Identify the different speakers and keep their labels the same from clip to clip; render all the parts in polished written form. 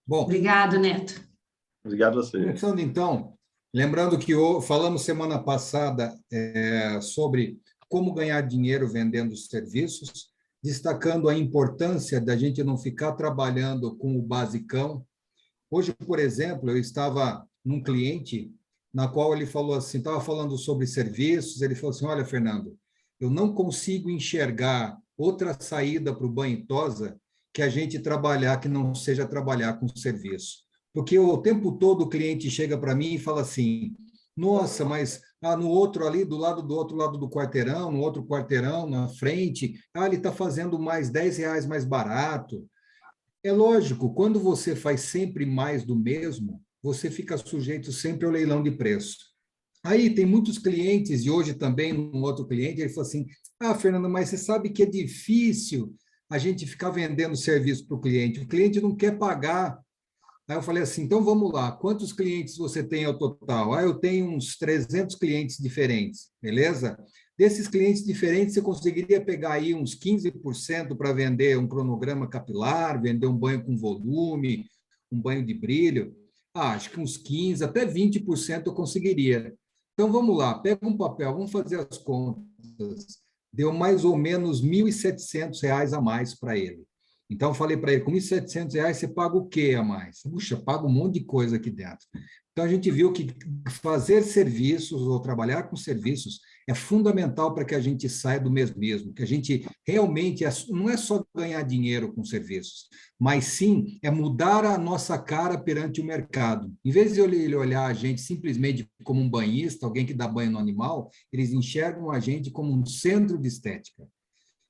Speaker 1: Bom,
Speaker 2: Obrigado, Neto.
Speaker 3: Obrigado a você.
Speaker 1: começando então, lembrando que falamos semana passada sobre como ganhar dinheiro vendendo serviços, destacando a importância da gente não ficar trabalhando com o basicão. Hoje, por exemplo, eu estava num cliente na qual ele falou assim, estava falando sobre serviços, ele falou assim, olha, Fernando, eu não consigo enxergar outra saída para o banho e tosa que a gente trabalhar, que não seja trabalhar com serviço. Porque o tempo todo o cliente chega para mim e fala assim, nossa, mas no outro ali, do outro lado do quarteirão, no outro quarteirão, na frente, ele está fazendo mais R$ 10 mais barato. É lógico, quando você faz sempre mais do mesmo, você fica sujeito sempre ao leilão de preço. Aí tem muitos clientes, e hoje também um outro cliente, ele falou assim, Fernando, mas você sabe que é difícil a gente ficar vendendo serviço para o cliente não quer pagar. Aí eu falei assim, então vamos lá, quantos clientes você tem ao total? Eu tenho uns 300 clientes diferentes, beleza? Desses clientes diferentes, você conseguiria pegar aí uns 15% para vender um cronograma capilar, vender um banho com volume, um banho de brilho? Acho que uns 15, até 20% eu conseguiria. Então vamos lá, pega um papel, vamos fazer as contas. Deu mais ou menos R$ 1.700 a mais para ele. Então, eu falei para ele, com R$ 1.700 você paga o quê a mais? Puxa, paga um monte de coisa aqui dentro. Então, a gente viu que fazer serviços ou trabalhar com serviços é fundamental para que a gente saia do mesmo, que a gente realmente não é só ganhar dinheiro com serviços, mas sim é mudar a nossa cara perante o mercado. Em vez de ele olhar a gente simplesmente como um banhista, alguém que dá banho no animal, eles enxergam a gente como um centro de estética.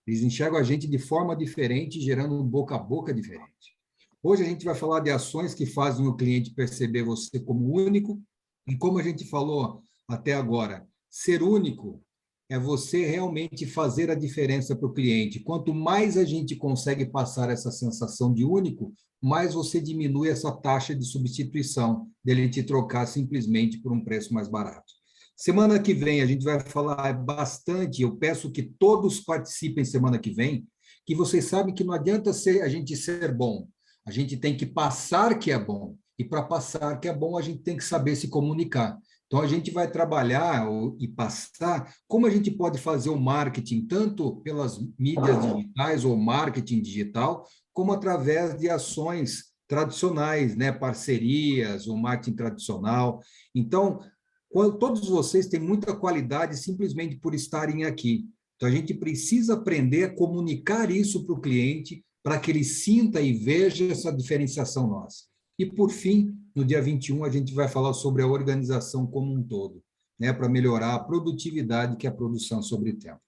Speaker 1: Eles enxergam a gente de forma diferente, gerando um boca a boca diferente. Hoje a gente vai falar de ações que fazem o cliente perceber você como único, e como a gente falou até agora, ser único é você realmente fazer a diferença para o cliente. Quanto mais a gente consegue passar essa sensação de único, mais você diminui essa taxa de substituição, dele te trocar simplesmente por um preço mais barato. Semana que vem a gente vai falar bastante, eu peço que todos participem semana que vem, que vocês sabem que não adianta a gente ser bom, a gente tem que passar que é bom, e para passar que é bom a gente tem que saber se comunicar. Então a gente vai trabalhar e passar como a gente pode fazer o marketing, tanto pelas mídias digitais ou marketing digital, como através de ações tradicionais, né? Parcerias, o marketing tradicional. Então, todos vocês têm muita qualidade simplesmente por estarem aqui. Então, a gente precisa aprender a comunicar isso para o cliente, para que ele sinta e veja essa diferenciação nossa. E, por fim, no dia 21, a gente vai falar sobre a organização como um todo, né, para melhorar a produtividade, que é a produção sobre tempo.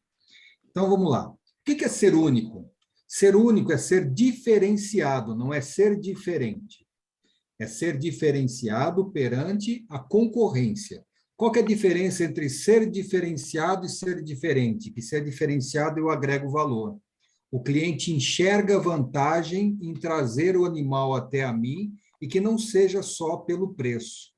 Speaker 1: Então, vamos lá. O que é ser único? Ser único é ser diferenciado, não é ser diferente. É ser diferenciado perante a concorrência. Qual que é a diferença entre ser diferenciado e ser diferente? Que ser diferenciado eu agrego valor. O cliente enxerga vantagem em trazer o animal até a mim e que não seja só pelo preço.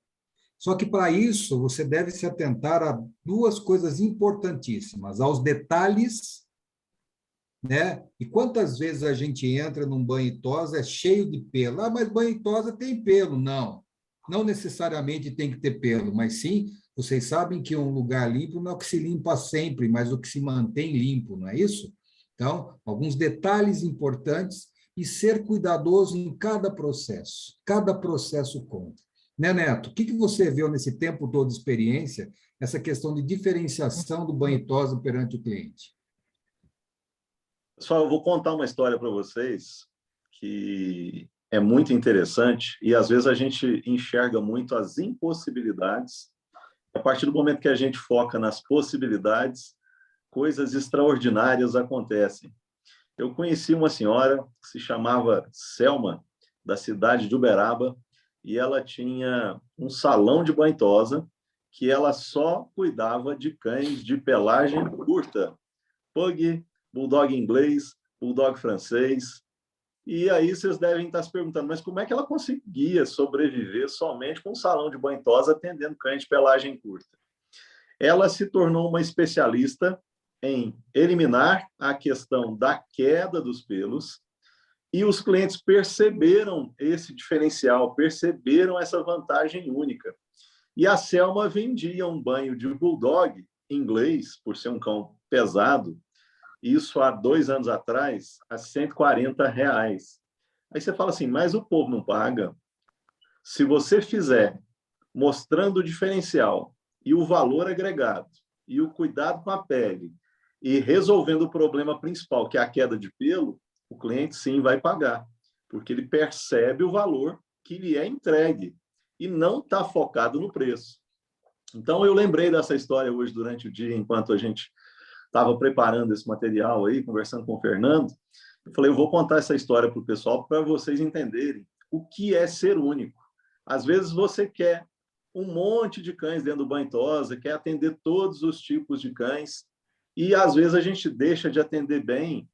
Speaker 1: Só que para isso você deve se atentar a duas coisas importantíssimas, aos detalhes, né? E quantas vezes a gente entra num banho e tosa é cheio de pelo? Mas banho e tosa tem pelo. Não, não necessariamente tem que ter pelo, mas sim, vocês sabem que um lugar limpo não é o que se limpa sempre, mas o que se mantém limpo, não é isso? Então, alguns detalhes importantes e ser cuidadoso em cada processo conta. Né, Neto? O que você viu nesse tempo todo de experiência, essa questão de diferenciação do banho e tosa perante o cliente?
Speaker 3: Pessoal, eu vou contar uma história para vocês que é muito interessante e, às vezes, a gente enxerga muito as impossibilidades. A partir do momento que a gente foca nas possibilidades, coisas extraordinárias acontecem. Eu conheci uma senhora que se chamava Selma, da cidade de Uberaba, e ela tinha um salão de banho e tosa que ela só cuidava de cães de pelagem curta, pug, bulldog inglês, bulldog francês. E aí vocês devem estar se perguntando, mas como é que ela conseguia sobreviver somente com um salão de banho e tosa atendendo cães de pelagem curta? Ela se tornou uma especialista em eliminar a questão da queda dos pelos E os clientes perceberam esse diferencial, perceberam essa vantagem única. E a Selma vendia um banho de bulldog inglês, por ser um cão pesado, isso há 2 anos atrás, a R$ 140. Aí você fala assim, mas o povo não paga. Se você fizer mostrando o diferencial e o valor agregado e o cuidado com a pele e resolvendo o problema principal, que é a queda de pelo, o cliente sim vai pagar, porque ele percebe o valor que lhe é entregue e não está focado no preço. Então, eu lembrei dessa história hoje durante o dia, enquanto a gente estava preparando esse material aí, conversando com o Fernando. Eu falei, eu vou contar essa história para o pessoal para vocês entenderem o que é ser único. Às vezes você quer um monte de cães dentro do banho-tosa, quer atender todos os tipos de cães, e às vezes a gente deixa de atender bem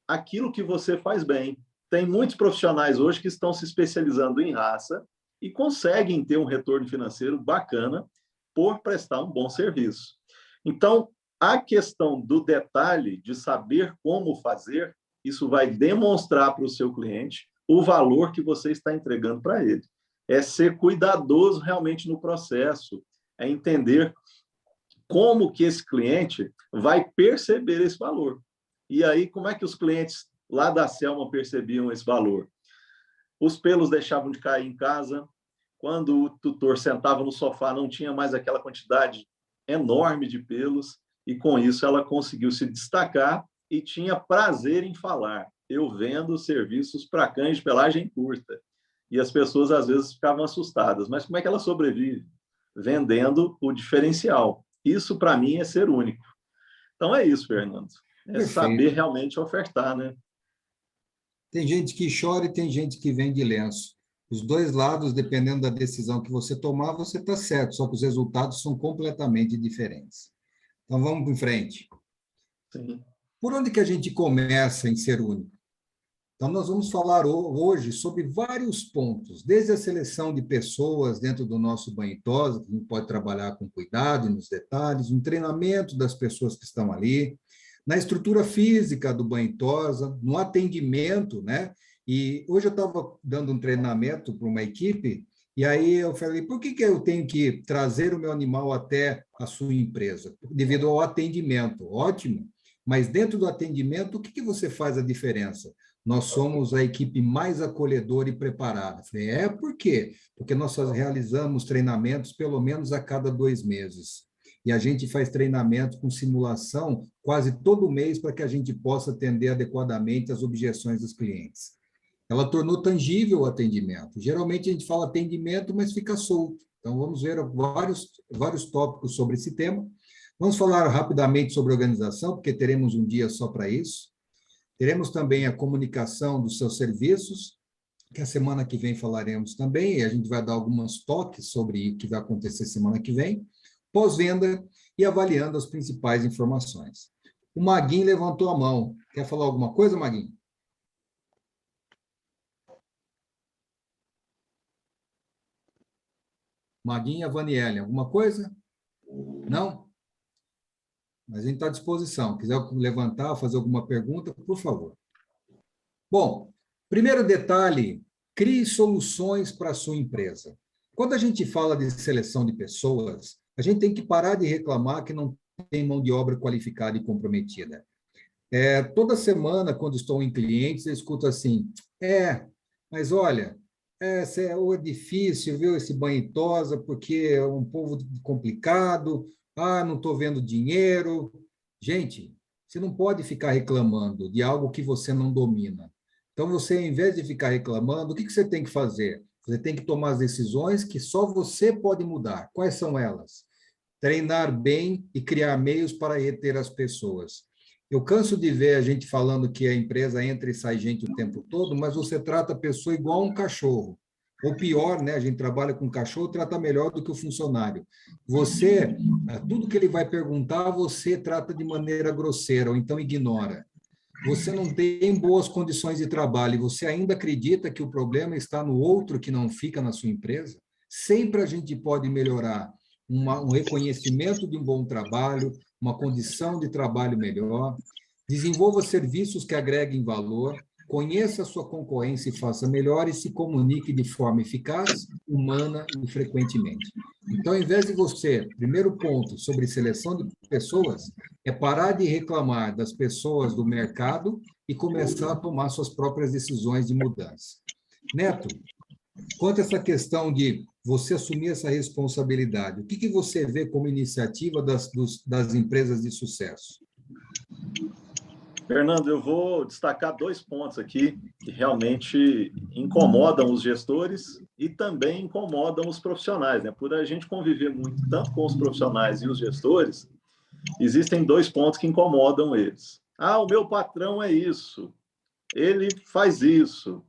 Speaker 3: aquilo que você faz bem. Tem muitos profissionais hoje que estão se especializando em raça e conseguem ter um retorno financeiro bacana por prestar um bom serviço. Então, a questão do detalhe, de saber como fazer, isso vai demonstrar para o seu cliente o valor que você está entregando para ele. É ser cuidadoso realmente no processo, é entender como que esse cliente vai perceber esse valor. E aí, como é que os clientes lá da Selma percebiam esse valor? Os pelos deixavam de cair em casa, quando o tutor sentava no sofá, não tinha mais aquela quantidade enorme de pelos, e com isso ela conseguiu se destacar e tinha prazer em falar. Eu vendo serviços para cães de pelagem curta. E as pessoas, às vezes, ficavam assustadas. Mas como é que ela sobrevive? Vendendo o diferencial. Isso, para mim, é ser único. Então, é isso, Fernando. É
Speaker 1: Perfeito.
Speaker 3: saber realmente ofertar, né?
Speaker 1: Tem gente que chora e tem gente que vende lenço. Os dois lados, dependendo da decisão que você tomar, você está certo, só que os resultados são completamente diferentes. Então, vamos em frente.
Speaker 3: Sim.
Speaker 1: Por onde que a gente começa em ser único? Então, nós vamos falar hoje sobre vários pontos, desde a seleção de pessoas dentro do nosso banho-tosa, que a gente pode trabalhar com cuidado e nos detalhes, no treinamento das pessoas que estão ali, na estrutura física do banho-tosa, no atendimento, né? E hoje eu estava dando um treinamento para uma equipe, e aí eu falei, por que eu tenho que trazer o meu animal até a sua empresa? Devido ao atendimento, ótimo. Mas dentro do atendimento, o que você faz a diferença? Nós somos a equipe mais acolhedora e preparada. Falei, por quê? Porque nós realizamos treinamentos pelo menos a cada 2 meses. E a gente faz treinamento com simulação quase todo mês para que a gente possa atender adequadamente as objeções dos clientes. Ela tornou tangível o atendimento. Geralmente a gente fala atendimento, mas fica solto. Então vamos ver vários tópicos sobre esse tema. Vamos falar rapidamente sobre organização, porque teremos um dia só para isso. Teremos também a comunicação dos seus serviços, que a semana que vem falaremos também, e a gente vai dar alguns toques sobre o que vai acontecer semana que vem. Pós-venda e avaliando as principais informações. O Maguinho levantou a mão. Quer falar alguma coisa, Maguinho? Maguinho e a Vanielle, alguma coisa? Não? Mas a gente está à disposição. Quiser levantar, fazer alguma pergunta, por favor. Bom, primeiro detalhe, crie soluções para a sua empresa. Quando a gente fala de seleção de pessoas, a gente tem que parar de reclamar que não tem mão de obra qualificada e comprometida. Toda semana, quando estou em clientes, eu escuto assim, mas olha, é difícil, viu, esse banho-tosa, porque é um povo complicado, não estou vendo dinheiro. Gente, você não pode ficar reclamando de algo que você não domina. Então, você, ao invés de ficar reclamando, o que você tem que fazer? Você tem que tomar as decisões que só você pode mudar. Quais são elas? Treinar bem e criar meios para reter as pessoas. Eu canso de ver a gente falando que a empresa entra e sai gente o tempo todo, mas você trata a pessoa igual a um cachorro. Ou pior, né? A gente trabalha com cachorro, trata melhor do que o funcionário. Você, tudo que ele vai perguntar, você trata de maneira grosseira, ou então ignora. Você não tem boas condições de trabalho e você ainda acredita que o problema está no outro que não fica na sua empresa? Sempre a gente pode melhorar um reconhecimento de um bom trabalho, uma condição de trabalho melhor, desenvolva serviços que agreguem valor, conheça a sua concorrência e faça melhor e se comunique de forma eficaz, humana e frequentemente. Então, ao invés de você, primeiro ponto sobre seleção de pessoas, é parar de reclamar das pessoas do mercado e começar a tomar suas próprias decisões de mudança. Neto, quanto a essa questão de você assumir essa responsabilidade, o que você vê como iniciativa das empresas de sucesso?
Speaker 3: Fernando, eu vou destacar 2 pontos aqui que realmente incomodam os gestores e também incomodam os profissionais, né? Por a gente conviver muito tanto com os profissionais e os gestores, existem 2 pontos que incomodam eles. Ah, o meu patrão é isso, ele faz isso.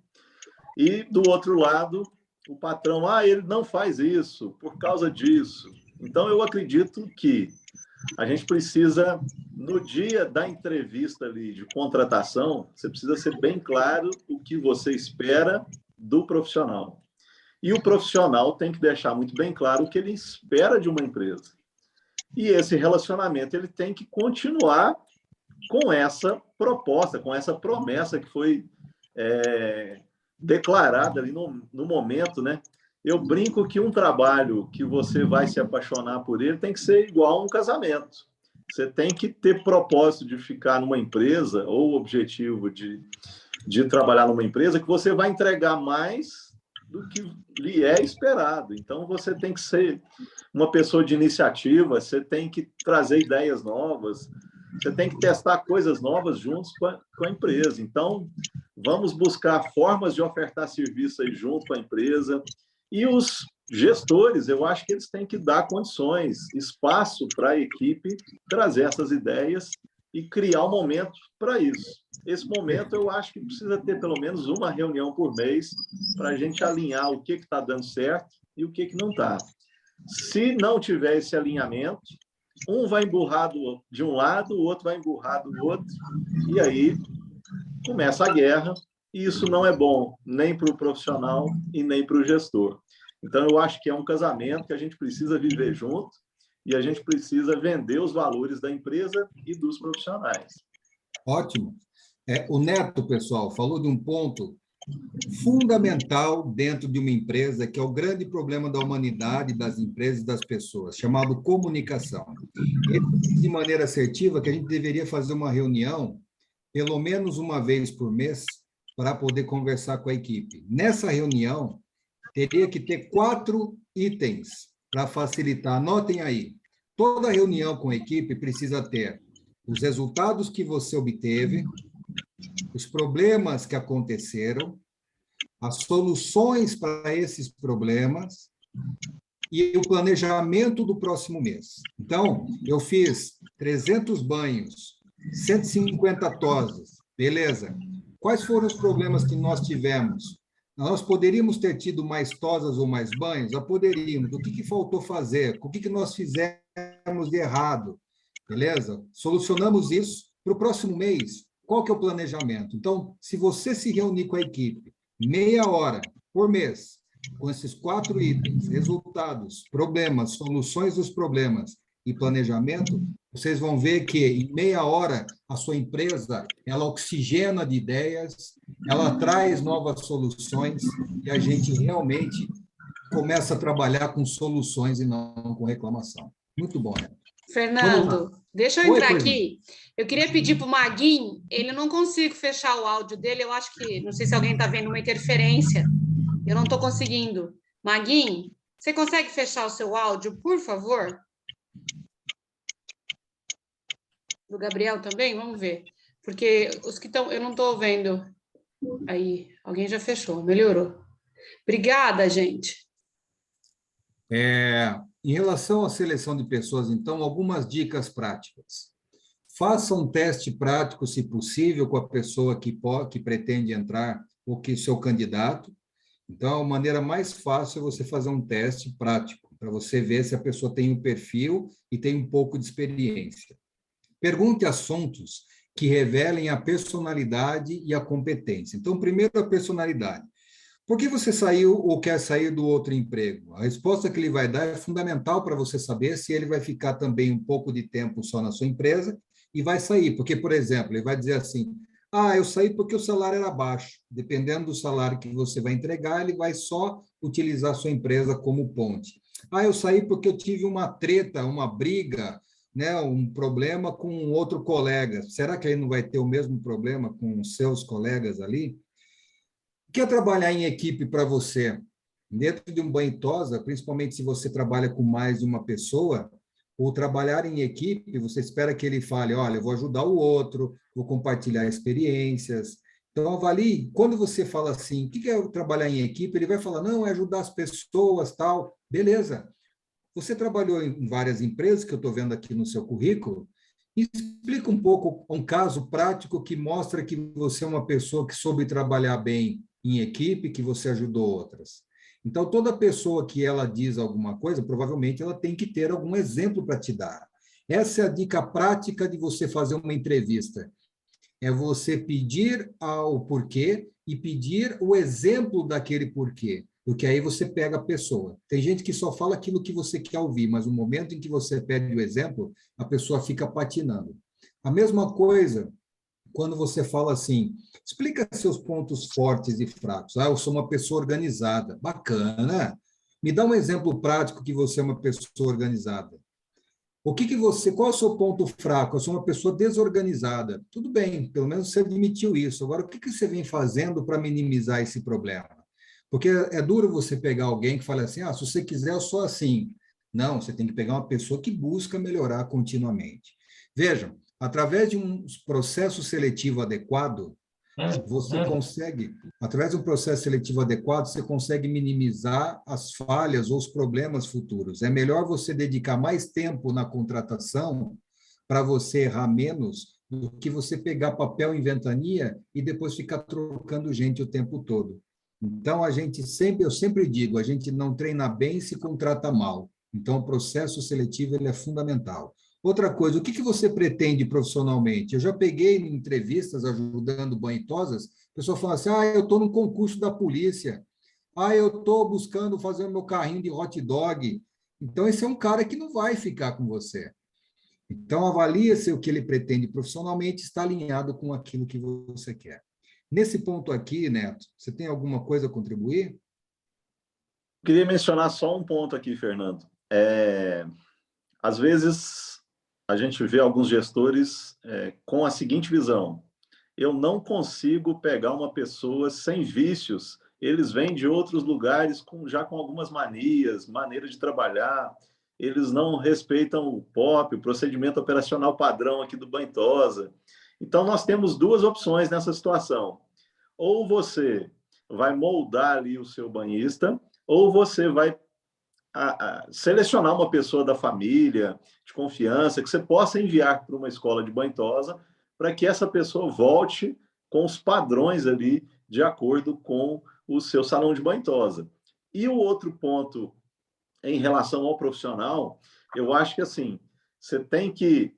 Speaker 3: E do outro lado, o patrão, ele não faz isso por causa disso. Então, eu acredito que a gente precisa, no dia da entrevista ali de contratação, você precisa ser bem claro o que você espera do profissional. E o profissional tem que deixar muito bem claro o que ele espera de uma empresa. E esse relacionamento ele tem que continuar com essa proposta, com essa promessa que foi declarada ali no momento, né? Eu brinco que um trabalho que você vai se apaixonar por ele tem que ser igual a um casamento. Você tem que ter propósito de ficar numa empresa ou objetivo de trabalhar numa empresa que você vai entregar mais do que lhe é esperado. Então, você tem que ser uma pessoa de iniciativa, você tem que trazer ideias novas, você tem que testar coisas novas juntos com a empresa. Então, vamos buscar formas de ofertar serviço aí junto com a empresa. E os gestores, eu acho que eles têm que dar condições, espaço para a equipe trazer essas ideias e criar um momento para isso. Esse momento, eu acho que precisa ter pelo menos uma reunião por mês para a gente alinhar o que está dando certo e o que não está. Se não tiver esse alinhamento, um vai emburrado de um lado, o outro vai emburrado do outro, e aí começa a guerra, e isso não é bom nem para o profissional e nem para o gestor. Então, eu acho que é um casamento que a gente precisa viver junto e a gente precisa vender os valores da empresa e dos profissionais.
Speaker 1: Ótimo. O Neto, pessoal, falou de um ponto fundamental dentro de uma empresa, que é o grande problema da humanidade, das empresas e das pessoas, chamado comunicação. Ele diz de maneira assertiva que a gente deveria fazer uma reunião pelo menos uma vez por mês para poder conversar com a equipe. Nessa reunião, teria que ter 4 itens para facilitar. Anotem aí. Toda reunião com a equipe precisa ter os resultados que você obteve, os problemas que aconteceram, as soluções para esses problemas e o planejamento do próximo mês. Então, eu fiz 300 banhos, 150 tosas, beleza. Quais foram os problemas que nós tivemos? Nós poderíamos ter tido mais tosas ou mais banhos? Poderíamos. O que faltou fazer? O que nós fizemos de errado? Beleza? Solucionamos isso. Para o próximo mês, qual que é o planejamento? Então, se você se reunir com a equipe, meia hora por mês, com esses 4 itens, resultados, problemas, soluções dos problemas e planejamento, vocês vão ver que em meia hora a sua empresa, ela oxigena de ideias, ela traz novas soluções e a gente realmente começa a trabalhar com soluções e não com reclamação. Muito bom, né?
Speaker 2: Fernando, deixa eu entrar aqui. Eu queria pedir para o Maguinho, ele não consigo fechar o áudio dele, eu acho que, não sei se alguém está vendo uma interferência, eu não estou conseguindo. Maguinho, você consegue fechar o seu áudio, por favor? Do Gabriel também? Vamos ver. Porque os que estão, eu não estou vendo. Aí, alguém já fechou, melhorou. Obrigada, gente.
Speaker 1: Em relação à seleção de pessoas, então, algumas dicas práticas. Faça um teste prático, se possível, com a pessoa que pretende entrar, ou que seu candidato. Então, a maneira mais fácil é você fazer um teste prático, para você ver se a pessoa tem um perfil e tem um pouco de experiência. Pergunte assuntos que revelem a personalidade e a competência. Então, primeiro, a personalidade. Por que você saiu ou quer sair do outro emprego? A resposta que ele vai dar é fundamental para você saber se ele vai ficar também um pouco de tempo só na sua empresa e vai sair. Porque, por exemplo, ele vai dizer assim, Ah, eu saí porque o salário era baixo. Dependendo do salário que você vai entregar, ele vai só utilizar a sua empresa como ponte. Ah, eu saí porque eu tive uma treta, uma briga, né, um problema com um outro colega. Será que ele não vai ter o mesmo problema com os seus colegas ali? O que é trabalhar em equipe para você? Dentro de um banho tosa, principalmente se você trabalha com mais de uma pessoa, ou trabalhar em equipe, você espera que ele fale, olha, eu vou ajudar o outro, vou compartilhar experiências. Então, avalie, quando você fala assim, o que é trabalhar em equipe? Ele vai falar, não, é ajudar as pessoas, tal. Beleza. Você trabalhou em várias empresas, que eu estou vendo aqui no seu currículo, explica um pouco um caso prático que mostra que você é uma pessoa que soube trabalhar bem em equipe, que você ajudou outras. Então, toda pessoa que ela diz alguma coisa, provavelmente ela tem que ter algum exemplo para te dar. Essa é a dica prática de você fazer uma entrevista. É você pedir o porquê e pedir o exemplo daquele porquê, porque aí você pega a pessoa. Tem gente que só fala aquilo que você quer ouvir, mas no momento em que você pede o exemplo, a pessoa fica patinando. A mesma coisa quando você fala assim, explica seus pontos fortes e fracos. Ah, eu sou uma pessoa organizada. Bacana. Me dá um exemplo prático que você é uma pessoa organizada. O que você, qual é o seu ponto fraco? Eu sou uma pessoa desorganizada. Tudo bem, pelo menos você admitiu isso. Agora, o que você vem fazendo para minimizar esse problema? Porque é duro você pegar alguém que fala assim, ah, se você quiser, eu sou assim. Não, você tem que pegar uma pessoa que busca melhorar continuamente. Vejam, através de um processo seletivo adequado, você consegue, através de um processo seletivo adequado, você consegue minimizar as falhas ou os problemas futuros. É melhor você dedicar mais tempo na contratação para você errar menos do que você pegar papel em ventania e depois ficar trocando gente o tempo todo. Então, eu sempre digo, a gente não treina bem se contrata mal. Então, o processo seletivo ele é fundamental. Outra coisa, o que você pretende profissionalmente? Eu já peguei em entrevistas ajudando banhitosas, a pessoa fala assim, ah, eu estou num concurso da polícia, ah, eu estou buscando fazer o meu carrinho de hot dog. Então, esse é um cara que não vai ficar com você. Então, avalie se o que ele pretende profissionalmente está alinhado com aquilo que você quer. Nesse ponto aqui, Neto, você tem alguma coisa a contribuir?
Speaker 3: Queria mencionar só um ponto aqui, Fernando. Às vezes, a gente vê alguns gestores com a seguinte visão: eu não consigo pegar uma pessoa sem vícios, eles vêm de outros lugares já com algumas manias, maneira de trabalhar, eles não respeitam o POP, o procedimento operacional padrão aqui do Bantosa. Então, nós temos duas opções nessa situação. Ou você vai moldar ali o seu banhista, ou você vai selecionar uma pessoa da família, de confiança, que você possa enviar para uma escola de banhosa, para que essa pessoa volte com os padrões ali, de acordo com o seu salão de banhosa. E o outro ponto, em relação ao profissional, eu acho que assim, você tem que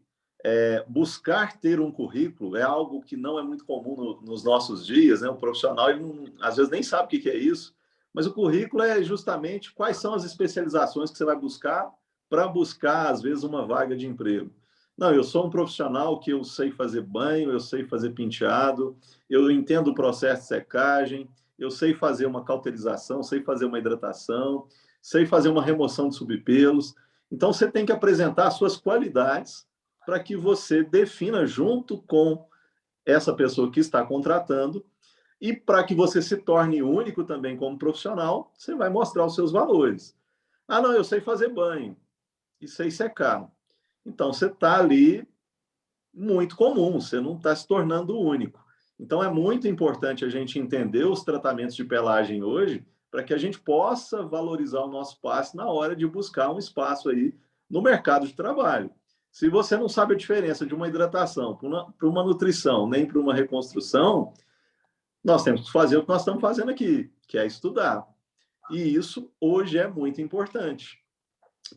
Speaker 3: buscar ter um currículo, é algo que não é muito comum nos nossos dias, né? O profissional, ele não, às vezes, nem sabe o que é isso, mas o currículo é justamente quais são as especializações que você vai buscar para buscar, às vezes, uma vaga de emprego. Não, eu sou um profissional que eu sei fazer banho, eu sei fazer penteado, eu entendo o processo de secagem, eu sei fazer uma cauterização, sei fazer uma hidratação, sei fazer uma remoção de subpelos. Então, você tem que apresentar as suas qualidades para que você defina junto com essa pessoa que está contratando e para que você se torne único também como profissional, você vai mostrar os seus valores. Ah, não, eu sei fazer banho e sei secar. Então, você está ali muito comum, você não está se tornando único. Então, é muito importante a gente entender os tratamentos de pelagem hoje para que a gente possa valorizar o nosso passe na hora de buscar um espaço aí no mercado de trabalho. Se você não sabe a diferença de uma hidratação para uma nutrição, nem para uma reconstrução, nós temos que fazer o que nós estamos fazendo aqui, que é estudar. E isso hoje é muito importante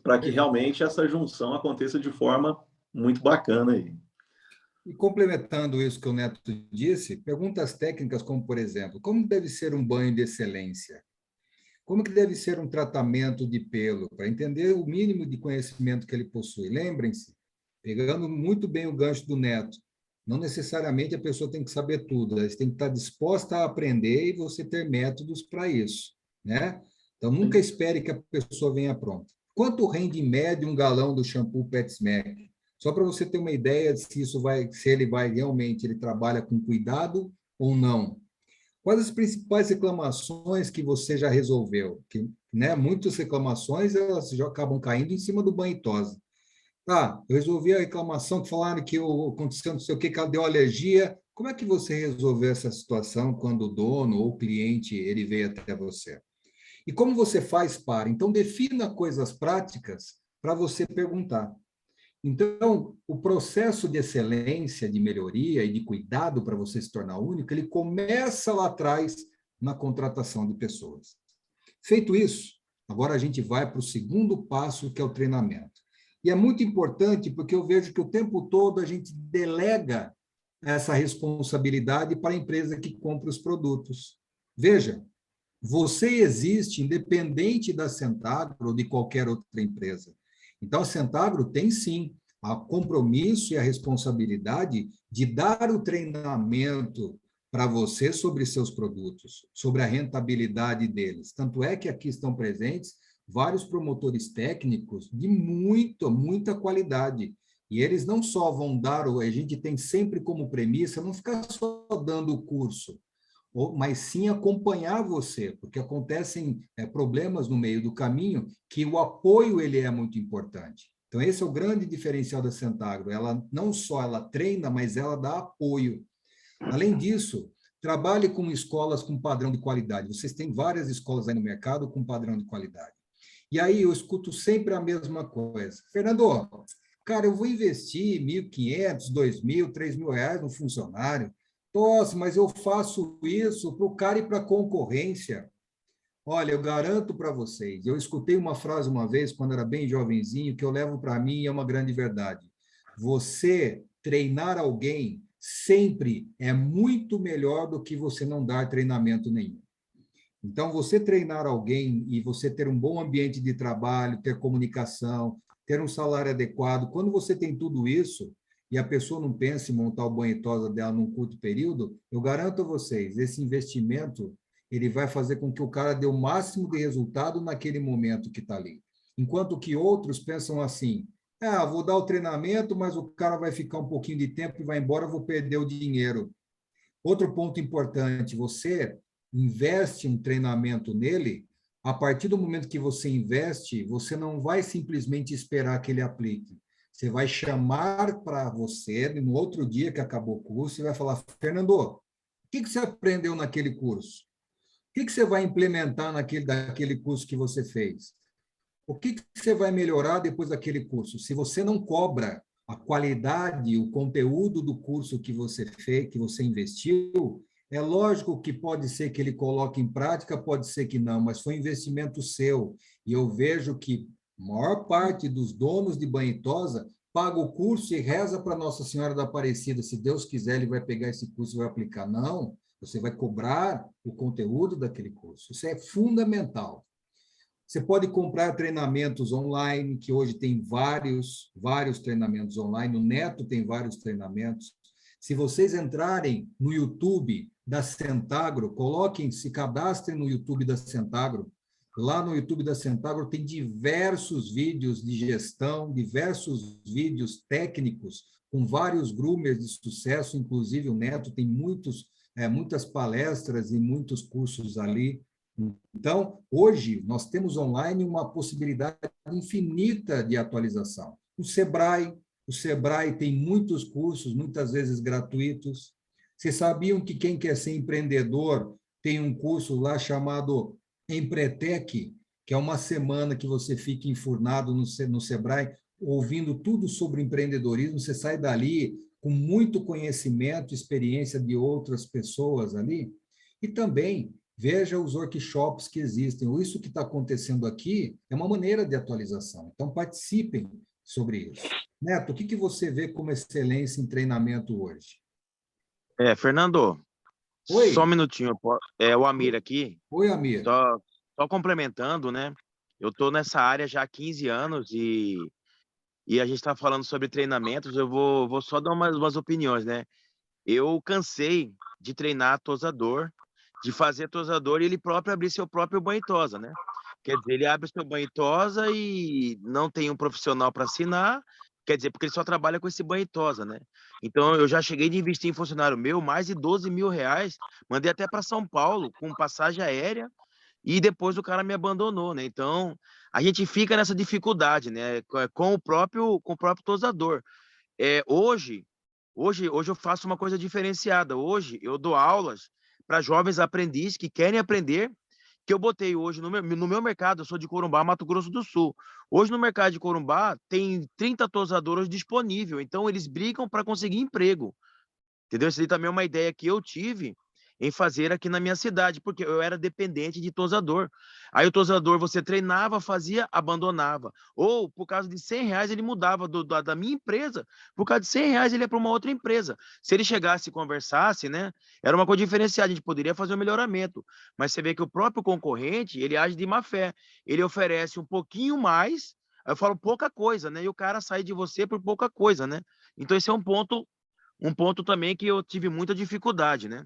Speaker 3: para que realmente essa junção aconteça de forma muito bacana aí.
Speaker 1: E complementando isso que o Neto disse, perguntas técnicas como, por exemplo, como deve ser um banho de excelência? Como que deve ser um tratamento de pelo? Para entender o mínimo de conhecimento que ele possui. Lembrem-se, pegando muito bem o gancho do Neto, Não necessariamente a pessoa tem que saber tudo, ela tem que estar disposta a aprender e você ter métodos para isso, né? Então, nunca espere que a pessoa venha pronta. Quanto rende em média um galão do shampoo Pet Smack? Só para você ter uma ideia de se ele vai realmente, ele trabalha com cuidado ou não. Quais as principais reclamações que você já resolveu? Que, né, muitas reclamações elas já acabam caindo em cima do banho e tosa. Tá, eu resolvi a reclamação que falaram que aconteceu não sei o que ela deu alergia. Como é que você resolveu essa situação quando o dono ou o cliente ele veio até você? E como você faz para? Então, defina coisas práticas para você perguntar. Então, o processo de excelência, de melhoria e de cuidado para você se tornar único, ele começa lá atrás na contratação de pessoas. Feito isso, agora a gente vai para o segundo passo, que é o treinamento. E é muito importante porque eu vejo que o tempo todo a gente delega essa responsabilidade para a empresa que compra os produtos. Veja, você existe independente da Centagro ou de qualquer outra empresa. Então, a Centagro tem, sim, o compromisso e a responsabilidade de dar o treinamento para você sobre seus produtos, sobre a rentabilidade deles. Tanto é que aqui estão presentes vários promotores técnicos de muita qualidade. E eles não só vão dar, a gente tem sempre como premissa não ficar só dando o curso, mas sim acompanhar você, porque acontecem problemas no meio do caminho que o apoio ele é muito importante. Então, esse é o grande diferencial da Centagro. Ela não só ela treina, mas ela dá apoio. Além disso, trabalhe com escolas com padrão de qualidade. Vocês têm várias escolas aí no mercado com padrão de qualidade. E aí eu escuto sempre a mesma coisa. Fernando, cara, eu vou investir R$ 1.500, R$ 2.000, R$ 3.000 no funcionário. Nossa, mas eu faço isso para o cara e para a concorrência. Olha, eu garanto para vocês, eu escutei uma frase uma vez, quando era bem jovenzinho, que eu levo para mim e é uma grande verdade. Você treinar alguém sempre é muito melhor do que você não dar treinamento nenhum. Então, você treinar alguém e você ter um bom ambiente de trabalho, ter comunicação, ter um salário adequado, quando você tem tudo isso, e a pessoa não pensa em montar o banho e tosa dela num curto período, eu garanto a vocês, esse investimento ele vai fazer com que o cara dê o máximo de resultado naquele momento que está ali. Enquanto que outros pensam assim, vou dar o treinamento, mas o cara vai ficar um pouquinho de tempo e vai embora, vou perder o dinheiro. Outro ponto importante, você investe um treinamento nele, a partir do momento que você investe, você não vai simplesmente esperar que ele aplique. Você vai chamar para você, no outro dia que acabou o curso, e vai falar, Fernando, o que você aprendeu naquele curso? O que você vai implementar daquele curso que você fez? O que você vai melhorar depois daquele curso? Se você não cobra a qualidade, o conteúdo do curso que você fez, que você investiu, é lógico que pode ser que ele coloque em prática, pode ser que não, mas foi um investimento seu. E eu vejo que a maior parte dos donos de banho e tosa paga o curso e reza para Nossa Senhora da Aparecida. Se Deus quiser, ele vai pegar esse curso e vai aplicar. Não, você vai cobrar o conteúdo daquele curso. Isso é fundamental. Você pode comprar treinamentos online, que hoje tem vários treinamentos online. O Neto tem vários treinamentos. Se vocês entrarem no YouTube da Centagro, se cadastrem no YouTube da Centagro. Lá no YouTube da Centagro tem diversos vídeos de gestão, diversos vídeos técnicos, com vários groomers de sucesso, inclusive o Neto tem muitas palestras e muitos cursos ali. Então, hoje, nós temos online uma possibilidade infinita de atualização. O Sebrae tem muitos cursos, muitas vezes gratuitos. Vocês sabiam que quem quer ser empreendedor tem um curso lá chamado Empretec, que é uma semana que você fica enfurnado no Sebrae, ouvindo tudo sobre empreendedorismo, você sai dali com muito conhecimento, experiência de outras pessoas ali, e também veja os workshops que existem. Isso que está acontecendo aqui é uma maneira de atualização. Então, participem sobre isso. Neto, o que você vê como excelência em treinamento hoje?
Speaker 4: Fernando,
Speaker 1: Oi.
Speaker 4: Só um minutinho. É o Amir aqui.
Speaker 1: Oi, Amir.
Speaker 4: Só complementando, né? Eu estou nessa área já há 15 anos e e a gente está falando sobre treinamentos, eu vou só dar umas opiniões, né? Eu cansei de treinar tosador, de fazer tosador e ele próprio abrir seu próprio banho e tosa, né? Quer dizer, ele abre seu banho e tosa e não tem um profissional para assinar, quer dizer, porque ele só trabalha com esse banho e tosa, né? Então, eu já cheguei de investir em funcionário meu mais de 12 mil reais, mandei até para São Paulo com passagem aérea e depois o cara me abandonou, né? Então, a gente fica nessa dificuldade, né? Com o próprio tosador. Hoje eu faço uma coisa diferenciada. Hoje eu dou aulas para jovens aprendizes que querem aprender, que eu botei hoje no meu mercado. Eu sou de Corumbá, Mato Grosso do Sul. Hoje no mercado de Corumbá tem 30 tosadores disponíveis, então eles brigam para conseguir emprego. Entendeu? Isso aí também é uma ideia que eu tive em fazer aqui na minha cidade, porque eu era dependente de tosador. Aí o tosador, você treinava, fazia, abandonava. Ou, por causa de 100 reais, ele mudava da minha empresa. Por causa de 100 reais, ele ia para uma outra empresa. Se ele chegasse e conversasse, né, era uma coisa diferenciada, a gente poderia fazer um melhoramento. Mas você vê que o próprio concorrente, ele age de má fé. Ele oferece um pouquinho mais, aí eu falo pouca coisa, né? E o cara sai de você por pouca coisa, né? Então, esse é um ponto também que eu tive muita dificuldade, né?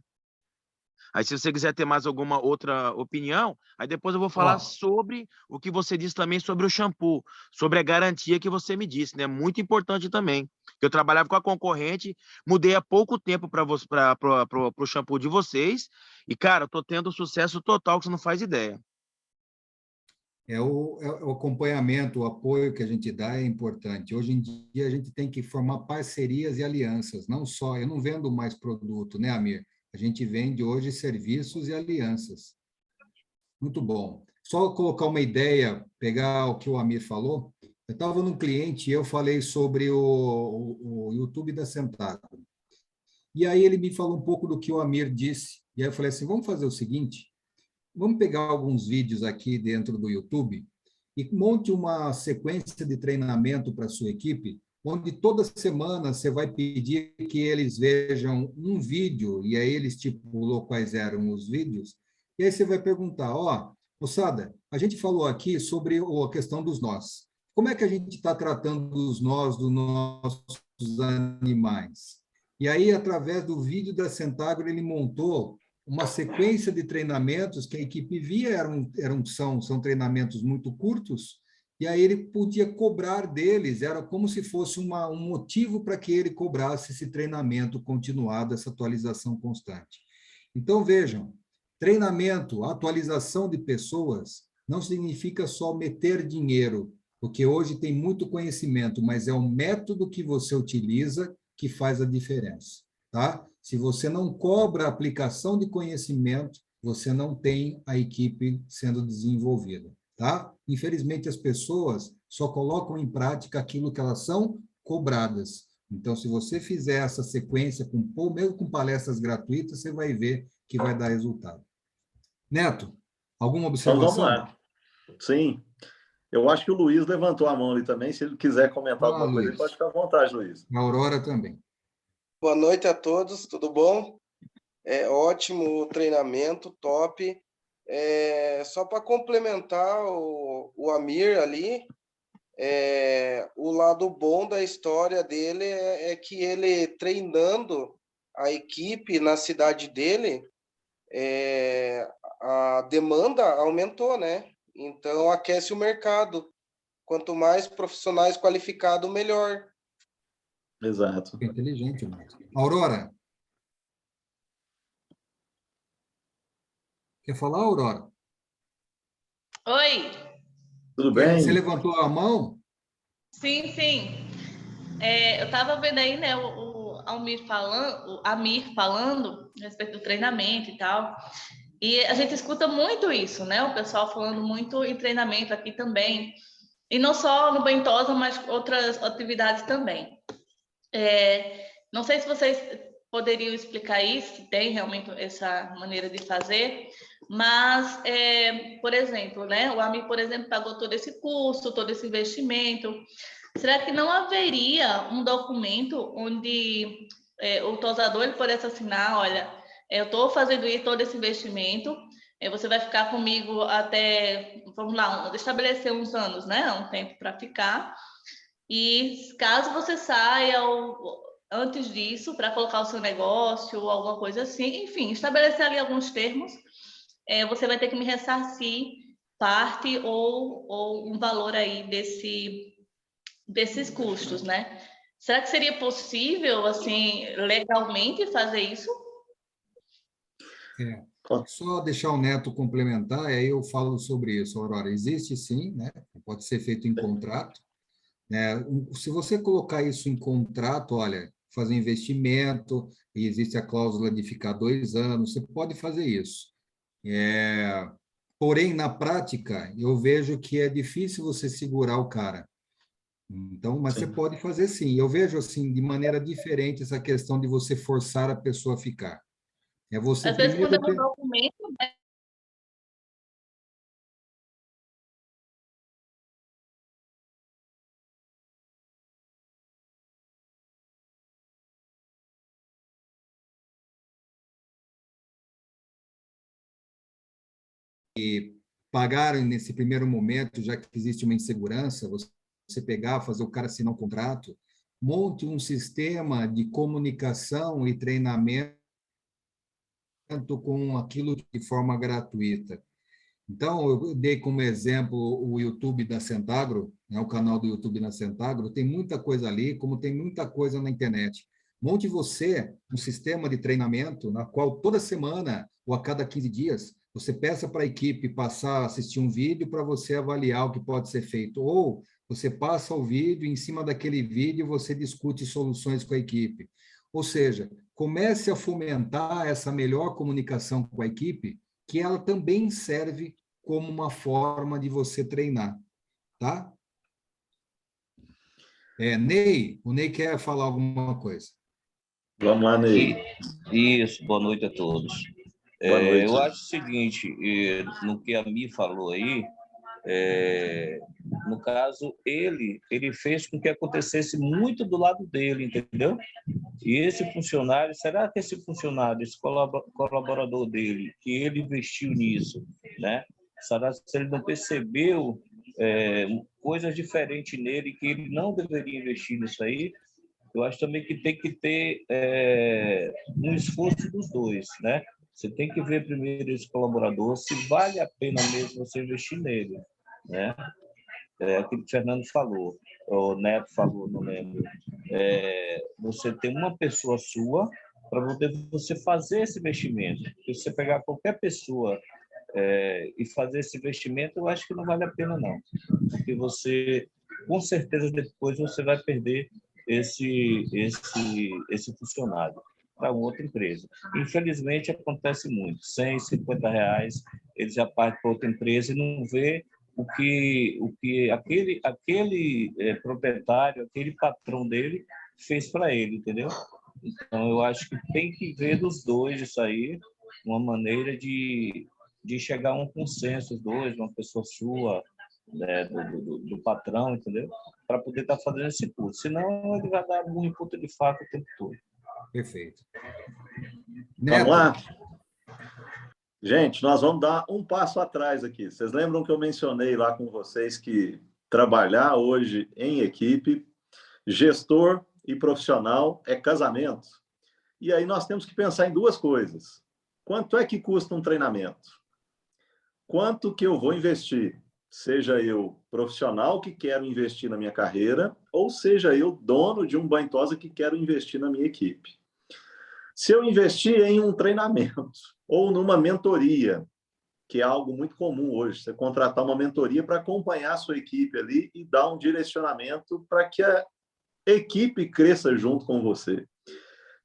Speaker 4: Aí, se você quiser ter mais alguma outra opinião, aí depois eu vou falar
Speaker 1: Ó,
Speaker 4: sobre o que você disse também sobre o shampoo, sobre a garantia que você me disse, né? Muito importante também. Eu trabalhava com a concorrente, mudei há pouco tempo para o shampoo de vocês, e, cara, eu tô tendo sucesso total que você não faz ideia.
Speaker 1: o acompanhamento, o apoio que a gente dá é importante. Hoje em dia, a gente tem que formar parcerias e alianças, não só. Eu não vendo mais produto, né, Amir? A gente vende hoje serviços e alianças. Muito bom. Só colocar uma ideia, pegar o que o Amir falou. Eu estava num cliente e eu falei sobre o YouTube da Centagro. E aí ele me falou um pouco do que o Amir disse. E aí eu falei assim, vamos fazer o seguinte, vamos pegar alguns vídeos aqui dentro do YouTube e monte uma sequência de treinamento para a sua equipe, onde toda semana você vai pedir que eles vejam um vídeo, e aí ele estipulou quais eram os vídeos, e aí você vai perguntar, ó, moçada, a gente falou aqui sobre a questão dos nós. Como é que a gente está tratando dos nós, dos nossos animais? E aí, através do vídeo da Centagro, ele montou uma sequência de treinamentos que a equipe via, são treinamentos muito curtos, e aí ele podia cobrar deles, era como se fosse um motivo para que ele cobrasse esse treinamento continuado, essa atualização constante. Então, vejam, treinamento, atualização de pessoas, não significa só meter dinheiro, porque hoje tem muito conhecimento, mas é o método que você utiliza que faz a diferença, tá? Se você não cobra a aplicação de conhecimento, você não tem a equipe sendo desenvolvida, tá? Infelizmente, as pessoas só colocam em prática aquilo que elas são cobradas. Então, se você fizer essa sequência, mesmo com palestras gratuitas, você vai ver que vai dar resultado. Neto, alguma
Speaker 3: Então, vamos
Speaker 1: observação?
Speaker 3: lá. Sim. Eu acho que o Luiz levantou a mão ali também. Se ele quiser comentar
Speaker 1: Fala,
Speaker 3: alguma coisa, ele
Speaker 1: Luiz.
Speaker 3: pode ficar à vontade, Luiz.
Speaker 1: A Aurora também.
Speaker 5: Boa noite a todos, tudo bom? Ótimo treinamento, top. Só para complementar o Amir ali, o lado bom da história dele é que ele treinando a equipe na cidade dele, a demanda aumentou, né? Então aquece o mercado. Quanto mais profissionais qualificados, melhor.
Speaker 3: Exato.
Speaker 1: Inteligente, Neto. Aurora. Quer falar, Aurora?
Speaker 2: Oi.
Speaker 3: Tudo
Speaker 1: Você
Speaker 3: bem?
Speaker 1: levantou a mão?
Speaker 2: Sim, sim. Eu estava vendo aí, né, o Amir falando a respeito do treinamento e tal. E a gente escuta muito isso, né? O pessoal falando muito em treinamento aqui também. E não só no Bentosa, mas outras atividades também. Não sei se vocês poderiam explicar isso, se tem realmente essa maneira de fazer, mas, por exemplo, né, o Amir, por exemplo, pagou todo esse custo, todo esse investimento. Será que não haveria um documento onde o tosador ele pudesse assinar, olha, eu estou fazendo todo esse investimento, você vai ficar comigo até, vamos lá, estabelecer uns anos, né, um tempo para ficar,
Speaker 6: E caso você saia antes disso para colocar o seu negócio ou alguma coisa assim, enfim, estabelecer ali alguns termos, você vai ter que me ressarcir parte ou um valor aí desses custos, né? Será que seria possível, assim, legalmente fazer isso?
Speaker 1: Só deixar o Neto complementar, aí eu falo sobre isso, Aurora. Existe sim, né? Pode ser feito em contrato. Né? Se você colocar isso em contrato, olha, fazer investimento, e existe a cláusula de ficar 2 anos, você pode fazer isso. Porém, na prática, eu vejo que é difícil você segurar o cara. Então, mas você pode fazer sim. Eu vejo assim de maneira diferente essa questão de você forçar a pessoa a ficar. É você
Speaker 6: Às vezes, quando
Speaker 1: primeiro
Speaker 6: é um documento, né?
Speaker 1: pagaram nesse primeiro momento, já que existe uma insegurança, você pegar, fazer o cara assinar um contrato, monte um sistema de comunicação e treinamento com aquilo de forma gratuita. Então, eu dei como exemplo o YouTube da Centagro, né, o canal do YouTube da Centagro, tem muita coisa ali, como tem muita coisa na internet. Monte você um sistema de treinamento na qual toda semana ou a cada 15 dias você peça para a equipe passar a assistir um vídeo para você avaliar o que pode ser feito. Ou você passa o vídeo, e em cima daquele vídeo você discute soluções com a equipe. Ou seja, comece a fomentar essa melhor comunicação com a equipe, que ela também serve como uma forma de você treinar, tá? Ney, o Ney quer falar alguma coisa.
Speaker 3: Vamos lá, Ney.
Speaker 7: Isso, boa noite a todos.
Speaker 3: Boa noite.
Speaker 7: Eu acho o seguinte, no que a Mi falou aí, no caso, ele fez com que acontecesse muito do lado dele, entendeu? E esse funcionário, será que esse funcionário, esse colaborador dele, que ele investiu nisso, né? Será que ele não percebeu coisas diferentes nele que ele não deveria investir nisso aí? Eu acho também que tem que ter um esforço dos dois, né? Você tem que ver primeiro esse colaborador, se vale a pena mesmo você investir nele, né? Aquilo que o Fernando falou, o Neto falou, não lembro. Você tem uma pessoa sua para você fazer esse investimento. Se você pegar qualquer pessoa e fazer esse investimento, eu acho que não vale a pena, não. Porque você, com certeza, depois você vai perder esse funcionário para outra empresa. Infelizmente, acontece muito. R$150, ele já parte para outra empresa e não vê o que aquele proprietário, aquele patrão dele fez para ele, entendeu? Então, eu acho que tem que ver dos dois isso aí, uma maneira de chegar a um consenso, os dois, uma pessoa sua, né, do patrão, entendeu? Para poder estar fazendo esse curso. Senão, ele vai dar muito ponto de faca o tempo todo.
Speaker 1: Perfeito.
Speaker 3: Neto. Vamos lá? Gente, nós vamos dar um passo atrás aqui. Vocês lembram que eu mencionei lá com vocês que trabalhar hoje em equipe, gestor e profissional é casamento? E aí nós temos que pensar em duas coisas. Quanto é que custa um treinamento? Quanto que eu vou investir? Seja eu profissional que quero investir na minha carreira, ou seja eu dono de um banho-tosa que quero investir na minha equipe. Se eu investir em um treinamento ou numa mentoria, que é algo muito comum hoje, você contratar uma mentoria para acompanhar a sua equipe ali e dar um direcionamento para que a equipe cresça junto com você.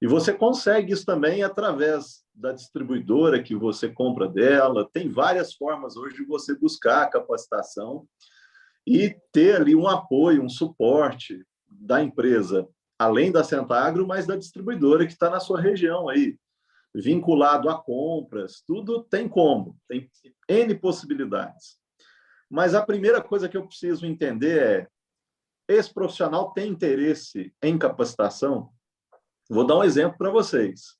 Speaker 3: E você consegue isso também através da distribuidora que você compra dela. Tem várias formas hoje de você buscar a capacitação e ter ali um apoio, um suporte da empresa, além da Centagro, mas da distribuidora que está na sua região aí, vinculado a compras, tudo tem como, tem N possibilidades. Mas a primeira coisa que eu preciso entender é, esse profissional tem interesse em capacitação? Vou dar um exemplo para vocês.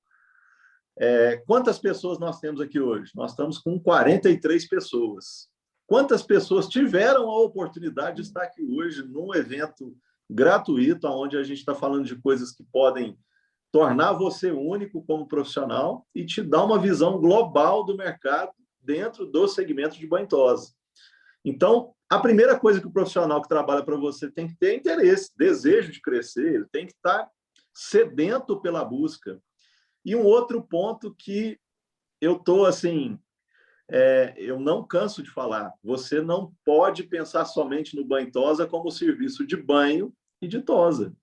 Speaker 3: Quantas pessoas nós temos aqui hoje? Nós estamos com 43 pessoas. Quantas pessoas tiveram a oportunidade de estar aqui hoje num evento gratuito, onde a gente está falando de coisas que podem tornar você único como profissional e te dar uma visão global do mercado dentro do segmento de banho e tosa. Então, a primeira coisa que o profissional que trabalha para você tem que ter é interesse, desejo de crescer, ele tem que estar sedento pela busca. E um outro ponto que eu estou assim, eu não canso de falar, você não pode pensar somente no banho e tosa como serviço de banho e de tosa.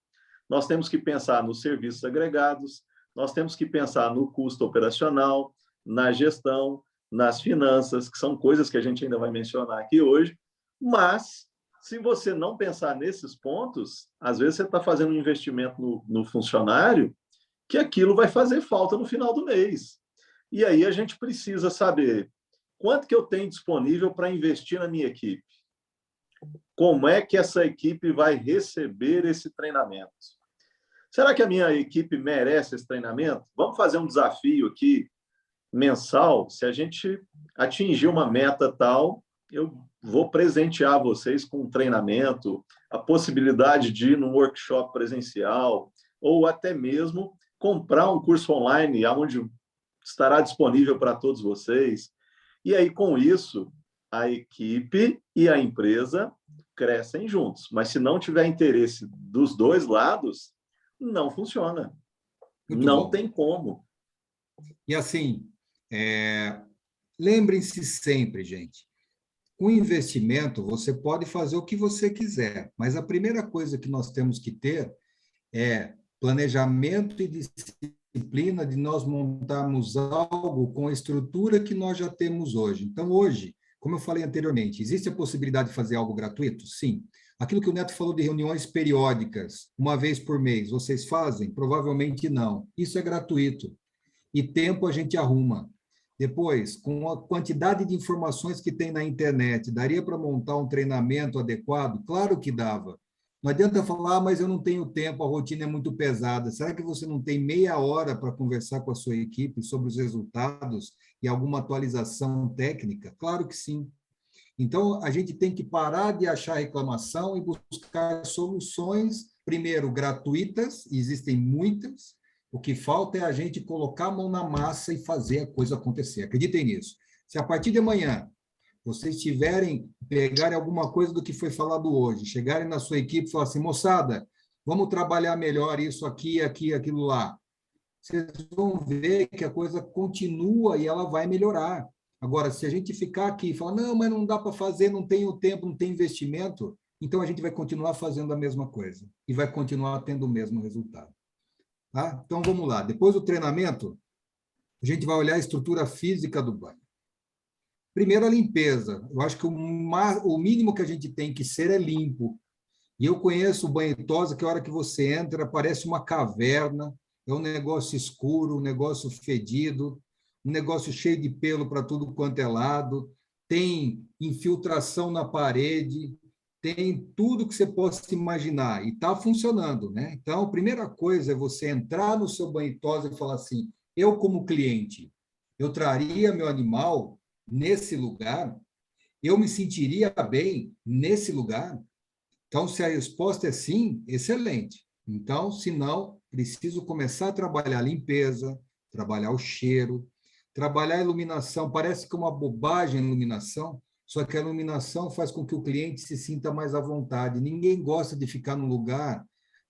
Speaker 3: Nós temos que pensar nos serviços agregados, nós temos que pensar no custo operacional, na gestão, nas finanças, que são coisas que a gente ainda vai mencionar aqui hoje, mas se você não pensar nesses pontos, às vezes você está fazendo um investimento no funcionário que aquilo vai fazer falta no final do mês. E aí a gente precisa saber quanto que eu tenho disponível para investir na minha equipe. Como é que essa equipe vai receber esse treinamento? Será que a minha equipe merece esse treinamento? Vamos fazer um desafio aqui mensal. Se a gente atingir uma meta tal, eu vou presentear vocês com um treinamento, a possibilidade de ir num workshop presencial, ou até mesmo comprar um curso online, onde estará disponível para todos vocês. E aí, com isso, a equipe e a empresa crescem juntos. Mas se não tiver interesse dos dois lados, não funciona.
Speaker 1: Muito
Speaker 3: não
Speaker 1: bom.
Speaker 3: tem como.
Speaker 1: E assim, lembrem-se sempre, gente, com investimento você pode fazer o que você quiser, mas a primeira coisa que nós temos que ter é planejamento e disciplina de nós montarmos algo com a estrutura que nós já temos hoje. Então, hoje, como eu falei anteriormente, existe a possibilidade de fazer algo gratuito? Sim. Aquilo que o Neto falou de reuniões periódicas, uma vez por mês, vocês fazem? Provavelmente não. Isso é gratuito. E tempo a gente arruma. Depois, com a quantidade de informações que tem na internet, daria para montar um treinamento adequado? Claro que dava. Não adianta falar, mas eu não tenho tempo, a rotina é muito pesada. Será que você não tem meia hora para conversar com a sua equipe sobre os resultados e alguma atualização técnica? Claro que sim. Então, a gente tem que parar de achar reclamação e buscar soluções, primeiro, gratuitas, existem muitas. O que falta é a gente colocar a mão na massa e fazer a coisa acontecer. Acreditem nisso. Se a partir de amanhã vocês pegarem alguma coisa do que foi falado hoje, chegarem na sua equipe e falar assim, moçada, vamos trabalhar melhor isso aqui, aquilo lá. Vocês vão ver que a coisa continua e ela vai melhorar. Agora, se a gente ficar aqui e falar, não, mas não dá para fazer, não tenho tempo, não tem investimento, então a gente vai continuar fazendo a mesma coisa e vai continuar tendo o mesmo resultado. Tá? Então, vamos lá. Depois do treinamento, a gente vai olhar a estrutura física do banho. Primeiro, a limpeza. Eu acho que o mínimo que a gente tem que ser é limpo. E eu conheço o banho e tosa, que a hora que você entra, parece uma caverna, é um negócio escuro, um negócio fedido, um negócio cheio de pelo para tudo quanto é lado, tem infiltração na parede, tem tudo que você possa imaginar, e está funcionando, né? Então, a primeira coisa é você entrar no seu banho e tosa e falar assim, eu como cliente, eu traria meu animal nesse lugar, eu me sentiria bem nesse lugar? Então, se a resposta é sim, excelente. Então, se não, preciso começar a trabalhar a limpeza, trabalhar o cheiro, trabalhar a iluminação. Parece que é uma bobagem a iluminação, só que a iluminação faz com que o cliente se sinta mais à vontade. Ninguém gosta de ficar num lugar,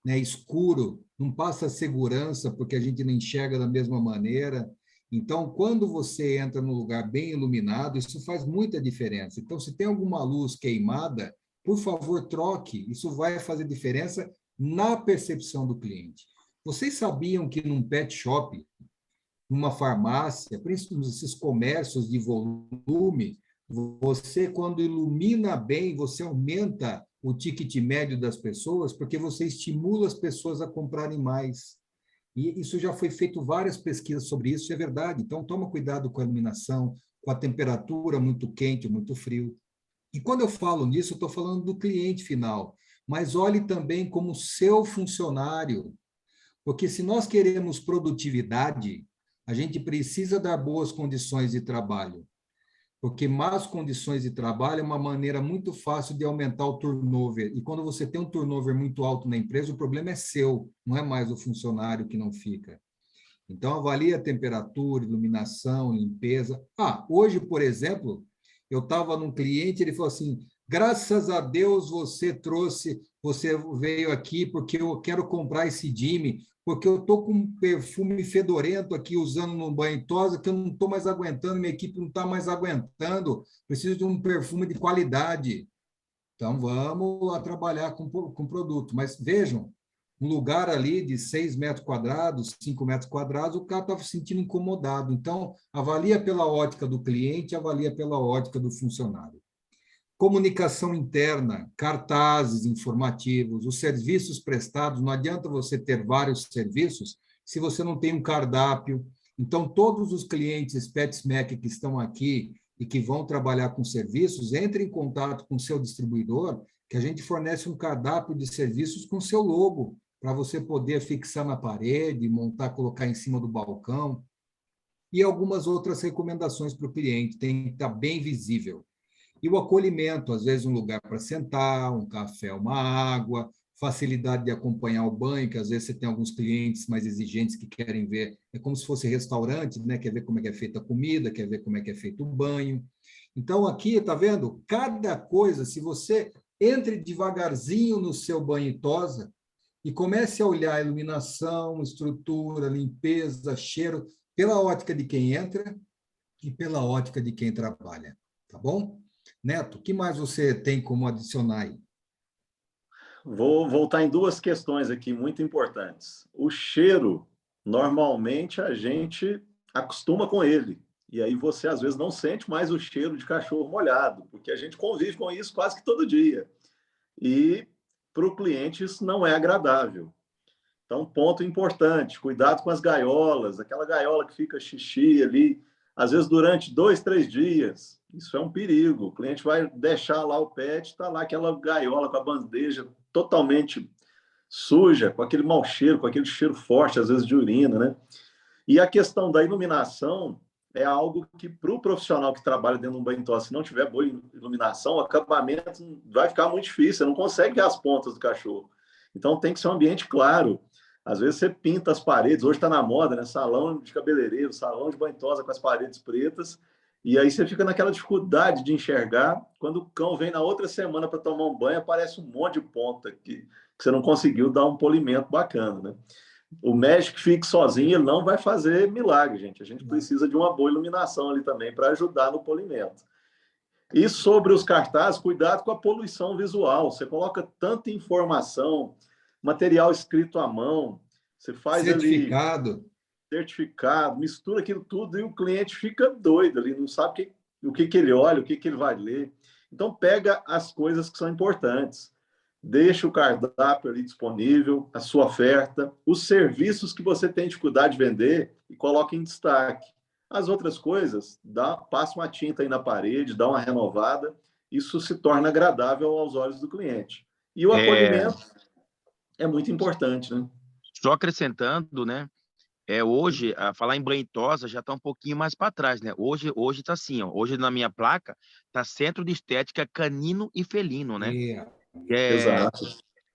Speaker 1: né, escuro, não passa segurança, porque a gente não enxerga da mesma maneira. Então, quando você entra num lugar bem iluminado, isso faz muita diferença. Então, se tem alguma luz queimada, por favor, troque. Isso vai fazer diferença na percepção do cliente. Vocês sabiam que num pet shop, numa farmácia, principalmente nesses comércios de volume, você, quando ilumina bem, você aumenta o ticket médio das pessoas, porque você estimula as pessoas a comprarem mais. E isso já foi feito várias pesquisas sobre isso, é verdade. Então, toma cuidado com a iluminação, com a temperatura muito quente, muito frio. E quando eu falo nisso, eu estou falando do cliente final, mas olhe também como seu funcionário, porque se nós queremos produtividade, a gente precisa dar boas condições de trabalho. porque más condições de trabalho é uma maneira muito fácil de aumentar o turnover. E quando você tem um turnover muito alto na empresa, o problema é seu, não é mais o funcionário que não fica. Então, avalie a temperatura, iluminação, limpeza. Hoje, por exemplo, eu estava num cliente, ele falou assim, graças a Deus você veio aqui porque eu quero comprar esse Jimmy, porque eu estou com um perfume fedorento aqui usando no banho tosa, que eu não estou mais aguentando, minha equipe não está mais aguentando, preciso de um perfume de qualidade. Então, vamos lá trabalhar com produto. Mas vejam, um lugar ali de 6 metros quadrados, 5 metros quadrados, o cara estava se sentindo incomodado. Então, avalia pela ótica do cliente, avalia pela ótica do funcionário. Comunicação interna, cartazes informativos, os serviços prestados, não adianta você ter vários serviços se você não tem um cardápio. Então, todos os clientes PetSmack que estão aqui e que vão trabalhar com serviços, entre em contato com o seu distribuidor, que a gente fornece um cardápio de serviços com seu logo, para você poder fixar na parede, montar, colocar em cima do balcão, e algumas outras recomendações para o cliente, tem que estar bem visível. E o acolhimento, às vezes um lugar para sentar, um café, uma água, facilidade de acompanhar o banho, que às vezes você tem alguns clientes mais exigentes que querem ver, é como se fosse restaurante, né? Quer ver como é que é feita a comida, quer ver como é que é feito o banho. Então, aqui, está vendo? Cada coisa, se você entre devagarzinho no seu banho e tosa e comece a olhar a iluminação, estrutura, limpeza, cheiro, pela ótica de quem entra e pela ótica de quem trabalha, tá bom? Neto, o que mais você tem como adicionar aí?
Speaker 3: Vou voltar em duas questões aqui muito importantes. O cheiro, normalmente a gente acostuma com ele. E aí você, às vezes, não sente mais o cheiro de cachorro molhado, porque a gente convive com isso quase que todo dia. E para o cliente isso não é agradável. Então, ponto importante, cuidado com as gaiolas, aquela gaiola que fica xixi ali, às vezes durante 2, 3 dias. Isso é um perigo. O cliente vai deixar lá o pet, está lá aquela gaiola com a bandeja totalmente suja, com aquele mau cheiro, com aquele cheiro forte, às vezes de urina, né? E a questão da iluminação é algo que, para o profissional que trabalha dentro de um banho tosse, se não tiver boa iluminação, o acabamento vai ficar muito difícil, você não consegue ver as pontas do cachorro. Então, tem que ser um ambiente claro. Às vezes você pinta as paredes, hoje está na moda, né? Salão de cabeleireiro, salão de banho tosa com as paredes pretas, e aí você fica naquela dificuldade de enxergar. Quando o cão vem na outra semana para tomar um banho, aparece um monte de ponta que você não conseguiu dar um polimento bacana, né? O médico que fique sozinho, ele não vai fazer milagre, gente. A gente precisa de uma boa iluminação ali também para ajudar no polimento. E sobre os cartazes, cuidado com a poluição visual. Você coloca tanta informação, material escrito à mão, você faz
Speaker 1: certificado,
Speaker 3: mistura aquilo tudo e o cliente fica doido ali, não sabe o que ele olha, o que ele vai ler. Então, pega as coisas que são importantes. Deixa o cardápio ali disponível, a sua oferta, os serviços que você tem dificuldade de vender e coloca em destaque. As outras coisas, passa uma tinta aí na parede, dá uma renovada, isso se torna agradável aos olhos do cliente. E o acolhimento é muito importante, né?
Speaker 4: Só acrescentando, né? Hoje, falar em banho tosa já está um pouquinho mais para trás, né? Hoje está assim, ó. Hoje na minha placa está Centro de Estética Canino e Felino, né?
Speaker 3: Exato.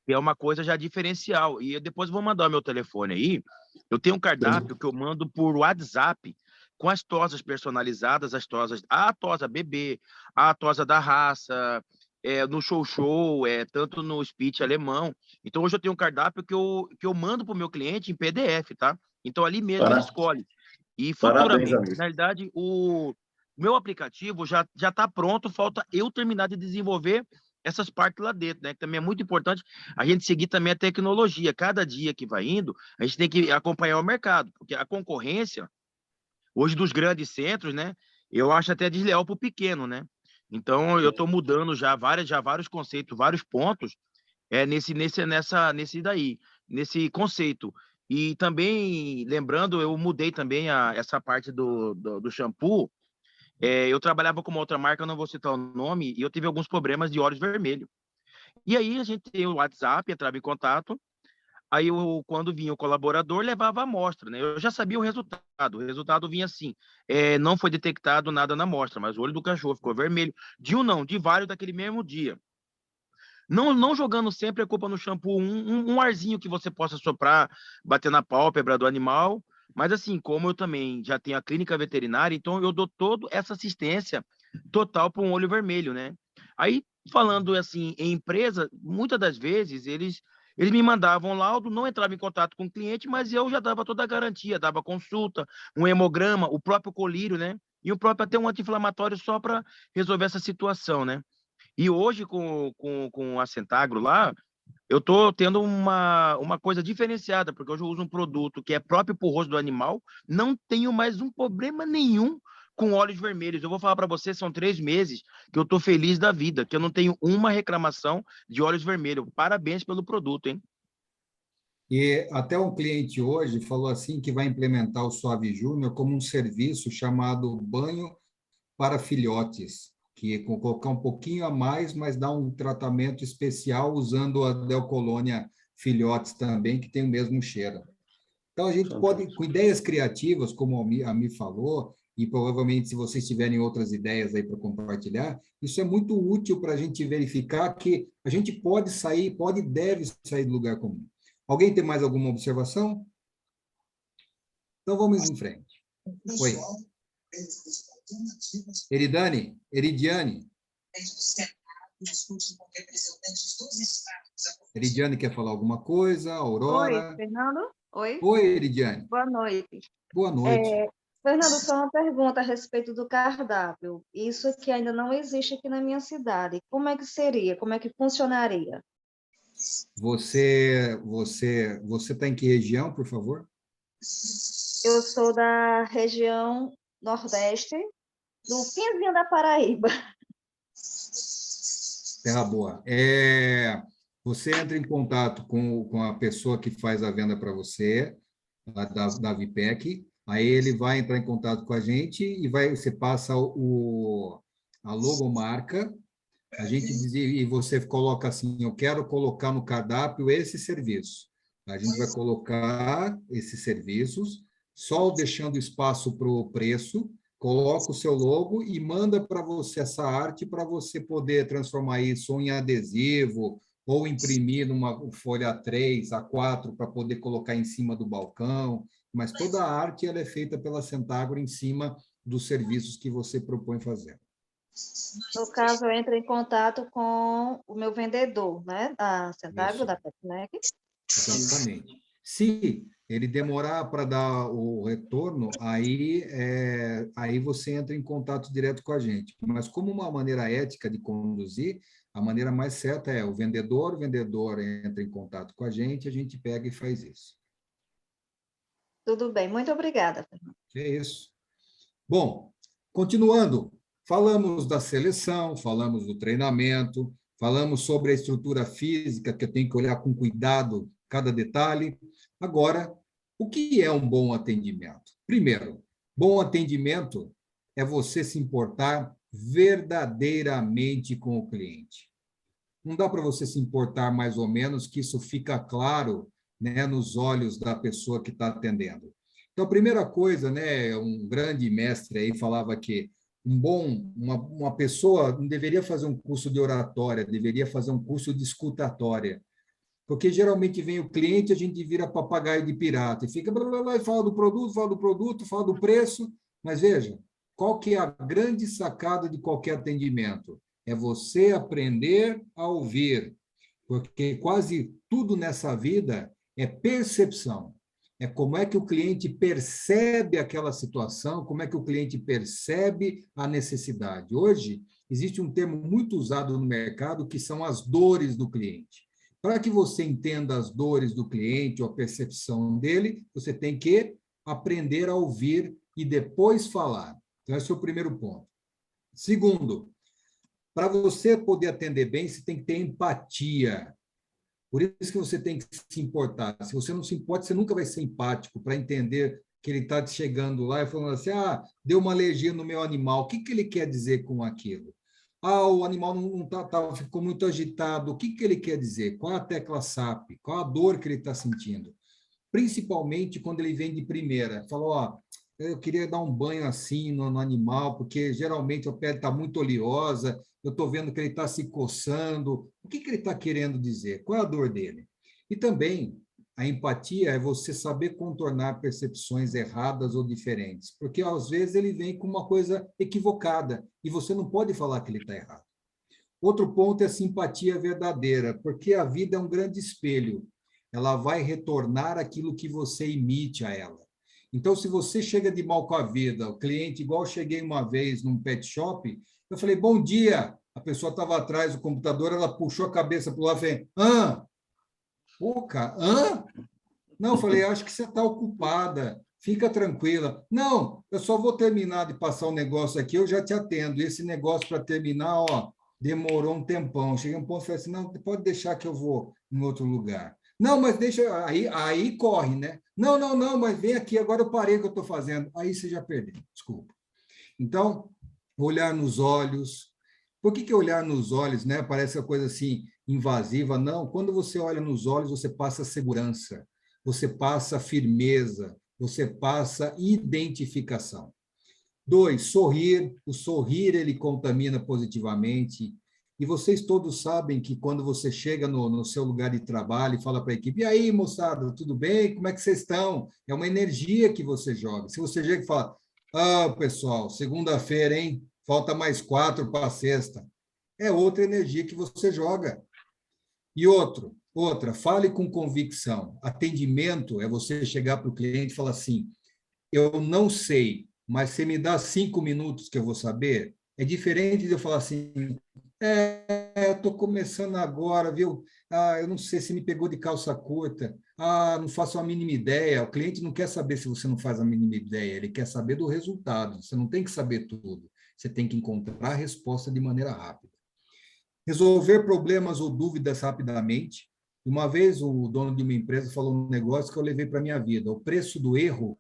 Speaker 4: Que é uma coisa já diferencial. E eu depois vou mandar o meu telefone aí. Eu tenho um cardápio que eu mando por WhatsApp com as tosas personalizadas, a tosa bebê, a tosa da raça, no show, tanto no Spitz alemão. Então, hoje eu tenho um cardápio que eu mando para o meu cliente em PDF, tá? Então, ali mesmo ele escolhe. E futuramente,
Speaker 3: Parabéns,
Speaker 4: na realidade, o meu aplicativo já está pronto, falta eu terminar de desenvolver essas partes lá dentro, né? Que também é muito importante a gente seguir também a tecnologia. Cada dia que vai indo, a gente tem que acompanhar o mercado, porque a concorrência, hoje dos grandes centros, né? Eu acho até desleal para o pequeno, né? Então, eu estou mudando já vários conceitos, vários pontos nesse conceito. E também, lembrando, eu mudei também essa parte do shampoo. Eu trabalhava com uma outra marca, eu não vou citar o nome, e eu tive alguns problemas de olhos vermelhos. E aí a gente tem o WhatsApp, entrava em contato, Aí, quando vinha o colaborador, levava a amostra, né? Eu já sabia o resultado vinha assim, não foi detectado nada na amostra, mas o olho do cachorro ficou vermelho, de um não, de vários daquele mesmo dia. Não jogando sempre a culpa no shampoo, um arzinho que você possa soprar, bater na pálpebra do animal, mas assim, como eu também já tenho a clínica veterinária, então eu dou toda essa assistência total para um olho vermelho, né? Aí, falando assim, em empresa, muitas das vezes eles me mandavam laudo, não entrava em contato com o cliente, mas eu já dava toda a garantia, dava consulta, um hemograma, o próprio colírio, né? E o próprio até um anti-inflamatório só para resolver essa situação, né? E hoje, com a Centagro lá, eu estou tendo uma coisa diferenciada, porque hoje eu uso um produto que é próprio para o rosto do animal, não tenho mais um problema nenhum com óleos vermelhos. Eu vou falar para você, são 3 meses que eu estou feliz da vida, que eu não tenho uma reclamação de óleos vermelhos. Parabéns pelo produto, hein?
Speaker 1: E até um cliente hoje falou assim que vai implementar o Suave Júnior como um serviço chamado banho para filhotes, que é colocar um pouquinho a mais, mas dá um tratamento especial usando a Delcolônia Filhotes também, que tem o mesmo cheiro. Então, a gente pode, com ideias criativas, como a Mi falou, e provavelmente se vocês tiverem outras ideias aí para compartilhar, isso é muito útil para a gente verificar que a gente pode sair, pode e deve sair do lugar comum. Alguém tem mais alguma observação? Então, vamos em frente. Oi. Eridiane. Eridiane quer falar alguma coisa? Aurora?
Speaker 8: Oi, Fernando? Oi?
Speaker 1: Oi, Eridiane.
Speaker 8: Boa noite.
Speaker 1: Boa noite.
Speaker 8: Fernando, só uma pergunta a respeito do cardápio. Isso aqui ainda não existe aqui na minha cidade. Como é que seria? Como é que funcionaria?
Speaker 1: Você está em que região, por favor?
Speaker 8: Eu sou da região Nordeste, do finzinho da Paraíba.
Speaker 1: Terra Boa. Você entra em contato com a pessoa que faz a venda para você, da Vipec, aí ele vai entrar em contato com a gente e você passa a logomarca, a gente diz, e você coloca assim, eu quero colocar no cardápio esse serviço. A gente vai colocar esses serviços, só deixando espaço para o preço, coloca o seu logo e manda para você essa arte para você poder transformar isso em adesivo ou imprimir numa folha A3, A4 para poder colocar em cima do balcão, mas toda a arte ela é feita pela Centagro em cima dos serviços que você propõe fazer.
Speaker 8: No caso, eu entro em contato com o meu vendedor, né, da Centagro, da Petnec.
Speaker 1: Exatamente. Se ele demorar para dar o retorno, aí você entra em contato direto com a gente. Mas como uma maneira ética de conduzir, a maneira mais certa é o vendedor entra em contato com a gente pega e faz isso.
Speaker 8: Tudo bem, muito obrigada, Fernando.
Speaker 1: É isso. Bom, continuando, falamos da seleção, falamos do treinamento, falamos sobre a estrutura física, que eu tenho que olhar com cuidado cada detalhe. Agora, o que é um bom atendimento? Primeiro, bom atendimento é você se importar verdadeiramente com o cliente. Não dá para você se importar mais ou menos, que isso fica claro, né, nos olhos da pessoa que está atendendo. Então, a primeira coisa, né, um grande mestre aí falava que uma pessoa não deveria fazer um curso de oratória, deveria fazer um curso de escutatória. Porque geralmente vem o cliente, a gente vira papagaio de pirata e fica e fala do produto, fala do preço, mas veja, qual que é a grande sacada de qualquer atendimento? É você aprender a ouvir, porque quase tudo nessa vida é percepção. É como é que o cliente percebe aquela situação, como é que o cliente percebe a necessidade. Hoje, existe um termo muito usado no mercado que são as dores do cliente. Para que você entenda as dores do cliente ou a percepção dele, você tem que aprender a ouvir e depois falar. Então, esse é o primeiro ponto. Segundo, para você poder atender bem, você tem que ter empatia. Por isso que você tem que se importar. Se você não se importa, você nunca vai ser empático para entender que ele está chegando lá e falando assim, deu uma alergia no meu animal. O que ele quer dizer com aquilo? O animal ficou muito agitado. O que ele quer dizer? Qual a tecla SAP? Qual a dor que ele está sentindo? Principalmente quando ele vem de primeira. Falou, eu queria dar um banho assim no animal, porque geralmente a pele está muito oleosa, eu estou vendo que ele está se coçando. O que ele está querendo dizer? Qual é a dor dele? E também, a empatia é você saber contornar percepções erradas ou diferentes, porque às vezes ele vem com uma coisa equivocada e você não pode falar que ele está errado. Outro ponto é a simpatia verdadeira, porque a vida é um grande espelho. Ela vai retornar aquilo que você emite a ela. Então, se você chega de mal com a vida, o cliente, igual eu cheguei uma vez num pet shop, eu falei, bom dia. A pessoa estava atrás do computador, ela puxou a cabeça para o lado e falou, pô, cara, Não, eu falei, acho que você está ocupada, fica tranquila. Não, eu só vou terminar de passar o negócio aqui, eu já te atendo. E esse negócio para terminar, demorou um tempão. Cheguei a um ponto e falei assim, não, pode deixar que eu vou em outro lugar. Não, mas deixa, aí corre, né? Não, mas vem aqui, agora eu parei o que eu estou fazendo. Aí você já perdeu, desculpa. Então, olhar nos olhos. Por que olhar nos olhos, né? Parece uma coisa assim invasiva. Não, quando você olha nos olhos, você passa segurança, você passa firmeza, você passa identificação. 2, sorrir. O sorrir, ele contamina positivamente. E vocês todos sabem que quando você chega no seu lugar de trabalho e fala para a equipe, e aí, moçada, tudo bem? Como é que vocês estão? É uma energia que você joga. Se você chega e fala, pessoal, segunda-feira, hein? Falta mais 4 para a sexta. É outra energia que você joga. E outra, fale com convicção. Atendimento é você chegar para o cliente e falar assim, eu não sei, mas você me dá 5 minutos que eu vou saber? É diferente de eu falar assim, eu estou começando agora, viu? Eu não sei se me pegou de calça curta. Não faço a mínima ideia. O cliente não quer saber se você não faz a mínima ideia, ele quer saber do resultado. Você não tem que saber tudo. Você tem que encontrar a resposta de maneira rápida. Resolver problemas ou dúvidas rapidamente. Uma vez, o dono de uma empresa falou um negócio que eu levei para a minha vida. O preço do erro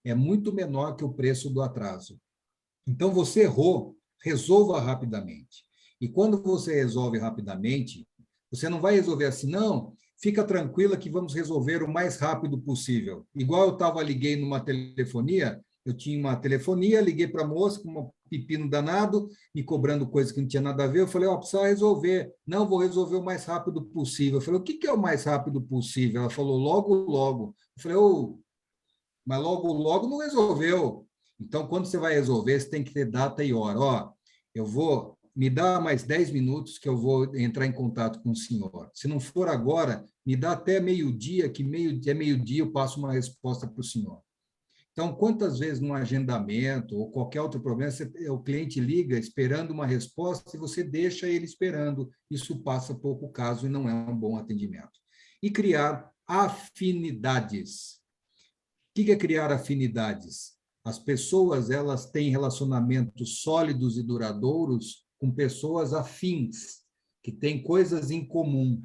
Speaker 1: é muito menor que o preço do atraso. Então, você errou, resolva rapidamente. E quando você resolve rapidamente, você não vai resolver assim, não, fica tranquila que vamos resolver o mais rápido possível. Igual eu liguei numa telefonia, eu tinha uma telefonia, liguei para a moça com um pepino danado, me cobrando coisa que não tinha nada a ver, eu falei, precisa resolver. Não, vou resolver o mais rápido possível. Eu falei, o que é o mais rápido possível? Ela falou, logo, logo. Eu falei, mas logo, logo não resolveu. Então, quando você vai resolver, você tem que ter data e hora. Me dá mais 10 minutos que eu vou entrar em contato com o senhor. Se não for agora, me dá até meio-dia, que meio-dia eu passo uma resposta para o senhor. Então, quantas vezes num agendamento ou qualquer outro problema, o cliente liga esperando uma resposta e você deixa ele esperando. Isso passa pouco caso e não é um bom atendimento. E criar afinidades. O que é criar afinidades? As pessoas, elas têm relacionamentos sólidos e duradouros com pessoas afins, que têm coisas em comum.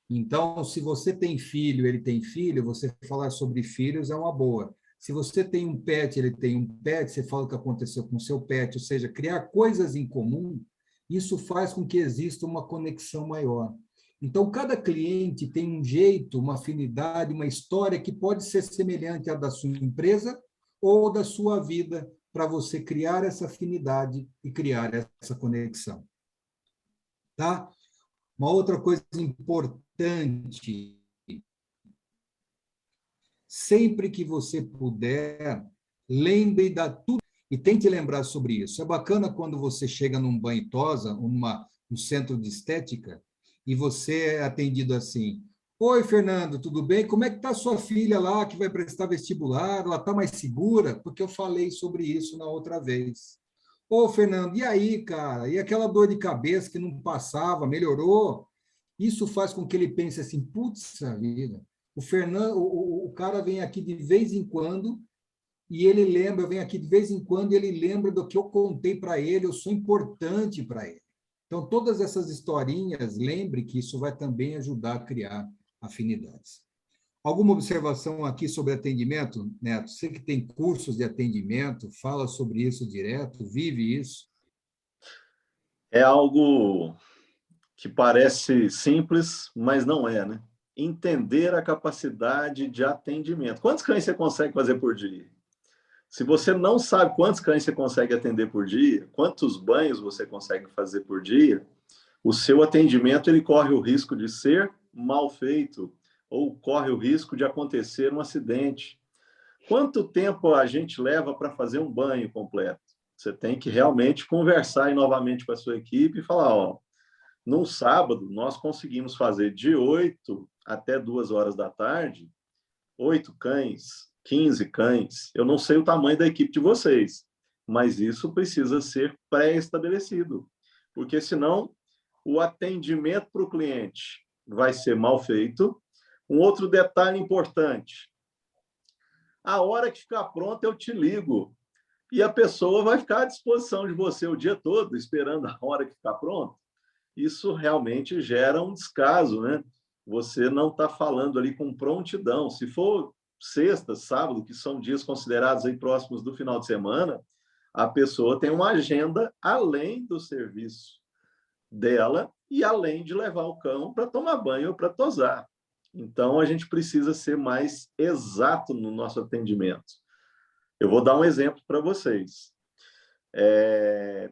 Speaker 1: Então, se você tem filho, ele tem filho, você falar sobre filhos é uma boa. Se você tem um pet, ele tem um pet, você fala o que aconteceu com o seu pet, ou seja, criar coisas em comum, isso faz com que exista uma conexão maior. Então, cada cliente tem um jeito, uma afinidade, uma história que pode ser semelhante à da sua empresa ou da sua vida, para você criar essa afinidade e criar essa conexão. Tá? Uma outra coisa importante, sempre que você puder, lembre da tudo e tente lembrar sobre isso. É bacana quando você chega num banho tosa, num centro de estética, e você é atendido assim, oi, Fernando, tudo bem? Como é que está a sua filha lá, que vai prestar vestibular? Ela está mais segura? Porque eu falei sobre isso na outra vez. Ô, Fernando, e aí, cara? E aquela dor de cabeça que não passava, melhorou? Isso faz com que ele pense assim, putz, vida, o Fernando, o cara vem aqui de vez em quando e ele lembra, vem aqui de vez em quando e ele lembra do que eu contei para ele, eu sou importante para ele. Então, todas essas historinhas, lembre que isso vai também ajudar a criar afinidades. Alguma observação aqui sobre atendimento, Neto? Você que tem cursos de atendimento, fala sobre isso direto, vive isso?
Speaker 3: É algo que parece simples, mas não é, né? Entender a capacidade de atendimento. Quantos cães você consegue fazer por dia? Se você não sabe quantos cães você consegue atender por dia, quantos banhos você consegue fazer por dia, o seu atendimento ele corre o risco de ser mal feito ou corre o risco de acontecer um acidente. Quanto tempo a gente leva para fazer um banho completo? Você tem que realmente conversar aí novamente com a sua equipe e falar, ó, num sábado nós conseguimos fazer de 8 até 2 horas da tarde, 8 cães, 15 cães. Eu não sei o tamanho da equipe de vocês, mas isso precisa ser pré-estabelecido, porque senão o atendimento para o cliente vai ser mal feito. Um outro detalhe importante, a hora que ficar pronto eu te ligo e a pessoa vai ficar à disposição de você o dia todo, esperando a hora que ficar pronto. Isso realmente gera um descaso, né? Você não está falando ali com prontidão. Se for sexta, sábado, que são dias considerados aí próximos do final de semana, a pessoa tem uma agenda além do serviço dela e além de levar o cão para tomar banho ou para tosar. Então, a gente precisa ser mais exato no nosso atendimento. Eu vou dar um exemplo para vocês.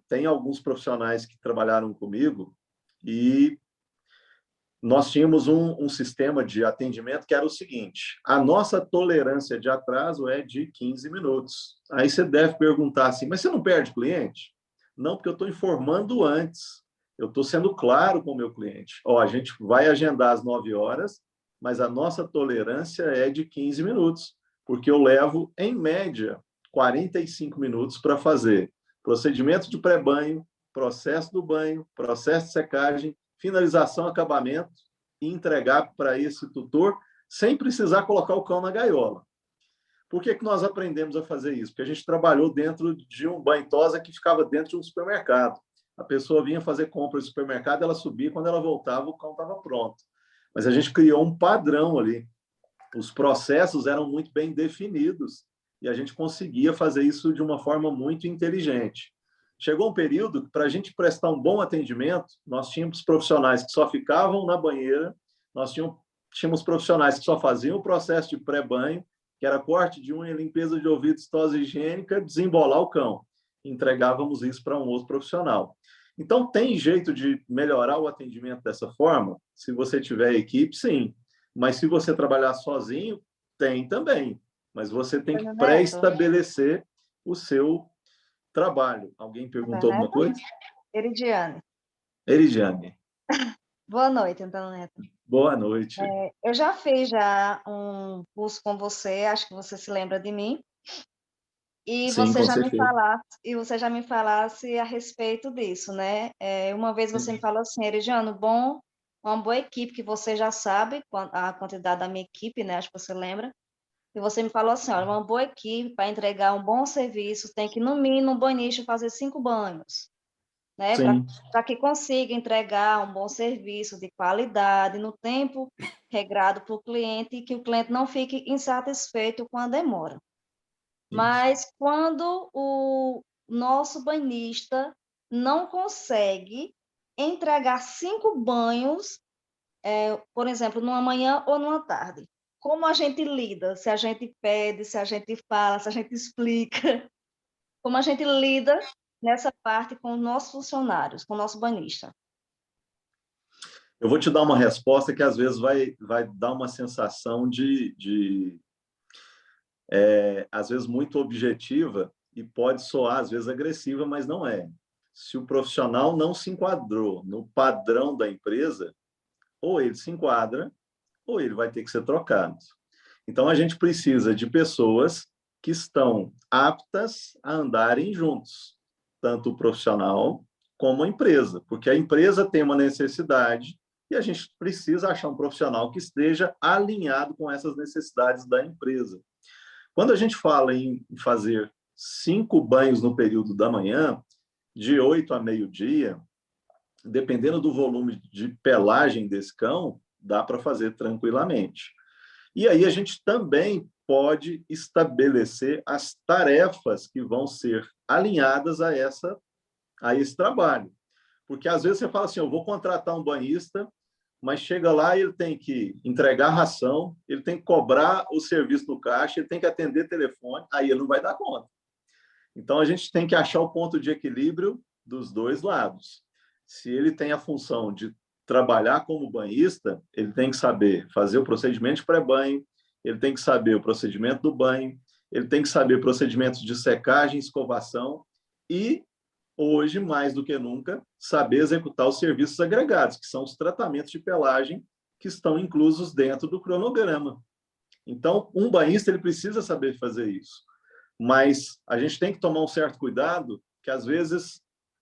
Speaker 3: Tem alguns profissionais que trabalharam comigo e nós tínhamos um sistema de atendimento que era o seguinte, a nossa tolerância de atraso é de 15 minutos. Aí você deve perguntar assim, mas você não perde cliente? Não, porque eu estou informando antes. Eu estou sendo claro com o meu cliente. Ó, a gente vai agendar às 9 horas, mas a nossa tolerância é de 15 minutos, porque eu levo, em média, 45 minutos para fazer procedimento de pré-banho, processo do banho, processo de secagem, finalização, acabamento e entregar para esse tutor sem precisar colocar o cão na gaiola. Por que nós aprendemos a fazer isso? Porque a gente trabalhou dentro de um banho-tosa que ficava dentro de um supermercado. A pessoa vinha fazer compra no supermercado, ela subia, quando ela voltava, o cão estava pronto. Mas a gente criou um padrão ali. Os processos eram muito bem definidos e a gente conseguia fazer isso de uma forma muito inteligente. Chegou um período que, para a gente prestar um bom atendimento, nós tínhamos profissionais que só ficavam na banheira, nós tínhamos profissionais que só faziam o processo de pré-banho, que era corte de unha, limpeza de ouvidos, tosse higiênica, desembolar o cão. Entregávamos isso para um outro profissional. Então, tem jeito de melhorar o atendimento dessa forma? Se você tiver equipe, sim. Mas se você trabalhar sozinho, tem também. Mas você tem que pré-estabelecer o seu trabalho. Alguém perguntou alguma coisa?
Speaker 8: Eridiane.
Speaker 3: Eridiane.
Speaker 8: Boa noite, então, Neto.
Speaker 3: Boa noite.
Speaker 8: Eu já fiz um curso com você, acho que você se lembra de mim. E
Speaker 3: Sim,
Speaker 8: você já me falasse a respeito disso, né? Uma vez você me falou assim, Eridiane, uma boa equipe, que você já sabe a quantidade da minha equipe, né? Acho que você lembra. E você me falou assim, olha, uma boa equipe para entregar um bom serviço tem que, no mínimo, um banhista fazer 5 banhos, né? Para que consiga entregar um bom serviço de qualidade, no tempo regrado para o cliente, e que o cliente não fique insatisfeito com a demora. Mas quando o nosso banhista não consegue entregar 5 banhos, por exemplo, numa manhã ou numa tarde, como a gente lida? Se a gente pede, se a gente fala, se a gente explica, como a gente lida nessa parte com os nossos funcionários, com o nosso banhista?
Speaker 3: Eu vou te dar uma resposta que às vezes vai dar uma sensação às vezes muito objetiva e pode soar às vezes agressiva, mas não é. Se o profissional não se enquadrou no padrão da empresa, ou ele se enquadra, ou ele vai ter que ser trocado. Então, a gente precisa de pessoas que estão aptas a andarem juntos, tanto o profissional como a empresa, porque a empresa tem uma necessidade e a gente precisa achar um profissional que esteja alinhado com essas necessidades da empresa. Quando a gente fala em fazer 5 banhos no período da manhã, de 8 a meio-dia, dependendo do volume de pelagem desse cão, dá para fazer tranquilamente. E aí a gente também pode estabelecer as tarefas que vão ser alinhadas a esse trabalho. Porque às vezes você fala assim, eu vou contratar um banhista, mas chega lá e ele tem que entregar a ração, ele tem que cobrar o serviço no caixa, ele tem que atender telefone, aí ele não vai dar conta. Então, a gente tem que achar o ponto de equilíbrio dos dois lados. Se ele tem a função de trabalhar como banhista, ele tem que saber fazer o procedimento de pré-banho, ele tem que saber o procedimento do banho, ele tem que saber procedimentos de secagem, escovação e, hoje, mais do que nunca, saber executar os serviços agregados, que são os tratamentos de pelagem que estão inclusos dentro do cronograma. Então, um banhista ele precisa saber fazer isso. Mas a gente tem que tomar um certo cuidado, que às vezes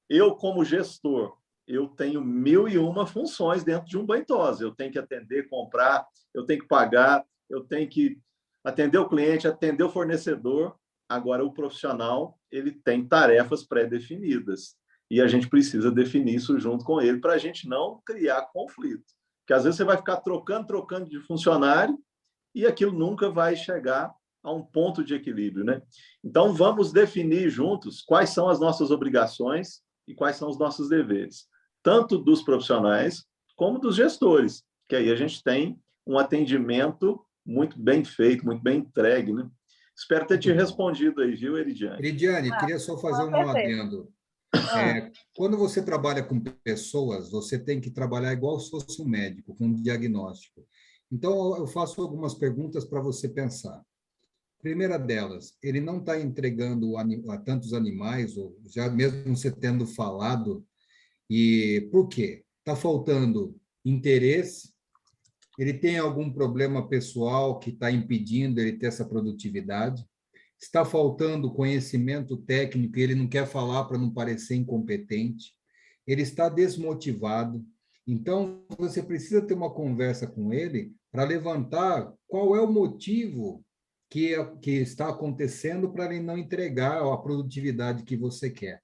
Speaker 3: eu, como gestor, eu tenho 1001 funções dentro de um banho-tosa. Eu tenho que atender, comprar, eu tenho que pagar, eu tenho que atender o cliente, atender o fornecedor. Agora, o profissional, ele tem tarefas pré-definidas. E a gente precisa definir isso junto com ele para a gente não criar conflito. Porque às vezes você vai ficar trocando de funcionário e aquilo nunca vai chegar a um ponto de equilíbrio, né? Então, vamos definir juntos quais são as nossas obrigações e quais são os nossos deveres, tanto dos profissionais como dos gestores, que aí a gente tem um atendimento muito bem feito, muito bem entregue, né? Espero ter te respondido aí, viu, Eridiane?
Speaker 1: Eridiane, queria só fazer um adendo. Quando você trabalha com pessoas, você tem que trabalhar igual se fosse um médico, com um diagnóstico. Então, eu faço algumas perguntas para você pensar. Primeira delas, ele não está entregando a tantos animais, ou já mesmo você tendo falado, e por quê? Está faltando interesse, ele tem algum problema pessoal que está impedindo ele ter essa produtividade, está faltando conhecimento técnico e ele não quer falar para não parecer incompetente, ele está desmotivado. Então, você precisa ter uma conversa com ele para levantar qual é o motivo que está acontecendo para ele não entregar a produtividade que você quer.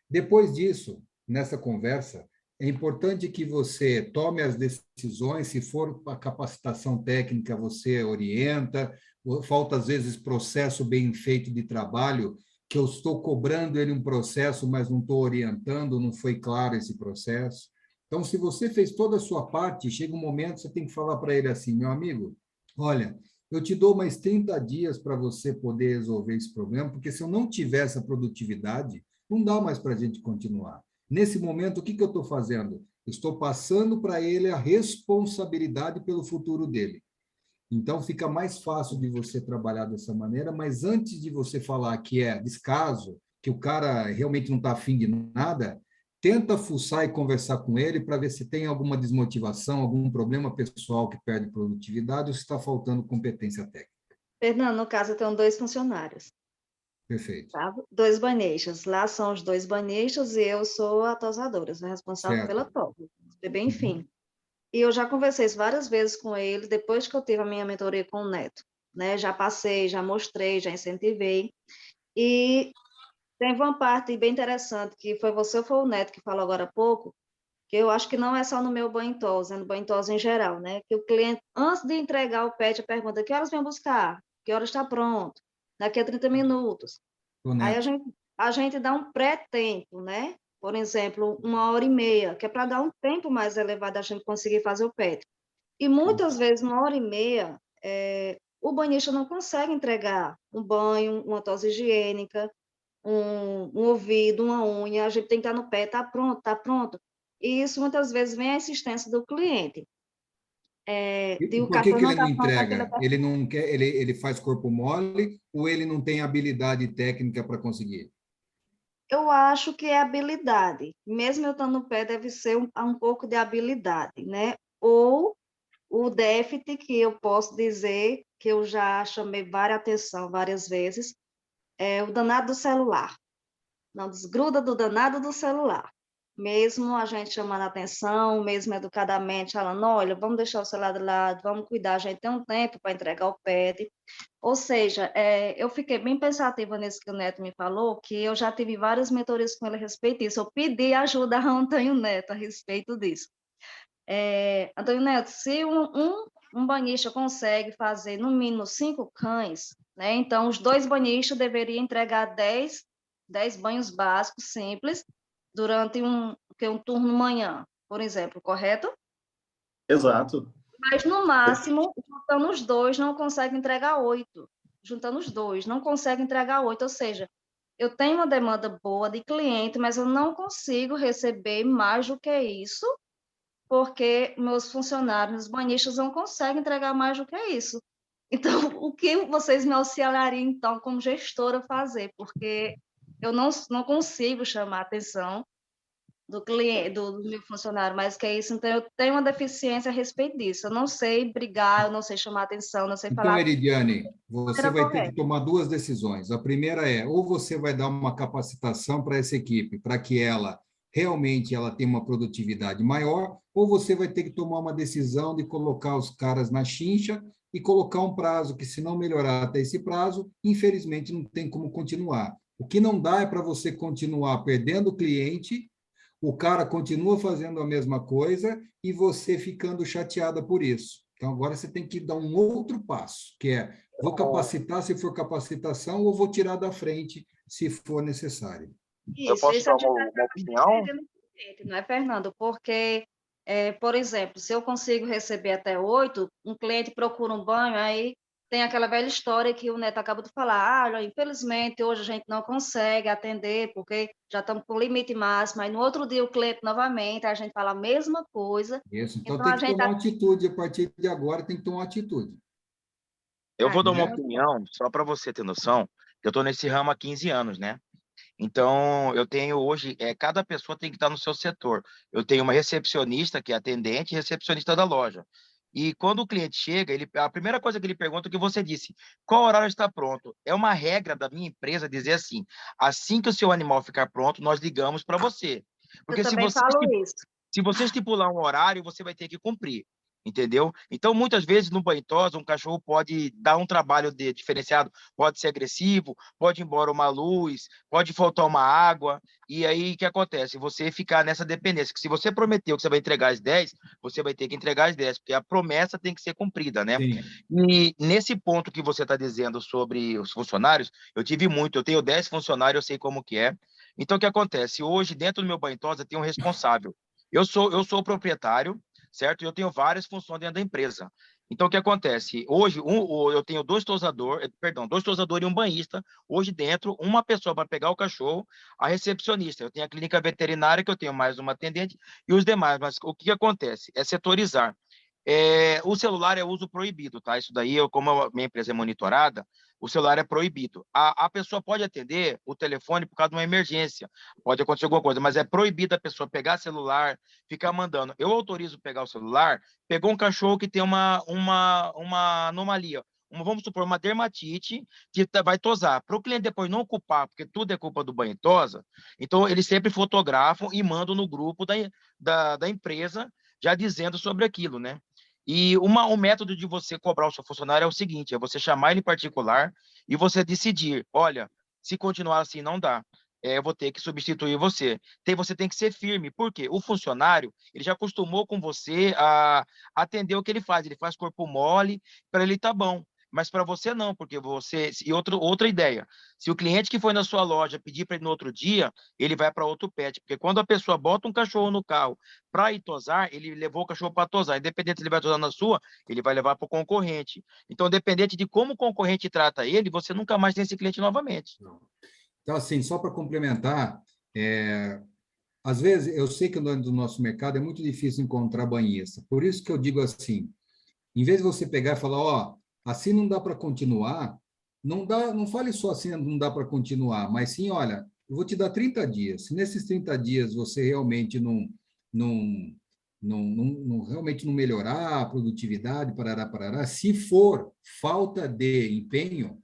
Speaker 1: Depois disso, nessa conversa, é importante que você tome as decisões, se for a capacitação técnica, você orienta, falta às vezes processo bem feito de trabalho, que eu estou cobrando ele um processo, mas não estou orientando, não foi claro esse processo. Então, se você fez toda a sua parte, chega um momento, você tem que falar para ele assim, meu amigo, olha, eu te dou mais 30 dias para você poder resolver esse problema, porque se eu não tiver essa produtividade, não dá mais para a gente continuar. Nesse momento, o que eu estou fazendo? Estou passando para ele a responsabilidade pelo futuro dele. Então, fica mais fácil de você trabalhar dessa maneira, mas antes de você falar que é descaso, que o cara realmente não está afim de nada, tenta fuçar e conversar com ele para ver se tem alguma desmotivação, algum problema pessoal que perde produtividade ou se está faltando competência técnica.
Speaker 8: Fernando, no caso, eu tenho 2 funcionários.
Speaker 1: Perfeito.
Speaker 8: Tá? 2 banhistas. Lá são os 2 banhistas e eu sou a tosadora, sou responsável pela tosa. Bem fino. E eu já conversei várias vezes com ele, depois que eu tive a minha mentoria com o Neto. Né? Já passei, já mostrei, já incentivei. E teve uma parte bem interessante, que foi você ou foi o Neto que falou agora há pouco, que eu acho que não é só no meu banho-tosa, é no banho-tosa em geral, né? Que o cliente, antes de entregar o pet, pergunta, que horas vem buscar? Que horas está pronto? Daqui a 30 minutos. Aí a gente dá um pré-tempo, né? Por exemplo, 1h30, que é para dar um tempo mais elevado a gente conseguir fazer o pet. E muitas vezes, 1h30, o banhista não consegue entregar um banho, uma tosa higiênica, um ouvido, uma unha, a gente tem que estar no pé, está pronto, está pronto. E isso muitas vezes vem a insistência do cliente.
Speaker 1: E por que ele não entrega? Ele não quer, ele faz corpo mole ou ele não tem habilidade técnica para conseguir?
Speaker 8: Eu acho que é habilidade. Mesmo eu estando no pé, deve ser um pouco de habilidade, né? Ou o déficit, que eu posso dizer, que eu já chamei várias atenção várias vezes, é o danado do celular. Não desgruda do danado do celular. Mesmo a gente chamando a atenção, mesmo educadamente, falando, olha, vamos deixar o celular de lado, vamos cuidar, a gente tem um tempo para entregar o pet. Ou seja, eu fiquei bem pensativa nisso que o Neto me falou, que eu já tive várias mentorias com ele a respeito disso. Eu pedi ajuda ao Antônio Neto a respeito disso. Antônio Neto, se um banhista consegue fazer no mínimo 5 cães, né, então os 2 banhistas deveriam entregar 10 banhos básicos, simples, durante um que um turno manhã, por exemplo, correto?
Speaker 3: Exato.
Speaker 8: Mas, no máximo, juntando os dois, não consegue entregar 8. Juntando os dois, não consegue entregar 8. Ou seja, eu tenho uma demanda boa de cliente, mas eu não consigo receber mais do que isso, porque meus funcionários, os banhistas, não conseguem entregar mais do que isso. Então, o que vocês me auxiliariam, então, como gestora, a fazer? Porque eu não consigo chamar a atenção do cliente, do meu funcionário, mas que é isso, então eu tenho uma deficiência a respeito disso. Eu não sei brigar, eu não sei chamar atenção, não sei
Speaker 1: Então,
Speaker 8: falar
Speaker 1: Eridiane, você
Speaker 8: da
Speaker 1: vai
Speaker 8: maneira
Speaker 1: ter que
Speaker 8: correta.
Speaker 1: tomar duas decisões. A primeira é, ou você vai dar uma capacitação para essa equipe, para que ela realmente ela tenha uma produtividade maior, ou você vai ter que tomar uma decisão de colocar os caras na chincha e colocar um prazo que, se não melhorar até esse prazo, infelizmente não tem como continuar. O que não dá é para você continuar perdendo o cliente, o cara continua fazendo a mesma coisa e você ficando chateada por isso. Então, agora você tem que dar um outro passo, que é, vou capacitar se for capacitação ou vou tirar da frente se for necessário.
Speaker 4: Eu posso
Speaker 8: Isso é
Speaker 4: dar uma opinião?
Speaker 8: perdendo o cliente, não é, Fernando? Porque, por exemplo, se eu consigo receber até 8, um cliente procura um banho, aí tem aquela velha história que o Neto acabou de falar, olha, infelizmente hoje a gente não consegue atender, porque já estamos com o limite máximo, aí no outro dia o cliente novamente, a gente fala a mesma coisa,
Speaker 1: Isso, então
Speaker 8: então
Speaker 1: tem
Speaker 8: a
Speaker 1: que
Speaker 8: gente...
Speaker 1: tomar atitude, a partir de agora tem que tomar atitude.
Speaker 4: Eu vou dar uma
Speaker 1: Né?
Speaker 4: opinião, só para você ter noção, que eu estou nesse ramo há 15 anos, né? Então, eu tenho hoje, cada pessoa tem que estar no seu setor. Eu tenho uma recepcionista, que é atendente, e recepcionista da loja. E quando o cliente chega, a primeira coisa que ele pergunta é o que você disse: qual horário está pronto? É uma regra da minha empresa dizer assim que o seu animal ficar pronto, nós ligamos para você.
Speaker 8: Eu
Speaker 4: Porque
Speaker 8: também falo isso.
Speaker 4: se você estipular um horário, você vai ter que cumprir. Entendeu? Então, muitas vezes, no banho tosa, um cachorro pode dar um trabalho diferenciado, pode ser agressivo, pode ir embora uma luz, pode faltar uma água, e aí o que acontece? Você ficar nessa dependência, que se você prometeu que você vai entregar às 10, você vai ter que entregar às 10, porque a promessa tem que ser cumprida, né?
Speaker 1: Sim.
Speaker 4: E nesse ponto que você está dizendo sobre os funcionários, eu tive muito, eu tenho 10 funcionários, eu sei como que é. Então, o que acontece? Hoje, dentro do meu banho tosa, tem um responsável. Eu sou o proprietário, certo? E eu tenho várias funções dentro da empresa. Então, o que acontece? Hoje, eu tenho dois tosadores e um banhista. Hoje, dentro, uma pessoa para pegar o cachorro, a recepcionista. Eu tenho a clínica veterinária, que eu tenho mais uma atendente, e os demais. Mas o que acontece? É setorizar. O celular é uso proibido, tá? Isso daí, como a minha empresa é monitorada, o celular é proibido. A pessoa pode atender o telefone por causa de uma emergência, pode acontecer alguma coisa, mas é proibido a pessoa pegar celular, ficar mandando. Eu autorizo pegar o celular, pegou um cachorro que tem uma anomalia, vamos supor, uma dermatite, que vai tosar. Para o cliente depois não ocupar, porque tudo é culpa do banho e tosa, então eles sempre fotografam e mandam no grupo da empresa, já dizendo sobre aquilo, né? E o método de você cobrar o seu funcionário é o seguinte: é você chamar ele em particular e você decidir, olha, se continuar assim não dá, eu vou ter que substituir você. Você tem que ser firme, porque o funcionário, ele já acostumou com você a atender o que ele faz corpo mole, para ele tá bom. Mas para você não, porque você... E outra ideia, se o cliente que foi na sua loja pedir para ele no outro dia, ele vai para outro pet, porque quando a pessoa bota um cachorro no carro para ir tosar, ele levou o cachorro para tosar. Independente se ele vai tosar na sua, ele vai levar para o concorrente. Então, dependente de como o concorrente trata ele, você nunca mais tem esse cliente novamente.
Speaker 1: Então, assim, só para complementar, às vezes eu sei que no nosso mercado é muito difícil encontrar banhista. Por isso que eu digo assim, em vez de você pegar e falar, ó, assim não dá para continuar, não fale só assim, não dá para continuar, mas sim, olha, eu vou te dar 30 dias. Se nesses 30 dias você realmente realmente não melhorar a produtividade, parará, se for falta de empenho,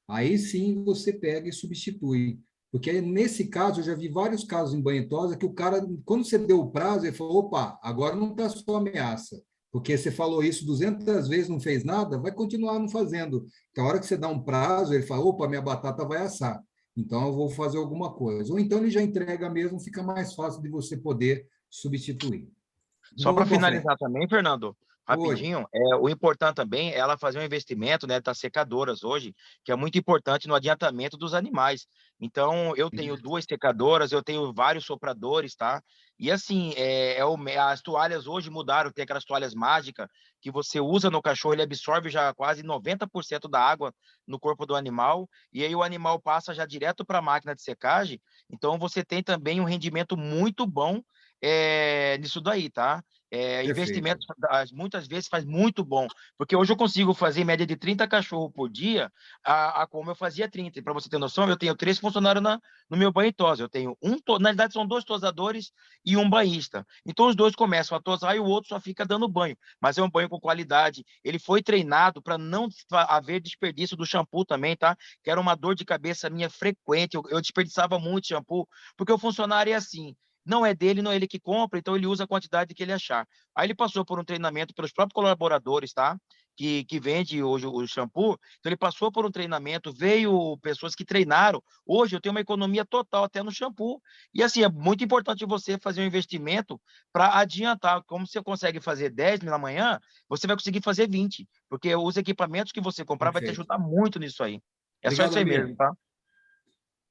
Speaker 1: aí sim você pega e substitui. Porque nesse caso, eu já vi vários casos em banho tosa que o cara, quando você deu o prazo, ele falou, opa, agora não está só ameaça, porque você falou isso 200 vezes, não fez nada, vai continuar não fazendo. Então, a hora que você dá um prazo, ele fala, opa, minha batata vai assar, então eu vou fazer alguma coisa. Ou então ele já entrega mesmo, fica mais fácil de você poder substituir.
Speaker 4: Só para
Speaker 1: Vamos para frente.
Speaker 4: finalizar também, Fernando, rapidinho, o importante também é ela fazer um investimento, né, das secadoras hoje, que é muito importante no adiantamento dos animais. Então, eu tenho 2 secadoras, eu tenho vários sopradores, tá? E assim, as toalhas hoje mudaram, tem aquelas toalhas mágicas que você usa no cachorro, ele absorve já quase 90% da água no corpo do animal, e aí o animal passa já direto para a máquina de secagem, então você tem também um rendimento muito bom nisso daí, tá?
Speaker 1: Perfeito.
Speaker 4: Investimento, muitas vezes faz muito bom, porque hoje eu consigo fazer em média de 30 cachorros por dia, como eu fazia 30. Para você ter noção, eu tenho 3 funcionários no meu banho e tosa. Eu tenho na realidade são 2 tosadores e um banhista. Então os 2 começam a tosar e o outro só fica dando banho, mas é um banho com qualidade. Ele foi treinado para não haver desperdício do shampoo também, tá? Que era uma dor de cabeça minha frequente, eu desperdiçava muito shampoo, porque o funcionário é assim, não é dele, não é ele que compra, então ele usa a quantidade que ele achar. Aí ele passou por um treinamento pelos próprios colaboradores, tá? Que vende hoje o shampoo. Então ele passou por um treinamento, veio pessoas que treinaram. Hoje eu tenho uma economia total até no shampoo. E assim, é muito importante você fazer um investimento para adiantar. Como você consegue fazer 10 na manhã, você vai conseguir fazer 20, porque os equipamentos que você comprar vai te
Speaker 1: Perfeito.
Speaker 4: ajudar muito nisso aí. É só
Speaker 1: Obrigado,
Speaker 4: isso aí
Speaker 1: Amir.
Speaker 4: mesmo, tá?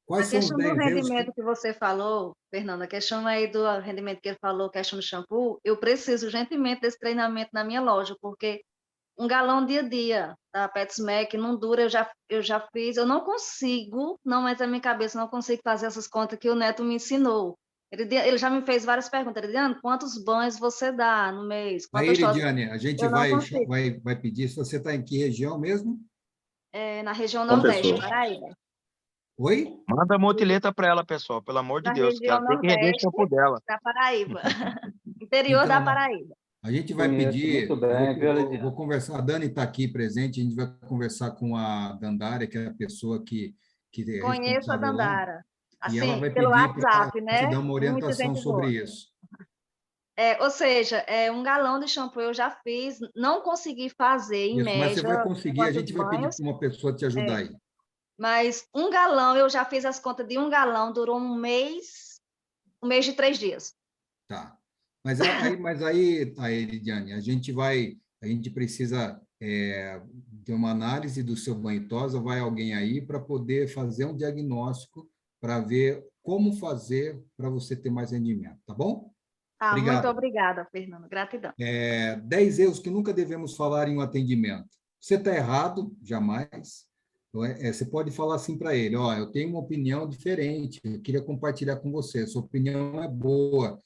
Speaker 1: Quais
Speaker 8: A
Speaker 1: são os
Speaker 8: questão do
Speaker 1: 10 erros que...
Speaker 8: rendimento que você falou, Fernanda, a questão aí do rendimento que ele falou, questão do shampoo, eu preciso urgentemente desse treinamento na minha loja, porque um galão dia a dia da PetSmack não dura, eu já fiz, eu não consigo, não entra na minha cabeça, não consigo fazer essas contas que o Neto me ensinou. Ele já me fez várias perguntas, Eliane, quantos banhos você dá no mês?
Speaker 1: Aí,
Speaker 8: Quantas tosas?
Speaker 1: Eridiane, a gente
Speaker 8: Eu não consigo.
Speaker 1: vai pedir se você está em que região mesmo?
Speaker 8: Na região
Speaker 3: Uma
Speaker 8: Nordeste,
Speaker 3: pessoa.
Speaker 8: Paraíba.
Speaker 1: Oi?
Speaker 4: Manda a motileta para ela, pessoal, pelo amor de
Speaker 8: Na
Speaker 4: Deus, que ela
Speaker 8: região
Speaker 4: tem que rever o
Speaker 8: Nordeste
Speaker 4: shampoo dela.
Speaker 8: da Paraíba. Interior da
Speaker 1: Então,
Speaker 8: Paraíba.
Speaker 1: a gente vai
Speaker 9: Conheço
Speaker 1: pedir,
Speaker 9: muito bem, viu,
Speaker 1: vou
Speaker 9: Lidiane?
Speaker 1: conversar, a Dani está aqui presente, a gente vai conversar com a Dandária, que é a pessoa que é
Speaker 8: Conheço a
Speaker 1: responsável lá,
Speaker 8: Dandara.
Speaker 1: e ela
Speaker 8: Assim,
Speaker 1: vai
Speaker 8: pelo
Speaker 1: pedir para
Speaker 8: WhatsApp,
Speaker 1: te
Speaker 8: né?
Speaker 1: dar uma
Speaker 8: Muita
Speaker 1: orientação
Speaker 8: gente
Speaker 1: sobre
Speaker 8: boa.
Speaker 1: isso.
Speaker 8: Ou seja, um galão de shampoo eu já fiz, não consegui fazer, em
Speaker 1: Isso, mas você
Speaker 8: média,
Speaker 1: vai conseguir, a
Speaker 8: quantos
Speaker 1: gente vai pedir
Speaker 8: banhos,
Speaker 1: para uma pessoa te ajudar aí.
Speaker 8: mas um galão, eu já fiz as contas de um galão, durou um mês de 3 dias.
Speaker 1: Tá. Mas aí, Lidiane, a gente precisa ter uma análise do seu banho e tosa, vai alguém aí para poder fazer um diagnóstico para ver como fazer para você ter mais rendimento, tá bom?
Speaker 8: Muito
Speaker 1: Obrigado.
Speaker 8: obrigada, Fernando. Gratidão.
Speaker 1: 10 erros que nunca devemos falar em um atendimento. Você está errado, jamais. Você pode falar assim para ele, eu tenho uma opinião diferente, eu queria compartilhar com você, sua opinião é boa,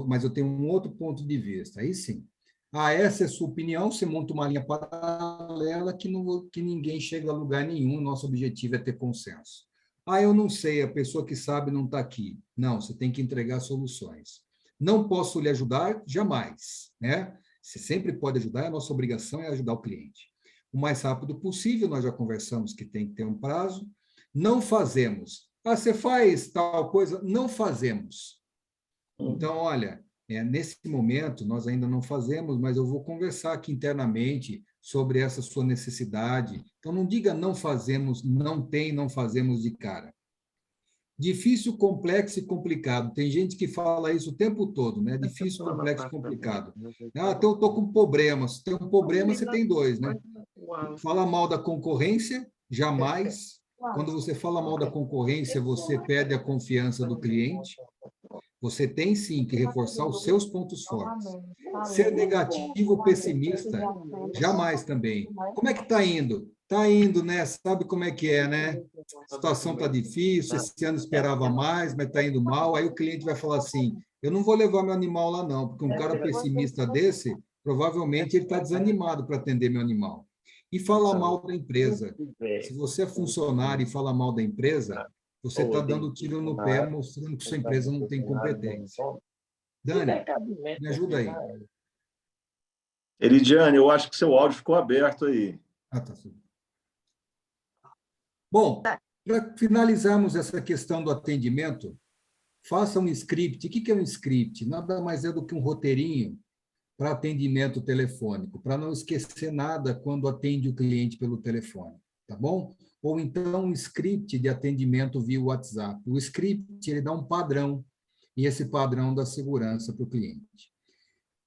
Speaker 1: mas eu tenho um outro ponto de vista. Aí sim. Essa é a sua opinião, você monta uma linha paralela que ninguém chega a lugar nenhum, nosso objetivo é ter consenso. Eu não sei, a pessoa que sabe não está aqui. Não, você tem que entregar soluções. Não posso lhe ajudar, jamais, né? Você sempre pode ajudar, a nossa obrigação é ajudar o cliente. O mais rápido possível, nós já conversamos que tem que ter um prazo. Não fazemos. Você faz tal coisa? Não fazemos. Então, olha, nesse momento, nós ainda não fazemos, mas eu vou conversar aqui internamente sobre essa sua necessidade. Então, não diga não fazemos, não fazemos de cara. Difícil, complexo e complicado. Tem gente que fala isso o tempo todo, né? Difícil, complexo e complicado. Eu estou com problemas. Se tem um problema, você tem 2, né? Fala mal da concorrência, jamais. Quando você fala mal da concorrência, você perde a confiança do cliente. Você tem, sim, que reforçar os seus pontos fortes. Ser negativo ou pessimista, jamais também. Como é que está indo? Está indo, né? Sabe como é que é, né? A situação está difícil, esse ano esperava mais, mas está indo mal. Aí o cliente vai falar assim, eu não vou levar meu animal lá não, porque um cara pessimista desse, provavelmente ele está desanimado para atender meu animal. E falar mal da empresa. Se você é funcionário e fala mal da empresa, você está dando tiro no pé, mostrando que sua empresa não tem competência. Dani, me ajuda aí.
Speaker 3: Eridiane, eu acho que seu áudio ficou aberto aí.
Speaker 1: Tá. Bom, para finalizarmos essa questão do atendimento, faça um script. O que é um script? Nada mais é do que um roteirinho para atendimento telefônico, para não esquecer nada quando atende o cliente pelo telefone, tá bom? Ou então um script de atendimento via WhatsApp. O script ele dá um padrão, e esse padrão dá segurança para o cliente.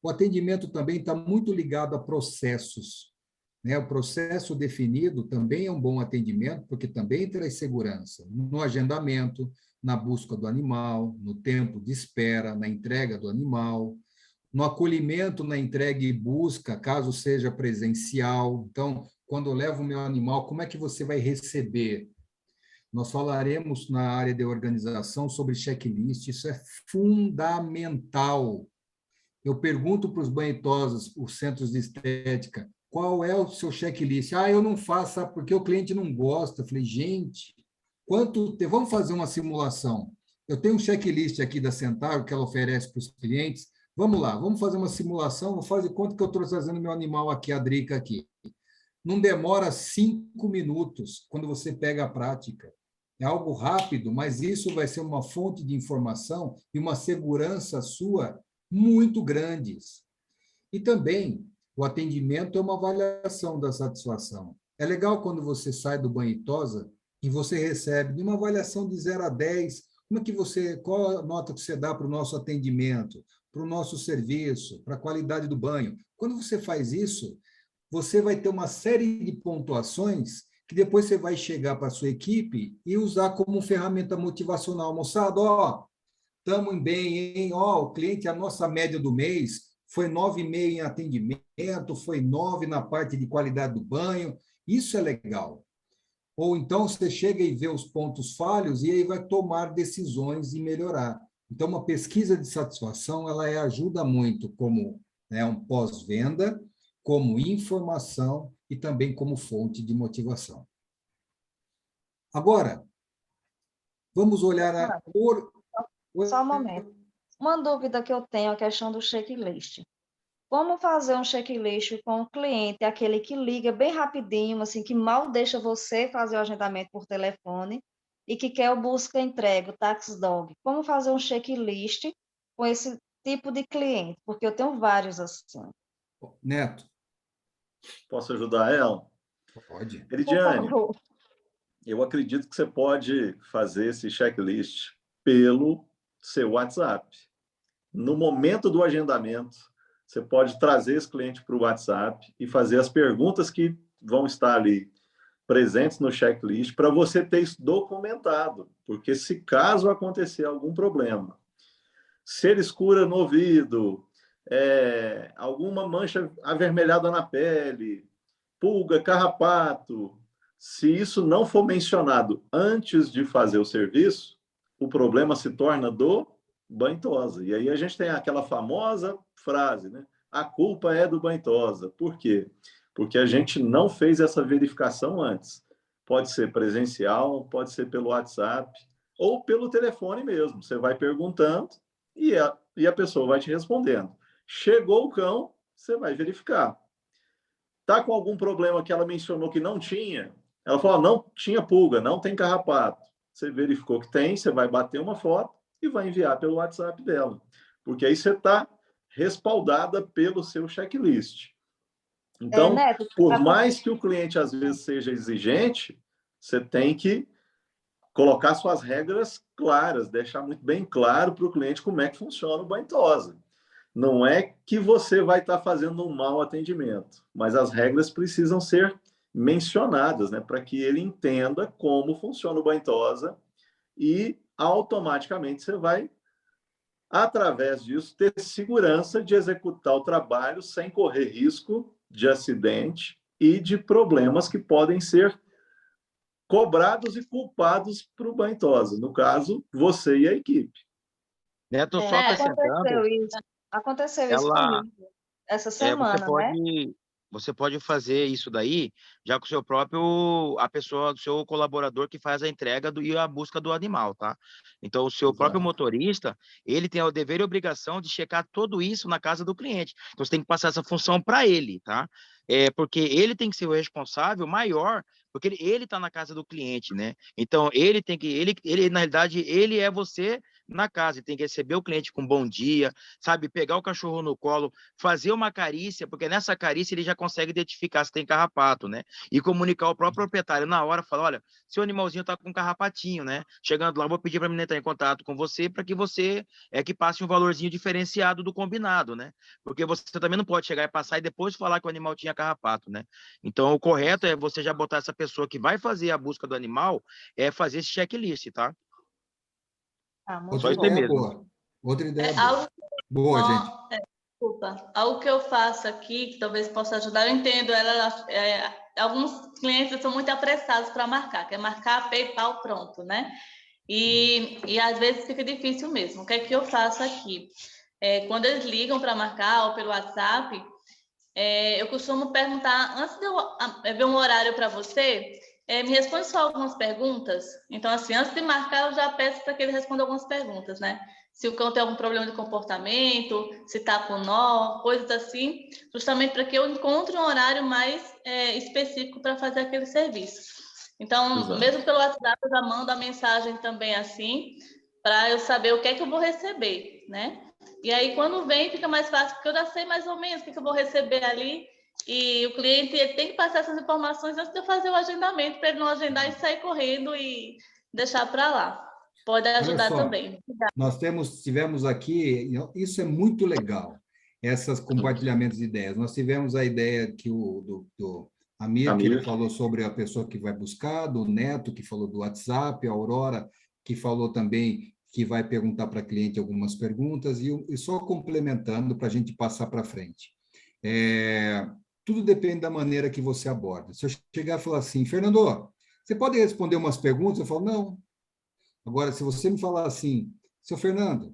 Speaker 1: O atendimento também está muito ligado a processos, né? O processo definido também é um bom atendimento, porque também traz segurança no agendamento, na busca do animal, no tempo de espera, na entrega do animal, no acolhimento, na entrega e busca, caso seja presencial. Então, quando eu levo o meu animal, como é que você vai receber? Nós falaremos na área de organização sobre checklist, isso é fundamental. Eu pergunto para os banhitosas, os centros de estética, qual é o seu checklist? Ah, eu não faço, sabe, porque o cliente não gosta. Eu falei, gente, vamos fazer uma simulação. Eu tenho um checklist aqui da Centauro que ela oferece para os clientes. Vamos lá, vamos fazer uma simulação. Vou fazer conta que eu estou trazendo meu animal aqui, a Drica aqui. Não demora 5 minutos quando você pega a prática. É algo rápido, mas isso vai ser uma fonte de informação e uma segurança sua muito grandes. E também, o atendimento é uma avaliação da satisfação. É legal quando você sai do banho e tosa e você recebe uma avaliação de 0 a 10, qual a nota que você dá para o nosso atendimento, para o nosso serviço, para a qualidade do banho. Quando você faz isso, você vai ter uma série de pontuações que depois você vai chegar para a sua equipe e usar como ferramenta motivacional. Moçada, ó, estamos bem, hein? Ó, o cliente, a nossa média do mês foi 9,5 em atendimento, foi 9 na parte de qualidade do banho. Isso é legal. Ou então você chega e vê os pontos falhos e aí vai tomar decisões e melhorar. Então, uma pesquisa de satisfação, ela ajuda muito como, né, um pós-venda, como informação e também como fonte de motivação. Agora, vamos olhar a...
Speaker 8: Só um momento. Uma dúvida que eu tenho é a questão do checklist. Como fazer um checklist com o cliente, aquele que liga bem rapidinho, assim, que mal deixa você fazer o agendamento por telefone e que quer o busca-entrega, o tax dog. Como fazer um checklist com esse tipo de cliente? Porque eu tenho vários assim.
Speaker 1: Neto.
Speaker 3: Posso ajudar ela?
Speaker 1: Pode.
Speaker 3: Eridiane, eu acredito que você pode fazer esse checklist pelo seu WhatsApp. No momento do agendamento, você pode trazer esse cliente para o WhatsApp e fazer as perguntas que vão estar ali presentes no checklist para você ter isso documentado, porque se caso acontecer algum problema, cera escura no ouvido, alguma mancha avermelhada na pele, pulga, carrapato, se isso não for mencionado antes de fazer o serviço, o problema se torna do banho-tosa. E aí a gente tem aquela famosa frase, né? A culpa é do banho-tosa. Por quê? Porque a gente não fez essa verificação antes. Pode ser presencial, pode ser pelo WhatsApp ou pelo telefone mesmo. Você vai perguntando e a pessoa vai te respondendo. Chegou o cão, você vai verificar. Está com algum problema que ela mencionou que não tinha? Ela falou, não tinha pulga, não tem carrapato. Você verificou que tem, você vai bater uma foto e vai enviar pelo WhatsApp dela. Porque aí você está respaldada pelo seu checklist. Então,
Speaker 8: Neto,
Speaker 3: por mais que o cliente às vezes seja exigente, você tem que colocar suas regras claras, deixar muito bem claro para o cliente como é que funciona o banho-tosa. Não é que você vai estar fazendo um mau atendimento, mas as regras precisam ser mencionadas, né, para que ele entenda como funciona o banho-tosa e automaticamente você vai, através disso, ter segurança de executar o trabalho sem correr risco de acidente e de problemas que podem ser cobrados e culpados para o banho-tosa. No caso, você e a equipe.
Speaker 4: Neto, só acrescentando...
Speaker 8: Aconteceu isso comigo essa semana,
Speaker 4: Você pode fazer isso daí já com o seu próprio, a pessoa, o seu colaborador que faz a entrega e a busca do animal, tá? Então, o seu próprio motorista, ele tem o dever e obrigação de checar tudo isso na casa do cliente. Então, você tem que passar essa função para ele, tá? Porque ele tem que ser o responsável maior, porque ele está na casa do cliente, né? Então, ele tem que, ele na realidade, ele é você na casa e tem que receber o cliente com bom dia, sabe? Pegar o cachorro no colo, fazer uma carícia, porque nessa carícia ele já consegue identificar se tem carrapato, né? E comunicar ao próprio proprietário na hora, falar, olha, seu animalzinho tá com carrapatinho, né? Chegando lá, vou pedir para mim entrar em contato com você para que você que passe um valorzinho diferenciado do combinado, né? Porque você também não pode chegar e passar e depois falar que o animal tinha carrapato, né? Então, o correto é você já botar essa pessoa que vai fazer a busca do animal, fazer esse checklist, tá?
Speaker 1: Outra ideia boa. Outra ideia boa. Boa, gente.
Speaker 6: Desculpa. Algo que eu faço aqui, que talvez possa ajudar, eu entendo, alguns clientes são muito apressados para marcar, quer marcar, PayPal, pronto, né? E às vezes fica difícil mesmo. O que é que eu faço aqui? Quando eles ligam para marcar ou pelo WhatsApp, eu costumo perguntar, antes de eu ver um horário para você, me responde só algumas perguntas. Então, assim, antes de marcar, eu já peço para que ele responda algumas perguntas, né? Se o cão tem algum problema de comportamento, se está com nó, coisas assim, justamente para que eu encontre um horário mais específico para fazer aquele serviço. Então, exato, mesmo pelo WhatsApp, eu já mando a mensagem também assim, para eu saber o que é que eu vou receber, né? E aí, quando vem, fica mais fácil, porque eu já sei mais ou menos o que eu vou receber ali, e o cliente tem que passar essas informações antes de eu fazer o agendamento, para ele não agendar e sair correndo e deixar para lá. Pode ajudar também.
Speaker 1: Nós tivemos aqui, isso é muito legal, esses compartilhamentos de ideias. Nós tivemos a ideia que do Amir, que ele falou sobre a pessoa que vai buscar, do Neto, que falou do WhatsApp, a Aurora, que falou também que vai perguntar para a cliente algumas perguntas, e só complementando para a gente passar para frente. Tudo depende da maneira que você aborda. Se eu chegar e falar assim, Fernando, você pode responder umas perguntas? Eu falo, não. Agora, se você me falar assim, seu Fernando,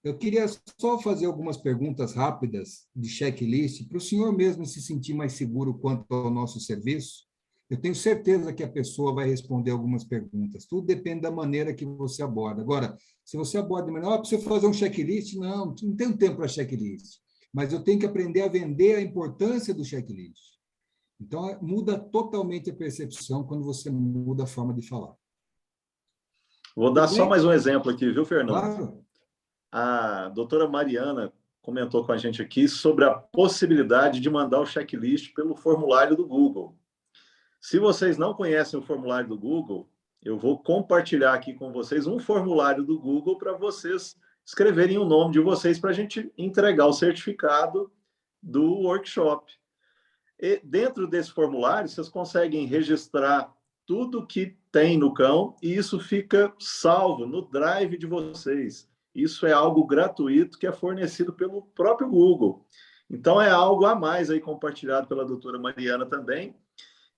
Speaker 1: eu queria só fazer algumas perguntas rápidas de checklist para o senhor mesmo se sentir mais seguro quanto ao nosso serviço, eu tenho certeza que a pessoa vai responder algumas perguntas. Tudo depende da maneira que você aborda. Agora, se você aborda de maneira, precisa fazer um checklist, não tenho tempo para checklist, mas eu tenho que aprender a vender a importância do checklist. Então, muda totalmente a percepção quando você muda a forma de falar.
Speaker 3: Vou dar só mais um exemplo aqui, viu, Fernando?
Speaker 1: Claro.
Speaker 3: A doutora Mariana comentou com a gente aqui sobre a possibilidade de mandar o checklist pelo formulário do Google. Se vocês não conhecem o formulário do Google, eu vou compartilhar aqui com vocês um formulário do Google para vocês escreverem o nome de vocês para a gente entregar o certificado do workshop. E dentro desse formulário, vocês conseguem registrar tudo que tem no cão e isso fica salvo no drive de vocês. Isso é algo gratuito que é fornecido pelo próprio Google. Então, é algo a mais aí compartilhado pela doutora Mariana também.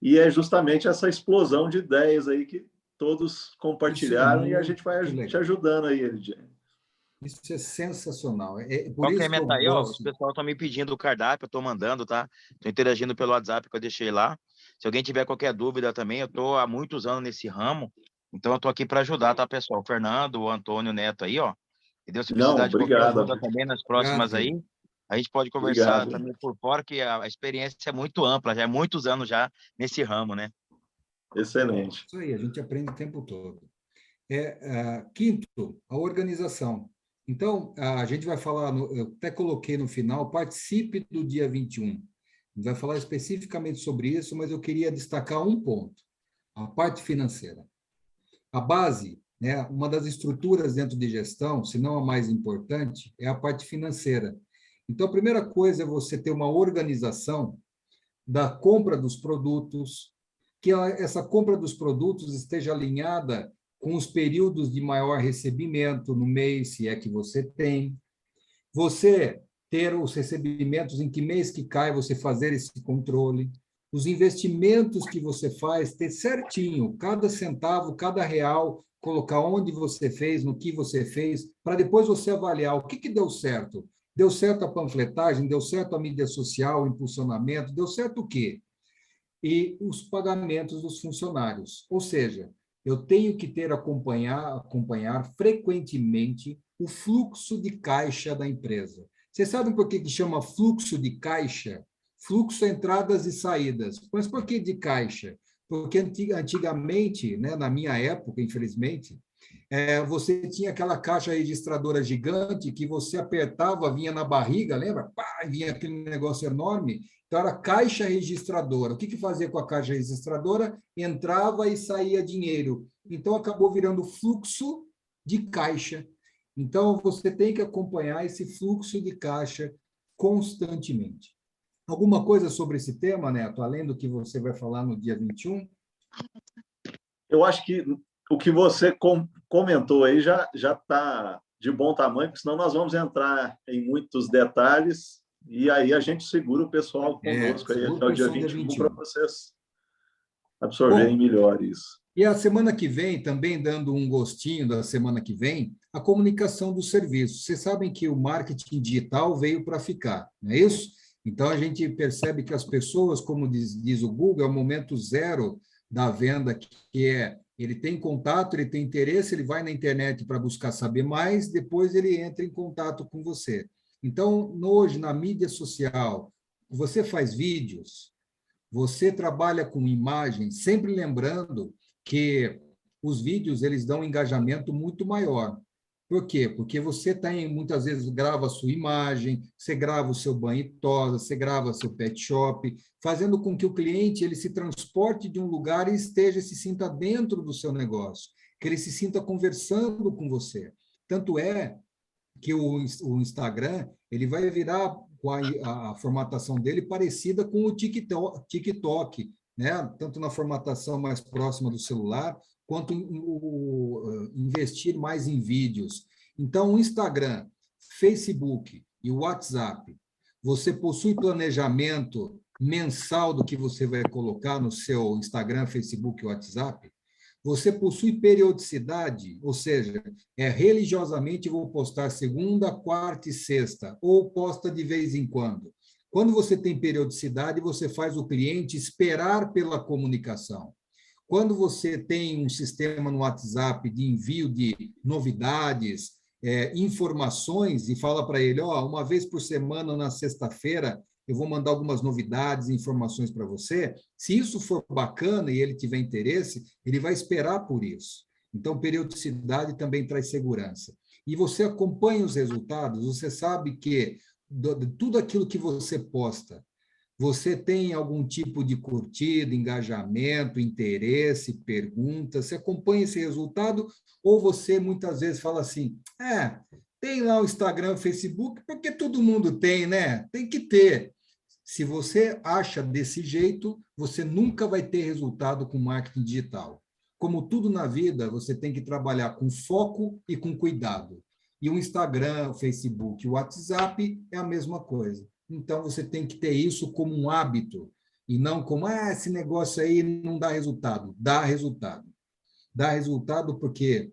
Speaker 3: E é justamente essa explosão de ideias aí que todos compartilharam e a gente vai te ajudando aí, Elidiane.
Speaker 1: Isso é sensacional.
Speaker 4: Por isso que eu aí, gosto. O pessoal está me pedindo o cardápio, eu estou mandando, tá? Estou interagindo pelo WhatsApp que eu deixei lá. Se alguém tiver qualquer dúvida também, eu estou há muitos anos nesse ramo, então eu estou aqui para ajudar, tá, pessoal? O Fernando, o Antônio, o Neto aí, ó. Entendeu? Se precisar de qualquer ajuda também nas próximas aí, a gente pode conversar também por fora, que a experiência é muito ampla, já é muitos anos já nesse ramo, né?
Speaker 3: Excelente.
Speaker 1: Isso aí, a gente aprende o tempo todo. Quinto, a organização. Então, a gente vai falar, eu até coloquei no final, participe do dia 21. A gente vai falar especificamente sobre isso, mas eu queria destacar um ponto, a parte financeira. A base, né, uma das estruturas dentro de gestão, se não a mais importante, é a parte financeira. Então, a primeira coisa é você ter uma organização da compra dos produtos, que essa compra dos produtos esteja alinhada com os períodos de maior recebimento no mês, se é que você tem. Você ter os recebimentos, em que mês que cai, você fazer esse controle. Os investimentos que você faz, ter certinho, cada centavo, cada real, colocar onde você fez, no que você fez, para depois você avaliar o que deu certo. Deu certo a panfletagem, deu certo a mídia social, o impulsionamento, deu certo o quê? E os pagamentos dos funcionários. Ou seja, eu tenho que acompanhar frequentemente o fluxo de caixa da empresa. Vocês sabem por que chama fluxo de caixa? Fluxo, entradas e saídas. Mas por que de caixa? Porque antigamente, né, na minha época, infelizmente, Você tinha aquela caixa registradora gigante que você apertava, vinha na barriga, lembra? Pá, vinha aquele negócio enorme. Então, era caixa registradora. O que fazia com a caixa registradora? Entrava e saía dinheiro. Então, acabou virando fluxo de caixa. Então, você tem que acompanhar esse fluxo de caixa constantemente. Alguma coisa sobre esse tema, Neto, além do que você vai falar no dia 21?
Speaker 3: Eu acho que o que você comentou aí já está de bom tamanho, porque senão nós vamos entrar em muitos detalhes e aí a gente segura o pessoal conosco aí até o dia 21 para vocês absorverem melhor isso.
Speaker 1: E a semana que vem, também dando um gostinho da semana que vem, a comunicação dos serviços. Vocês sabem que o marketing digital veio para ficar, não é isso? Então, a gente percebe que as pessoas, como diz o Google, é o momento zero da venda, que ele tem contato, ele tem interesse, ele vai na internet para buscar saber mais, depois ele entra em contato com você. Então, hoje, na mídia social, você faz vídeos, você trabalha com imagens, sempre lembrando que os vídeos eles dão um engajamento muito maior. Por quê? Porque você muitas vezes grava a sua imagem, você grava o seu banho e tosa, você grava seu pet shop, fazendo com que o cliente ele se transporte de um lugar e se sinta dentro do seu negócio, que ele se sinta conversando com você. Tanto é que o Instagram ele vai virar com a formatação dele parecida com o TikTok, né? Tanto na formatação mais próxima do celular, quanto investir mais em vídeos. Então, o Instagram, Facebook e o WhatsApp, você possui planejamento mensal do que você vai colocar no seu Instagram, Facebook e WhatsApp? Você possui periodicidade, ou seja, religiosamente vou postar segunda, quarta e sexta, ou posta de vez em quando. Quando você tem periodicidade, você faz o cliente esperar pela comunicação. Quando você tem um sistema no WhatsApp de envio de novidades, informações, e fala para ele, uma vez por semana, na sexta-feira, eu vou mandar algumas novidades e informações para você. Se isso for bacana e ele tiver interesse, ele vai esperar por isso. Então, periodicidade também traz segurança. E você acompanha os resultados, você sabe que de tudo aquilo que você posta, você tem algum tipo de curtida, engajamento, interesse, pergunta, você acompanha esse resultado, ou você muitas vezes fala assim, tem lá o Instagram, o Facebook, porque todo mundo tem, né? Tem que ter. Se você acha desse jeito, você nunca vai ter resultado com marketing digital. Como tudo na vida, você tem que trabalhar com foco e com cuidado. E o Instagram, o Facebook, o WhatsApp é a mesma coisa. Então, você tem que ter isso como um hábito, e não como, esse negócio aí não dá resultado. Dá resultado. Dá resultado porque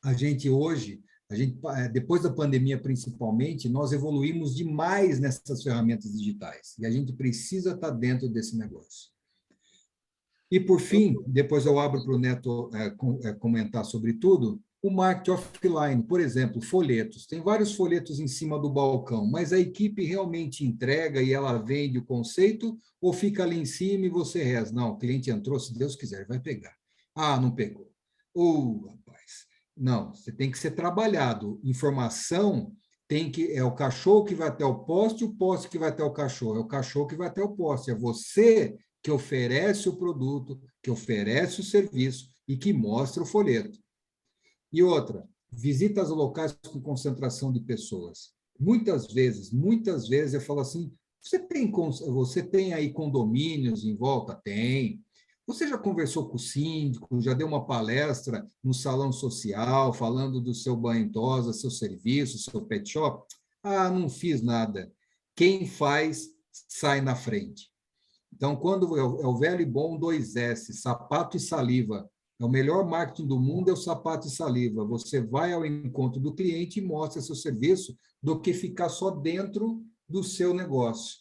Speaker 1: a gente hoje, depois da pandemia principalmente, nós evoluímos demais nessas ferramentas digitais, e a gente precisa estar dentro desse negócio. E, por fim, depois eu abro para o Neto comentar sobre tudo, o marketing offline, por exemplo, folhetos. Tem vários folhetos em cima do balcão, mas a equipe realmente entrega e ela vende o conceito ou fica ali em cima e você reza? Não, o cliente entrou, se Deus quiser, vai pegar. Não pegou. Rapaz. Não, você tem que ser trabalhado. Informação é o cachorro que vai até o poste que vai até o cachorro. É o cachorro que vai até o poste. É você que oferece o produto, que oferece o serviço e que mostra o folheto. E outra, visitas locais com concentração de pessoas. Muitas vezes eu falo assim, você tem aí condomínios em volta? Tem. Você já conversou com o síndico, já deu uma palestra no salão social, falando do seu banho tosa, seu serviço, seu pet shop? Não fiz nada. Quem faz, sai na frente. Então, quando é o velho e bom 2S, sapato e saliva, o melhor marketing do mundo é o sapato e saliva. Você vai ao encontro do cliente e mostra seu serviço do que ficar só dentro do seu negócio.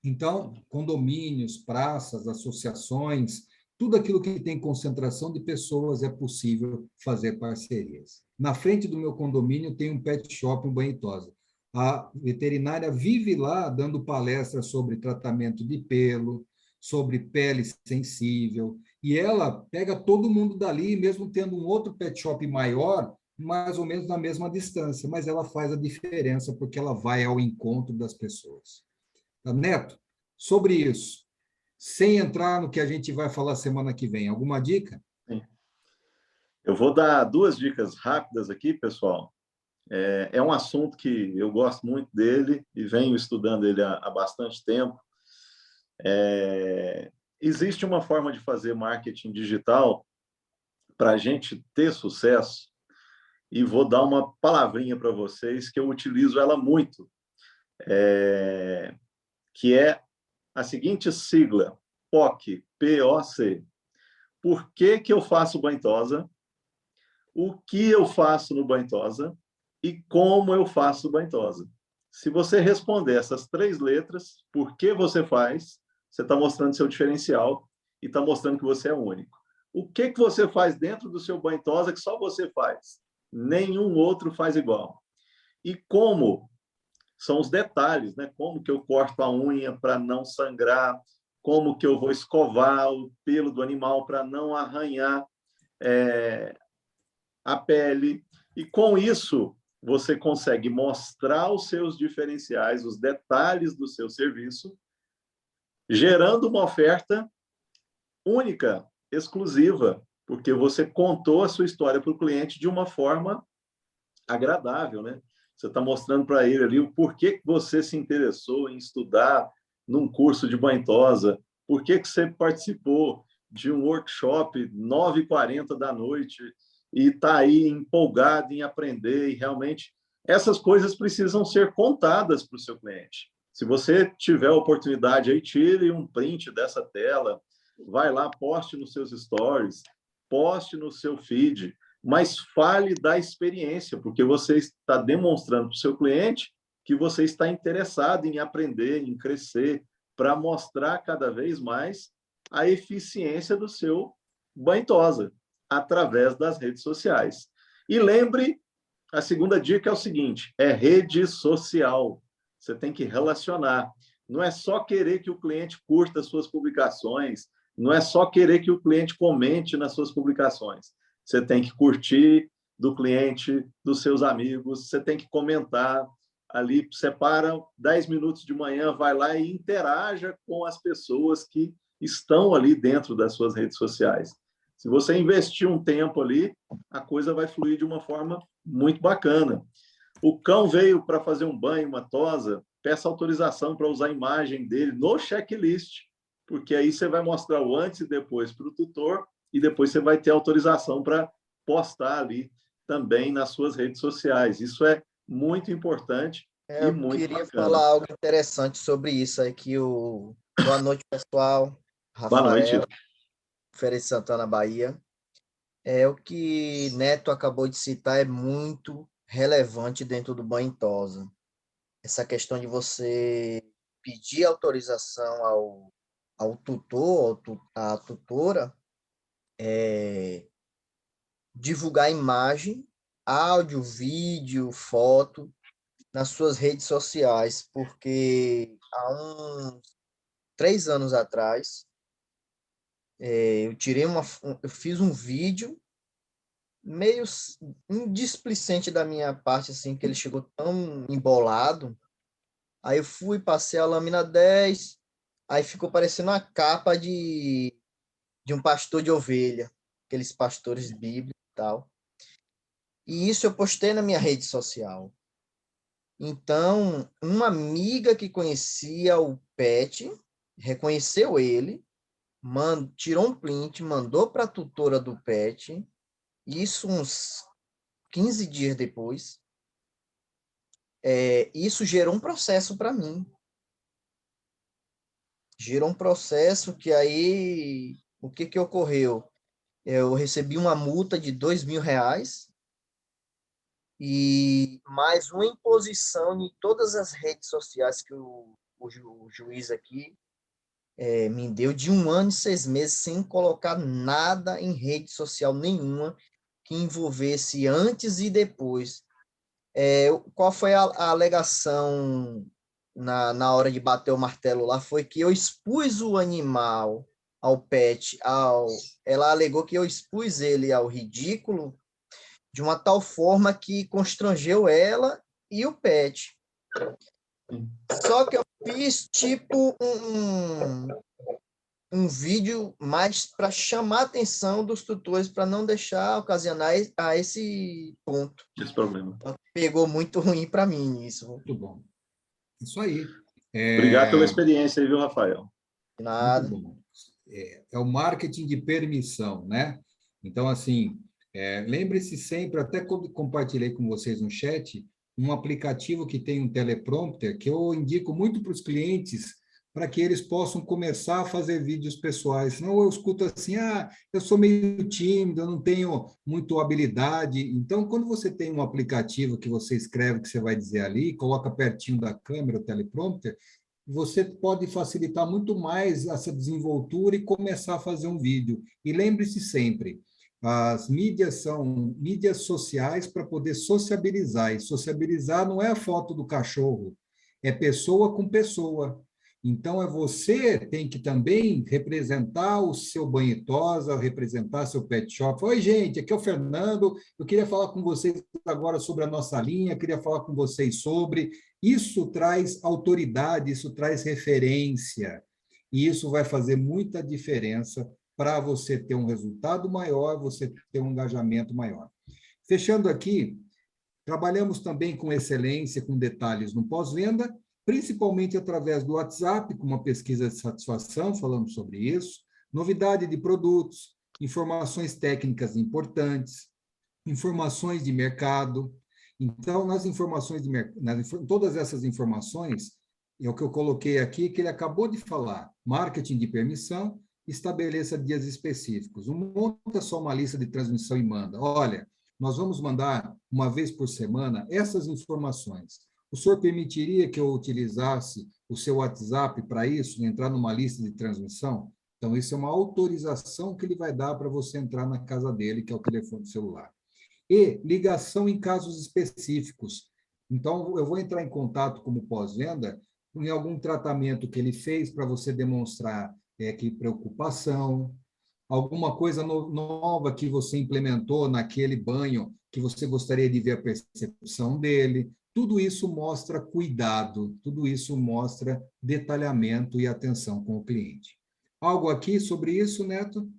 Speaker 1: Então, condomínios, praças, associações, tudo aquilo que tem concentração de pessoas é possível fazer parcerias. Na frente do meu condomínio tem um pet shop, um banho e tosa. A veterinária vive lá dando palestras sobre tratamento de pelo, sobre pele sensível. E ela pega todo mundo dali, mesmo tendo um outro pet shop maior, mais ou menos na mesma distância, mas ela faz a diferença porque ela vai ao encontro das pessoas. Tá, Neto, sobre isso, sem entrar no que a gente vai falar semana que vem, alguma dica?
Speaker 3: Sim. Eu vou dar 2 dicas rápidas aqui, pessoal. É um assunto que eu gosto muito dele e venho estudando ele há bastante tempo. Existe uma forma de fazer marketing digital para a gente ter sucesso, e vou dar uma palavrinha para vocês que eu utilizo ela muito, que é a seguinte sigla, POC, P-O-C. Por que eu faço banho-tosa? O que eu faço no banho-tosa? E como eu faço banho-tosa? Se você responder essas 3 letras, por que você faz, você está mostrando seu diferencial e está mostrando que você é único. O que você faz dentro do seu banho-tosa que só você faz? Nenhum outro faz igual. E como? São os detalhes, né? Como que eu corto a unha para não sangrar, como que eu vou escovar o pelo do animal para não arranhar a pele. E com isso, você consegue mostrar os seus diferenciais, os detalhes do seu serviço, gerando uma oferta única, exclusiva, porque você contou a sua história para o cliente de uma forma agradável, né? Você está mostrando para ele ali o porquê que você se interessou em estudar num curso de banho-tosa, por que você participou de um workshop 9h40 da noite e está aí empolgado em aprender, e realmente essas coisas precisam ser contadas para o seu cliente. Se você tiver a oportunidade, aí tire um print dessa tela, vai lá, poste nos seus stories, poste no seu feed, mas fale da experiência, porque você está demonstrando para o seu cliente que você está interessado em aprender, em crescer, para mostrar cada vez mais a eficiência do seu banho-tosa através das redes sociais. E lembre, a segunda dica é o seguinte, é rede social. Você tem que relacionar. Não é só querer que o cliente curta as suas publicações, não é só querer que o cliente comente nas suas publicações. Você tem que curtir do cliente, dos seus amigos, você tem que comentar ali, separa 10 minutos de manhã, vai lá e interaja com as pessoas que estão ali dentro das suas redes sociais. Se você investir um tempo ali, a coisa vai fluir de uma forma muito bacana. O cão veio para fazer um banho, uma tosa, peça autorização para usar a imagem dele no checklist, porque aí você vai mostrar o antes e depois para o tutor, e depois você vai ter autorização para postar ali também nas suas redes sociais. Isso é muito importante e muito
Speaker 9: queria
Speaker 3: bacana.
Speaker 9: falar algo interessante sobre isso aqui. Boa noite, pessoal.
Speaker 3: Boa noite.
Speaker 9: Rafael, Feira de Santana, Bahia. O que Neto acabou de citar é muito relevante dentro do banho-tosa. Essa questão de você pedir autorização ao tutor, à tutora, divulgar imagem, áudio, vídeo, foto nas suas redes sociais, porque há uns 3 anos atrás eu fiz um vídeo meio indisplicente da minha parte, assim, que ele chegou tão embolado. Aí eu fui, passei a lâmina 10, aí ficou parecendo uma capa de um pastor de ovelha, aqueles pastores bíblicos e tal. E isso eu postei na minha rede social. Então, uma amiga que conhecia o pet, reconheceu ele, tirou um print, mandou para a tutora do pet, isso uns 15 dias depois. Isso gerou um processo para mim. Gerou um processo que aí, o que ocorreu? Eu recebi uma multa de R$2.000 e mais uma imposição em todas as redes sociais que o juiz aqui me deu de 1 ano e 6 meses sem colocar nada em rede social nenhuma que envolvesse antes e depois. Qual foi a alegação na hora de bater o martelo lá? Foi que eu expus o animal ao pet, ela alegou que eu expus ele ao ridículo de uma tal forma que constrangeu ela e o pet. Só que eu fiz tipo um vídeo mais para chamar a atenção dos tutores, para não deixar ocasionar a esse ponto.
Speaker 3: Esse problema.
Speaker 9: Então, pegou muito ruim para mim isso.
Speaker 1: Muito bom. Isso aí.
Speaker 3: Obrigado pela experiência aí, viu, Rafael?
Speaker 9: Nada.
Speaker 1: Muito bom. É o marketing de permissão, né? Então, assim, lembre-se sempre, até quando compartilhei com vocês no chat, um aplicativo que tem um teleprompter, que eu indico muito para os clientes, para que eles possam começar a fazer vídeos pessoais. Senão eu escuto assim, eu sou meio tímido, eu não tenho muito habilidade. Então, quando você tem um aplicativo que você escreve o que você vai dizer ali, coloca pertinho da câmera o teleprompter, você pode facilitar muito mais essa desenvoltura e começar a fazer um vídeo. E lembre-se sempre, as mídias são mídias sociais para poder sociabilizar. E sociabilizar não é a foto do cachorro, é pessoa com pessoa. Então, você tem que também representar o seu banho e tosa, representar seu pet shop. Oi, gente, aqui é o Fernando. Eu queria falar com vocês agora sobre a nossa linha, queria falar com vocês sobre... Isso traz autoridade, isso traz referência, e isso vai fazer muita diferença para você ter um resultado maior, você ter um engajamento maior. Fechando aqui, trabalhamos também com excelência, com detalhes no pós-venda, principalmente através do WhatsApp, com uma pesquisa de satisfação, falando sobre isso, novidade de produtos, informações técnicas importantes, informações de mercado. Então, nas informações de mercado, todas essas informações, é o que eu coloquei aqui, que ele acabou de falar, marketing de permissão, estabeleça dias específicos. Não monta só uma lista de transmissão e manda. Olha, nós vamos mandar uma vez por semana essas informações. O senhor permitiria que eu utilizasse o seu WhatsApp para isso, entrar numa lista de transmissão? Então, isso é uma autorização que ele vai dar para você entrar na casa dele, que é o telefone celular. E ligação em casos específicos. Então, eu vou entrar em contato como pós-venda em algum tratamento que ele fez para você demonstrar que preocupação, alguma coisa nova que você implementou naquele banho que você gostaria de ver a percepção dele. Tudo isso mostra cuidado, tudo isso mostra detalhamento e atenção com o cliente. Algo aqui sobre isso, Neto?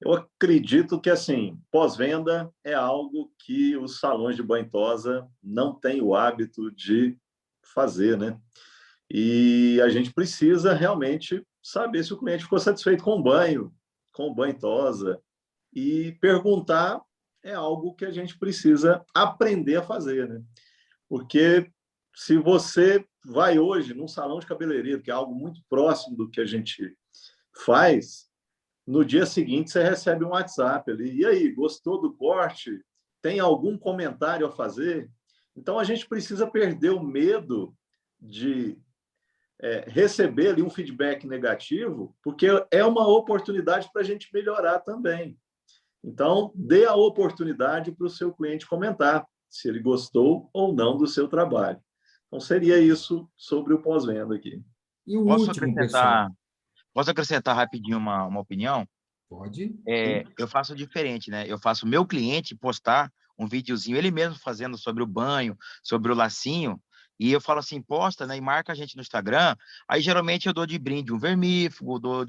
Speaker 3: Eu acredito que, assim, pós-venda é algo que os salões de banho e tosa não têm o hábito de fazer, né? E a gente precisa realmente saber se o cliente ficou satisfeito com o banho e tosa. E perguntar é algo que a gente precisa aprender a fazer, né? Porque se você vai hoje num salão de cabeleireiro, que é algo muito próximo do que a gente faz, no dia seguinte você recebe um WhatsApp ali. E aí, gostou do corte? Tem algum comentário a fazer? Então, a gente precisa perder o medo de receber ali um feedback negativo, porque é uma oportunidade para a gente melhorar também. Então, dê a oportunidade para o seu cliente comentar se ele gostou ou não do seu trabalho. Então, seria isso sobre o pós-venda aqui.
Speaker 1: E o último, pessoal?
Speaker 4: Posso acrescentar rapidinho uma opinião?
Speaker 1: Pode.
Speaker 4: Eu faço diferente, né? Eu faço o meu cliente postar um videozinho, ele mesmo fazendo sobre o banho, sobre o lacinho, e eu falo assim, posta, né? E marca a gente no Instagram. Aí, geralmente, eu dou de brinde um vermífugo, dou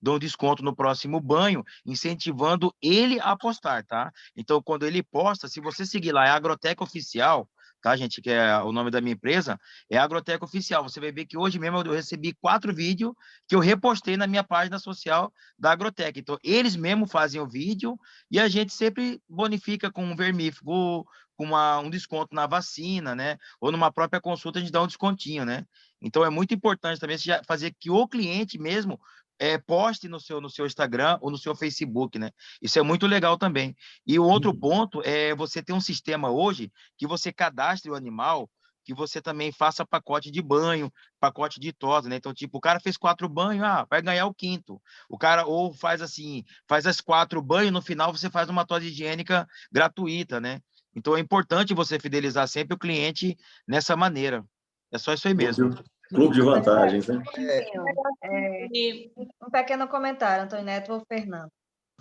Speaker 4: um desconto no próximo banho, incentivando ele a postar, tá? Então, quando ele posta, se você seguir lá, é Agroteca Oficial, tá, gente? Que é o nome da minha empresa, é Agroteca Oficial. Você vai ver que hoje mesmo eu recebi 4 vídeos que eu repostei na minha página social da Agroteca. Então, eles mesmo fazem o vídeo e a gente sempre bonifica com um vermífugo, com um desconto na vacina, né? Ou numa própria consulta a gente dá um descontinho, né? Então, é muito importante também fazer que o cliente mesmo poste no seu Instagram ou no seu Facebook, né? Isso é muito legal também. E o outro ponto é você ter um sistema hoje que você cadastre o animal, que você também faça pacote de banho, pacote de tosa, né? Então, tipo, o cara fez 4 banhos, vai ganhar o 5º. O cara ou faz assim, faz as 4 banhos, no final você faz uma tosa higiênica gratuita, né? Então, é importante você fidelizar sempre o cliente nessa maneira. É só isso aí mesmo.
Speaker 3: Clube de vantagens, né?
Speaker 8: Um pequeno comentário, Antônio Neto ou Fernando.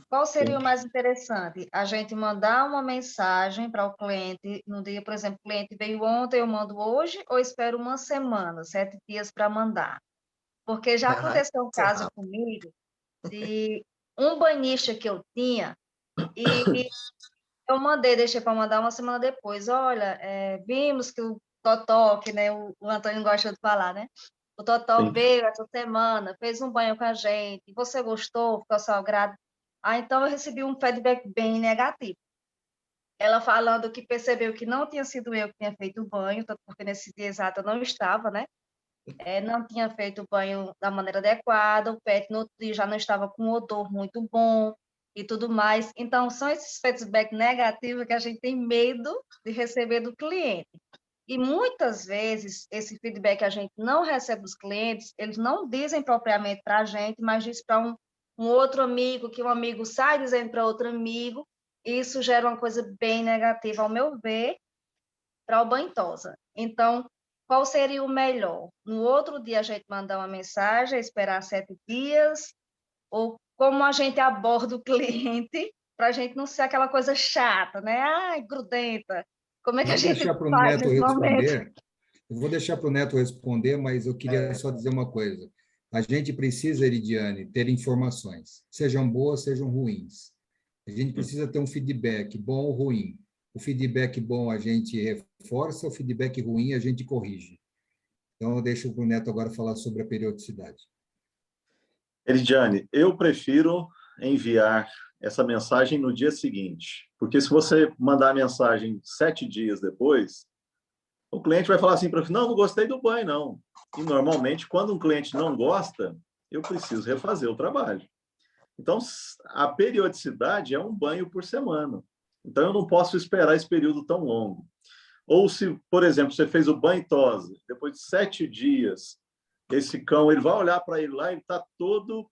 Speaker 8: Qual seria o mais interessante? A gente mandar uma mensagem para o cliente no dia, por exemplo, o cliente veio ontem, eu mando hoje, ou espero uma semana, 7 dias para mandar? Porque já aconteceu um caso comigo de um banhista que eu tinha e eu deixei para mandar uma semana depois. Olha, vimos que o Totó, que né, o Antônio gosta de falar, né? O Totó veio essa semana, fez um banho com a gente. Você gostou? Ficou salgado? Então eu recebi um feedback bem negativo. Ela falando que percebeu que não tinha sido eu que tinha feito o banho, tanto porque nesse dia exato eu não estava, né? Não tinha feito o banho da maneira adequada, o pet no outro dia já não estava com um odor muito bom e tudo mais. Então, são esses feedbacks negativos que a gente tem medo de receber do cliente. E muitas vezes, esse feedback que a gente não recebe dos clientes, eles não dizem propriamente para a gente, mas diz para um outro amigo, que um amigo sai dizendo para outro amigo, e isso gera uma coisa bem negativa, ao meu ver, para o banho-tosa. Então, qual seria o melhor? No outro dia a gente mandar uma mensagem, esperar 7 dias, ou como a gente aborda o cliente, para a gente não ser aquela coisa chata, né? Ai, grudenta. Como é que a gente faz nesse momento?
Speaker 1: Eu vou deixar para o Neto responder, mas eu queria só dizer uma coisa. A gente precisa, Eridiane, ter informações, sejam boas, sejam ruins. A gente precisa ter um feedback, bom ou ruim. O feedback bom a gente reforça, o feedback ruim a gente corrige. Então, eu deixo para o Neto agora falar sobre a periodicidade.
Speaker 3: Eridiane, eu prefiro enviar essa mensagem no dia seguinte, porque se você mandar a mensagem 7 dias depois, o cliente vai falar assim para mim, não gostei do banho, não. E, normalmente, quando um cliente não gosta, eu preciso refazer o trabalho. Então, a periodicidade é um banho por semana. Então, eu não posso esperar esse período tão longo. Ou se, por exemplo, você fez o banho-tosa, depois de 7 dias, esse cão ele vai olhar para ele lá, ele está todo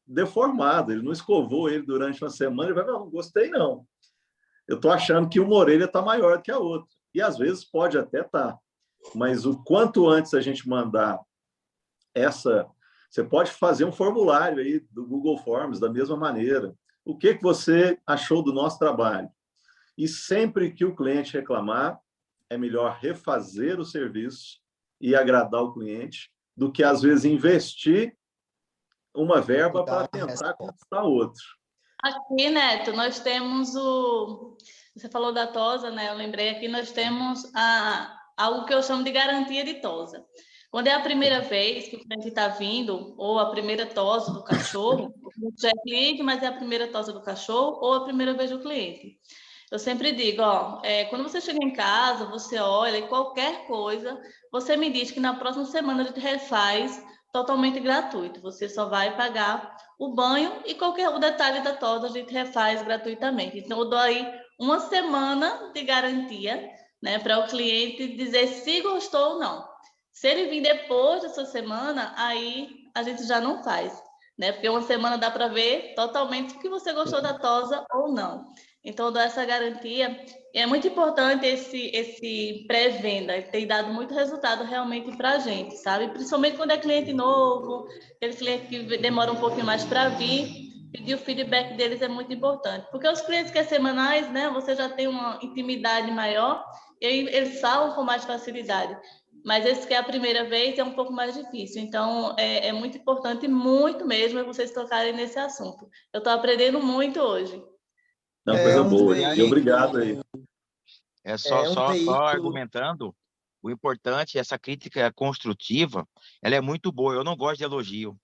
Speaker 3: deformado, ele não escovou ele durante uma semana, ele vai falar, não gostei não. Eu estou achando que uma orelha está maior que a outra. E, às vezes, pode até estar. Mas o quanto antes a gente mandar você pode fazer um formulário aí do Google Forms da mesma maneira. O que você achou do nosso trabalho? E sempre que o cliente reclamar, é melhor refazer o serviço e agradar o cliente do que, às vezes, investir uma verba para tentar conquistar outro.
Speaker 6: Aqui, Neto, nós temos Você falou da tosa, né? Eu lembrei aqui, nós temos algo que eu chamo de garantia de tosa. Quando é a primeira vez que o cliente está vindo, ou a primeira tosa do cachorro, o já é cliente, mas é a primeira tosa do cachorro, ou a primeira vez do cliente. Eu sempre digo, quando você chega em casa, você olha e qualquer coisa, você me diz que na próxima semana a gente refaz totalmente gratuito. Você só vai pagar o banho e o detalhe da tosa a gente refaz gratuitamente. Então, eu dou aí uma semana de garantia, né, para o cliente dizer se gostou ou não. Se ele vir depois dessa semana, aí a gente já não faz, né? Porque uma semana dá para ver totalmente que você gostou da tosa ou não. Então, eu dou essa garantia. E é muito importante esse pré-venda. Tem dado muito resultado realmente para a gente, sabe? Principalmente quando é cliente novo, aquele cliente que demora um pouquinho mais para vir. Pedir o feedback deles é muito importante. Porque os clientes que é semanais, né? Você já tem uma intimidade maior e eles falam com mais facilidade. Mas esse que é a primeira vez é um pouco mais difícil. Então, é muito importante, muito mesmo, vocês tocarem nesse assunto. Eu estou aprendendo muito hoje.
Speaker 3: Não, coisa boa. E obrigado aí.
Speaker 4: Só argumentando, o importante, essa crítica construtiva, ela é muito boa. Eu não gosto de elogio,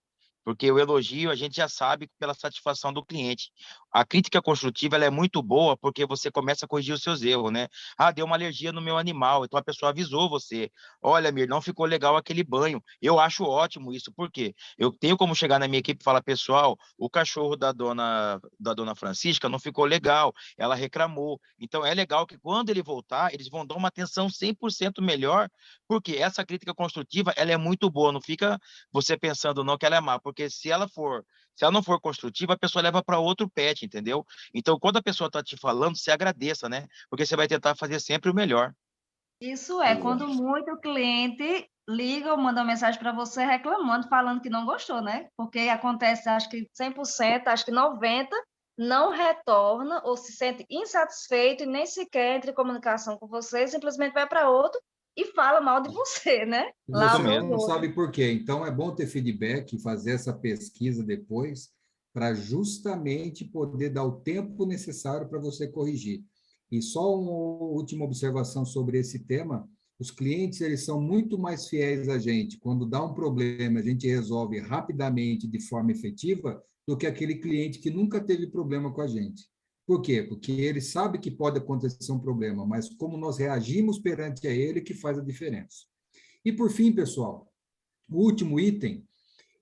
Speaker 4: porque o elogio a gente já sabe pela satisfação do cliente. A crítica construtiva ela é muito boa porque você começa a corrigir os seus erros, né? Deu uma alergia no meu animal, então a pessoa avisou você. Olha, Mir, não ficou legal aquele banho. Eu acho ótimo isso, por quê? Eu tenho como chegar na minha equipe e falar, pessoal, o cachorro da dona Francisca não ficou legal, ela reclamou. Então é legal que quando ele voltar, eles vão dar uma atenção 100% melhor, porque essa crítica construtiva ela é muito boa, não fica você pensando não que ela é má, porque se ela não for construtiva, a pessoa leva para outro pet, entendeu? Então, quando a pessoa está te falando, você agradeça, né? Porque você vai tentar fazer sempre o melhor.
Speaker 8: Isso quando muito o cliente liga ou manda uma mensagem para você reclamando, falando que não gostou, né? Porque acontece, acho que 100%, acho que 90% não retorna ou se sente insatisfeito e nem sequer entra em comunicação com você, simplesmente vai para outro e fala mal de você, né? Lá
Speaker 1: Você
Speaker 8: para
Speaker 1: não
Speaker 8: os outros.
Speaker 1: sabe por quê. Então, é bom ter feedback, fazer essa pesquisa depois, para justamente poder dar o tempo necessário para você corrigir. E só uma última observação sobre esse tema: os clientes, eles são muito mais fiéis a gente quando dá um problema, a gente resolve rapidamente, de forma efetiva, do que aquele cliente que nunca teve problema com a gente. Por quê? Porque ele sabe que pode acontecer um problema, mas como nós reagimos perante a ele que faz a diferença. E por fim, pessoal, o último item,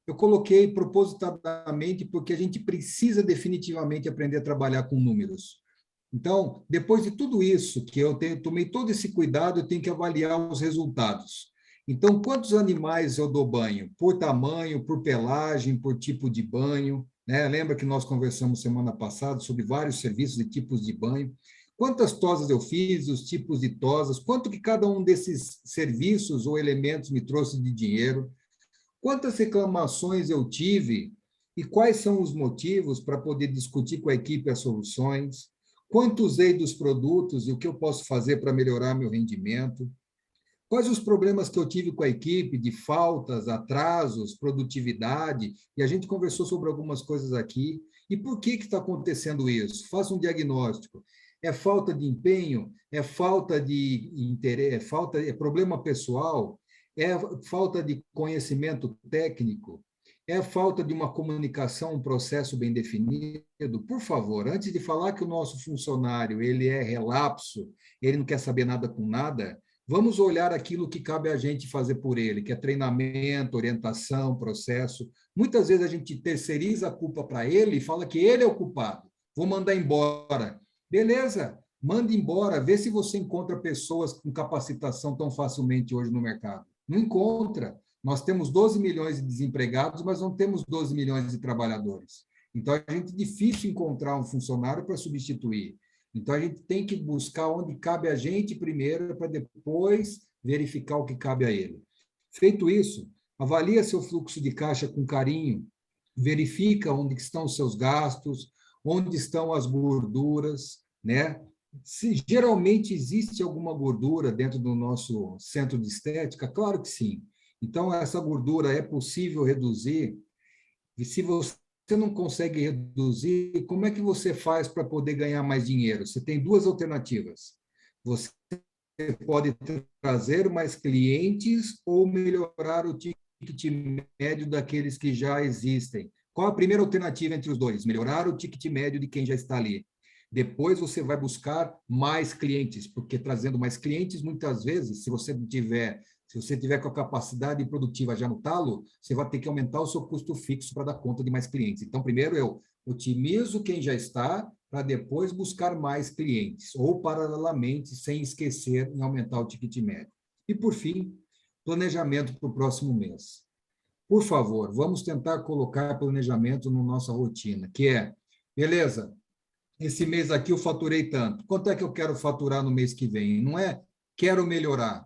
Speaker 1: eu coloquei propositadamente porque a gente precisa definitivamente aprender a trabalhar com números. Então, depois de tudo isso, que eu tomei todo esse cuidado, eu tenho que avaliar os resultados. Então, quantos animais eu dou banho? Por tamanho, por pelagem, por tipo de banho, né? Lembra que nós conversamos semana passada sobre vários serviços e tipos de banho? Quantas tosas eu fiz, os tipos de tosas, quanto que cada um desses serviços ou elementos me trouxe de dinheiro, quantas reclamações eu tive e quais são os motivos para poder discutir com a equipe as soluções, quanto usei dos produtos e o que eu posso fazer para melhorar meu rendimento, quais os problemas que eu tive com a equipe de faltas, atrasos, produtividade, e a gente conversou sobre algumas coisas aqui, e por que está acontecendo isso? Faça um diagnóstico. É falta de empenho? É falta de interesse? É problema pessoal? É falta de conhecimento técnico? É falta de uma comunicação, um processo bem definido? Por favor, antes de falar que o nosso funcionário ele é relapso, ele não quer saber nada com nada, vamos olhar aquilo que cabe a gente fazer por ele, que é treinamento, orientação, processo. Muitas vezes a gente terceiriza a culpa para ele e fala que ele é o culpado. Vou mandar embora. Beleza, manda embora. Vê se você encontra pessoas com capacitação tão facilmente hoje no mercado. Não encontra. Nós temos 12 milhões de desempregados, mas não temos 12 milhões de trabalhadores. Então, é difícil encontrar um funcionário para substituir. Então, a gente tem que buscar onde cabe a gente primeiro, para depois verificar o que cabe a ele. Feito isso, avalia seu fluxo de caixa com carinho, verifica onde estão os seus gastos, onde estão as gorduras, né? Se geralmente existe alguma gordura dentro do nosso centro de estética, claro que sim. Então, essa gordura é possível reduzir, e se você não consegue reduzir, como é que você faz para poder ganhar mais dinheiro? Você tem duas alternativas. Você pode trazer mais clientes ou melhorar o ticket médio daqueles que já existem. Qual a primeira alternativa entre os dois? Melhorar o ticket médio de quem já está ali. Depois você vai buscar mais clientes, porque trazendo mais clientes, muitas vezes, se você tiver com a capacidade produtiva já no talo, você vai ter que aumentar o seu custo fixo para dar conta de mais clientes. Então, primeiro eu otimizo quem já está, para depois buscar mais clientes, ou paralelamente, sem esquecer em aumentar o ticket médio. E, por fim, planejamento para o próximo mês. Por favor, vamos tentar colocar planejamento na nossa rotina, que é, beleza, esse mês aqui eu faturei tanto, quanto é que eu quero faturar no mês que vem? Não é quero melhorar.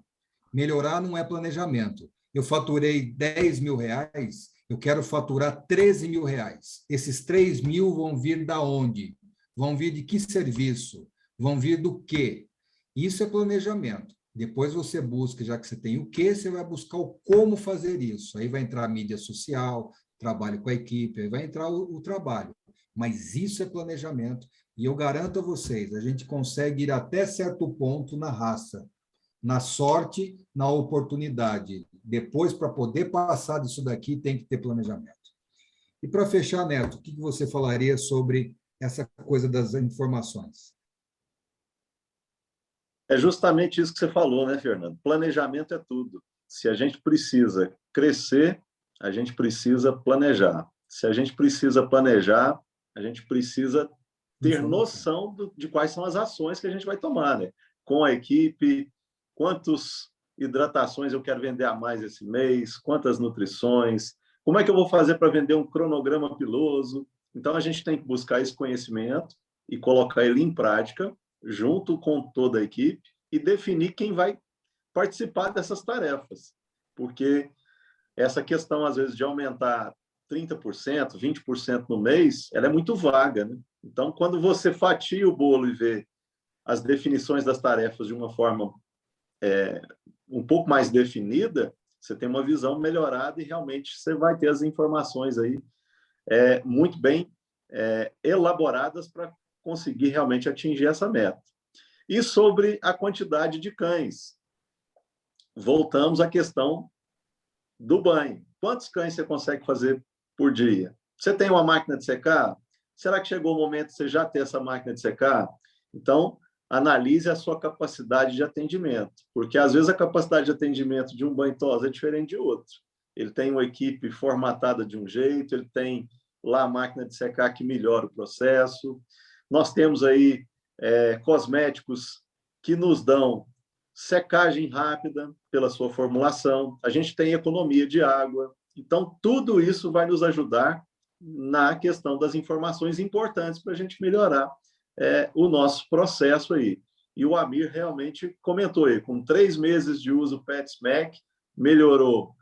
Speaker 1: Melhorar não é planejamento. Eu faturei 10 mil reais, eu quero faturar 13 mil reais. Esses 3 mil vão vir da onde? Vão vir de que serviço? Vão vir do quê? Isso é planejamento. Depois você busca, já que você tem o quê, você vai buscar o como fazer isso. Aí vai entrar a mídia social, trabalho com a equipe, aí vai entrar o trabalho. Mas isso é planejamento. E eu garanto a vocês, a gente consegue ir até certo ponto na raça, na sorte, na oportunidade. Depois, para poder passar disso daqui, tem que ter planejamento. E para fechar, Neto, o que você falaria sobre essa coisa das informações?
Speaker 3: É justamente isso que você falou, né, Fernando? Planejamento é tudo. Se a gente precisa crescer, a gente precisa planejar. Se a gente precisa planejar, a gente precisa ter noção de quais são as ações que a gente vai tomar, né? Com a equipe, quantas hidratações eu quero vender a mais esse mês, quantas nutrições, como é que eu vou fazer para vender um cronograma piloso. Então, a gente tem que buscar esse conhecimento e colocar ele em prática, junto com toda a equipe, e definir quem vai participar dessas tarefas. porque essa questão, às vezes, de aumentar 30%, 20% no mês, ela é muito vaga, né? Então, quando você fatia o bolo e vê as definições das tarefas de uma forma um pouco mais definida, você tem uma visão melhorada e realmente você vai ter as informações aí muito bem elaboradas para conseguir realmente atingir essa meta. E sobre a quantidade de cães, voltamos à questão do banho. Quantos cães você consegue fazer por dia? Você tem uma máquina de secar? Será que chegou o momento de você já ter essa máquina de secar? Então, analise a sua capacidade de atendimento, porque às vezes a capacidade de atendimento de um banho-tosa é diferente de outro. Ele tem uma equipe formatada de um jeito, ele tem lá a máquina de secar que melhora o processo. Nós temos aí cosméticos que nos dão secagem rápida pela sua formulação. A gente tem economia de água. Então, tudo isso vai nos ajudar na questão das informações importantes para a gente melhorar o nosso processo aí. E o Amir realmente comentou aí, com 3 meses de uso PetSmack, melhorou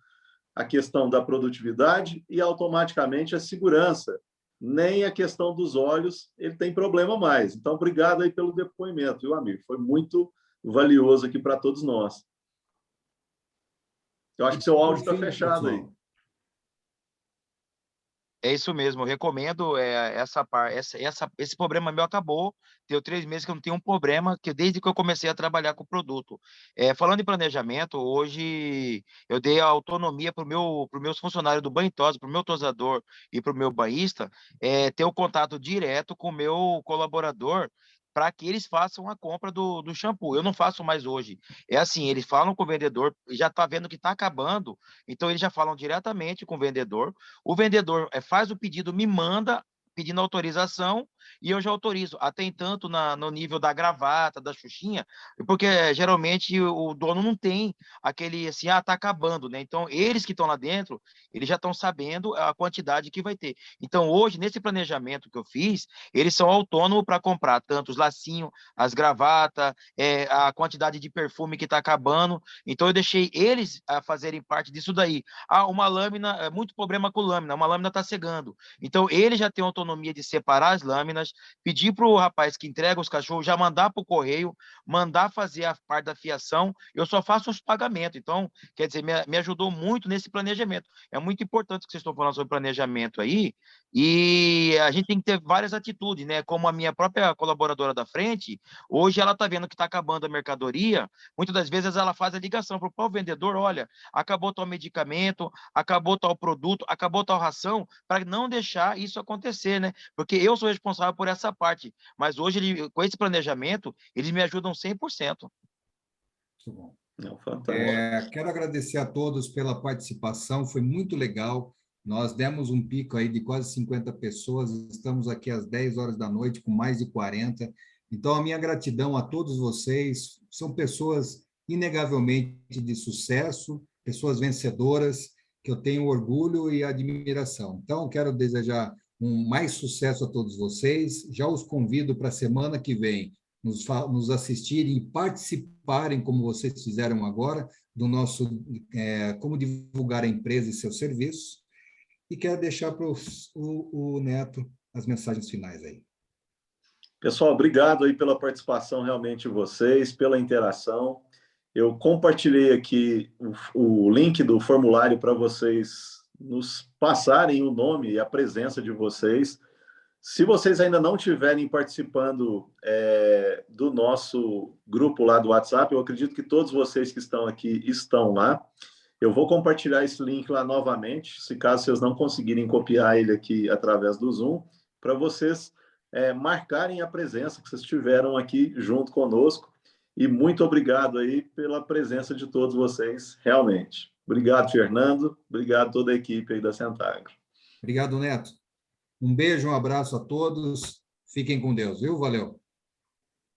Speaker 3: a questão da produtividade e automaticamente a segurança. Nem a questão dos olhos ele tem problema mais. Então, obrigado aí pelo depoimento, viu, Amir? Foi muito valioso aqui para todos nós. Eu acho que seu áudio está fechado aí.
Speaker 4: É isso mesmo, eu recomendo esse problema meu acabou, tenho 3 meses que eu não tenho um problema, que desde que eu comecei a trabalhar com o produto. Falando em planejamento, hoje eu dei a autonomia para os meus funcionários do banho-tosa, para o meu tosador e para o meu banhista, ter o contato direto com o meu colaborador, para que eles façam a compra do shampoo. Eu não faço mais hoje. É assim, eles falam com o vendedor, já está vendo que está acabando, então eles já falam diretamente com o vendedor faz o pedido, me manda pedindo autorização e eu já autorizo, até entanto no nível da gravata, da xuxinha, porque geralmente o dono não tem aquele assim, tá acabando, né? Então, eles que estão lá dentro, eles já estão sabendo a quantidade que vai ter. Então, hoje, nesse planejamento que eu fiz, eles são autônomos para comprar tanto os lacinhos, as gravatas, a quantidade de perfume que está acabando. Então, eu deixei eles fazerem parte disso daí. Uma lâmina, muito problema com lâmina, uma lâmina está cegando. Então, ele já tem autonomia de separar as lâminas, pedir para o rapaz que entrega os cachorros já mandar para o correio, mandar fazer a parte da fiação, eu só faço os pagamentos. Então, quer dizer, me ajudou muito nesse planejamento. É muito importante que vocês estão falando sobre planejamento aí, e a gente tem que ter várias atitudes, né? Como a minha própria colaboradora da frente, hoje ela está vendo que está acabando a mercadoria, muitas das vezes ela faz a ligação para o vendedor, olha, acabou tal medicamento, acabou tal produto, acabou tal ração, para não deixar isso acontecer, né? Porque eu sou responsável por essa parte, mas hoje, com esse planejamento, eles me ajudam 100%.
Speaker 1: Muito bom.
Speaker 3: Não, fantástico.
Speaker 1: Quero agradecer a todos pela participação, foi muito legal. Nós demos um pico aí de quase 50 pessoas, estamos aqui às 10 horas da noite com mais de 40. Então, a minha gratidão a todos vocês, são pessoas inegavelmente de sucesso, pessoas vencedoras, que eu tenho orgulho e admiração. Então, quero desejar mais sucesso a todos vocês, já os convido para a semana que vem nos assistirem e participarem, como vocês fizeram agora, do nosso como divulgar a empresa e seus serviços. E quero deixar para o Neto as mensagens finais aí.
Speaker 3: Pessoal, obrigado aí pela participação realmente de vocês, pela interação. Eu compartilhei aqui o link do formulário para vocês nos passarem o nome e a presença de vocês. Se vocês ainda não estiverem participando do nosso grupo lá do WhatsApp, eu acredito que todos vocês que estão aqui estão lá. Eu vou compartilhar esse link lá novamente, se caso vocês não conseguirem copiar ele aqui através do Zoom, para vocês marcarem a presença que vocês tiveram aqui junto conosco. E muito obrigado aí pela presença de todos vocês, realmente. Obrigado, Fernando. Obrigado a toda a equipe aí da Centagro.
Speaker 1: Obrigado, Neto. Um beijo, um abraço a todos. Fiquem com Deus, viu? Valeu.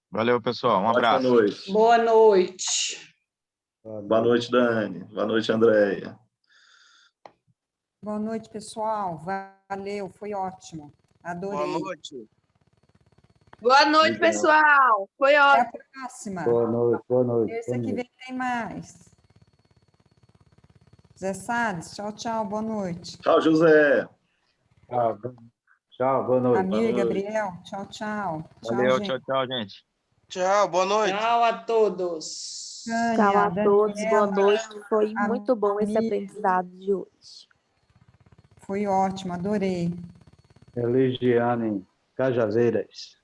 Speaker 4: Valeu, pessoal. Um abraço.
Speaker 3: Boa noite.
Speaker 2: Boa noite.
Speaker 3: Boa noite, Dani. Boa noite, Andréia.
Speaker 10: Boa noite, pessoal. Valeu, foi ótimo. Adorei.
Speaker 4: Boa noite.
Speaker 11: Boa noite, pessoal. Foi ótimo.
Speaker 10: Até a próxima.
Speaker 12: Boa noite, boa noite.
Speaker 10: Terça que vem tem mais. Zé Salles, tchau, tchau, boa noite.
Speaker 3: Tchau, José.
Speaker 12: Tchau, boa noite.
Speaker 10: Amir, Gabriel, tchau, tchau.
Speaker 4: Valeu,
Speaker 10: gente.
Speaker 4: tchau, gente.
Speaker 5: Tchau, boa noite.
Speaker 2: Tchau a todos.
Speaker 11: Tchau a
Speaker 10: Tânia,
Speaker 11: todos,
Speaker 10: Daniela,
Speaker 11: boa noite. Foi
Speaker 10: a-
Speaker 11: muito bom esse
Speaker 10: Amir.
Speaker 11: aprendizado de hoje.
Speaker 10: Foi ótimo, adorei.
Speaker 12: Eligiane Cajazeiras.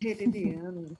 Speaker 11: Herediano.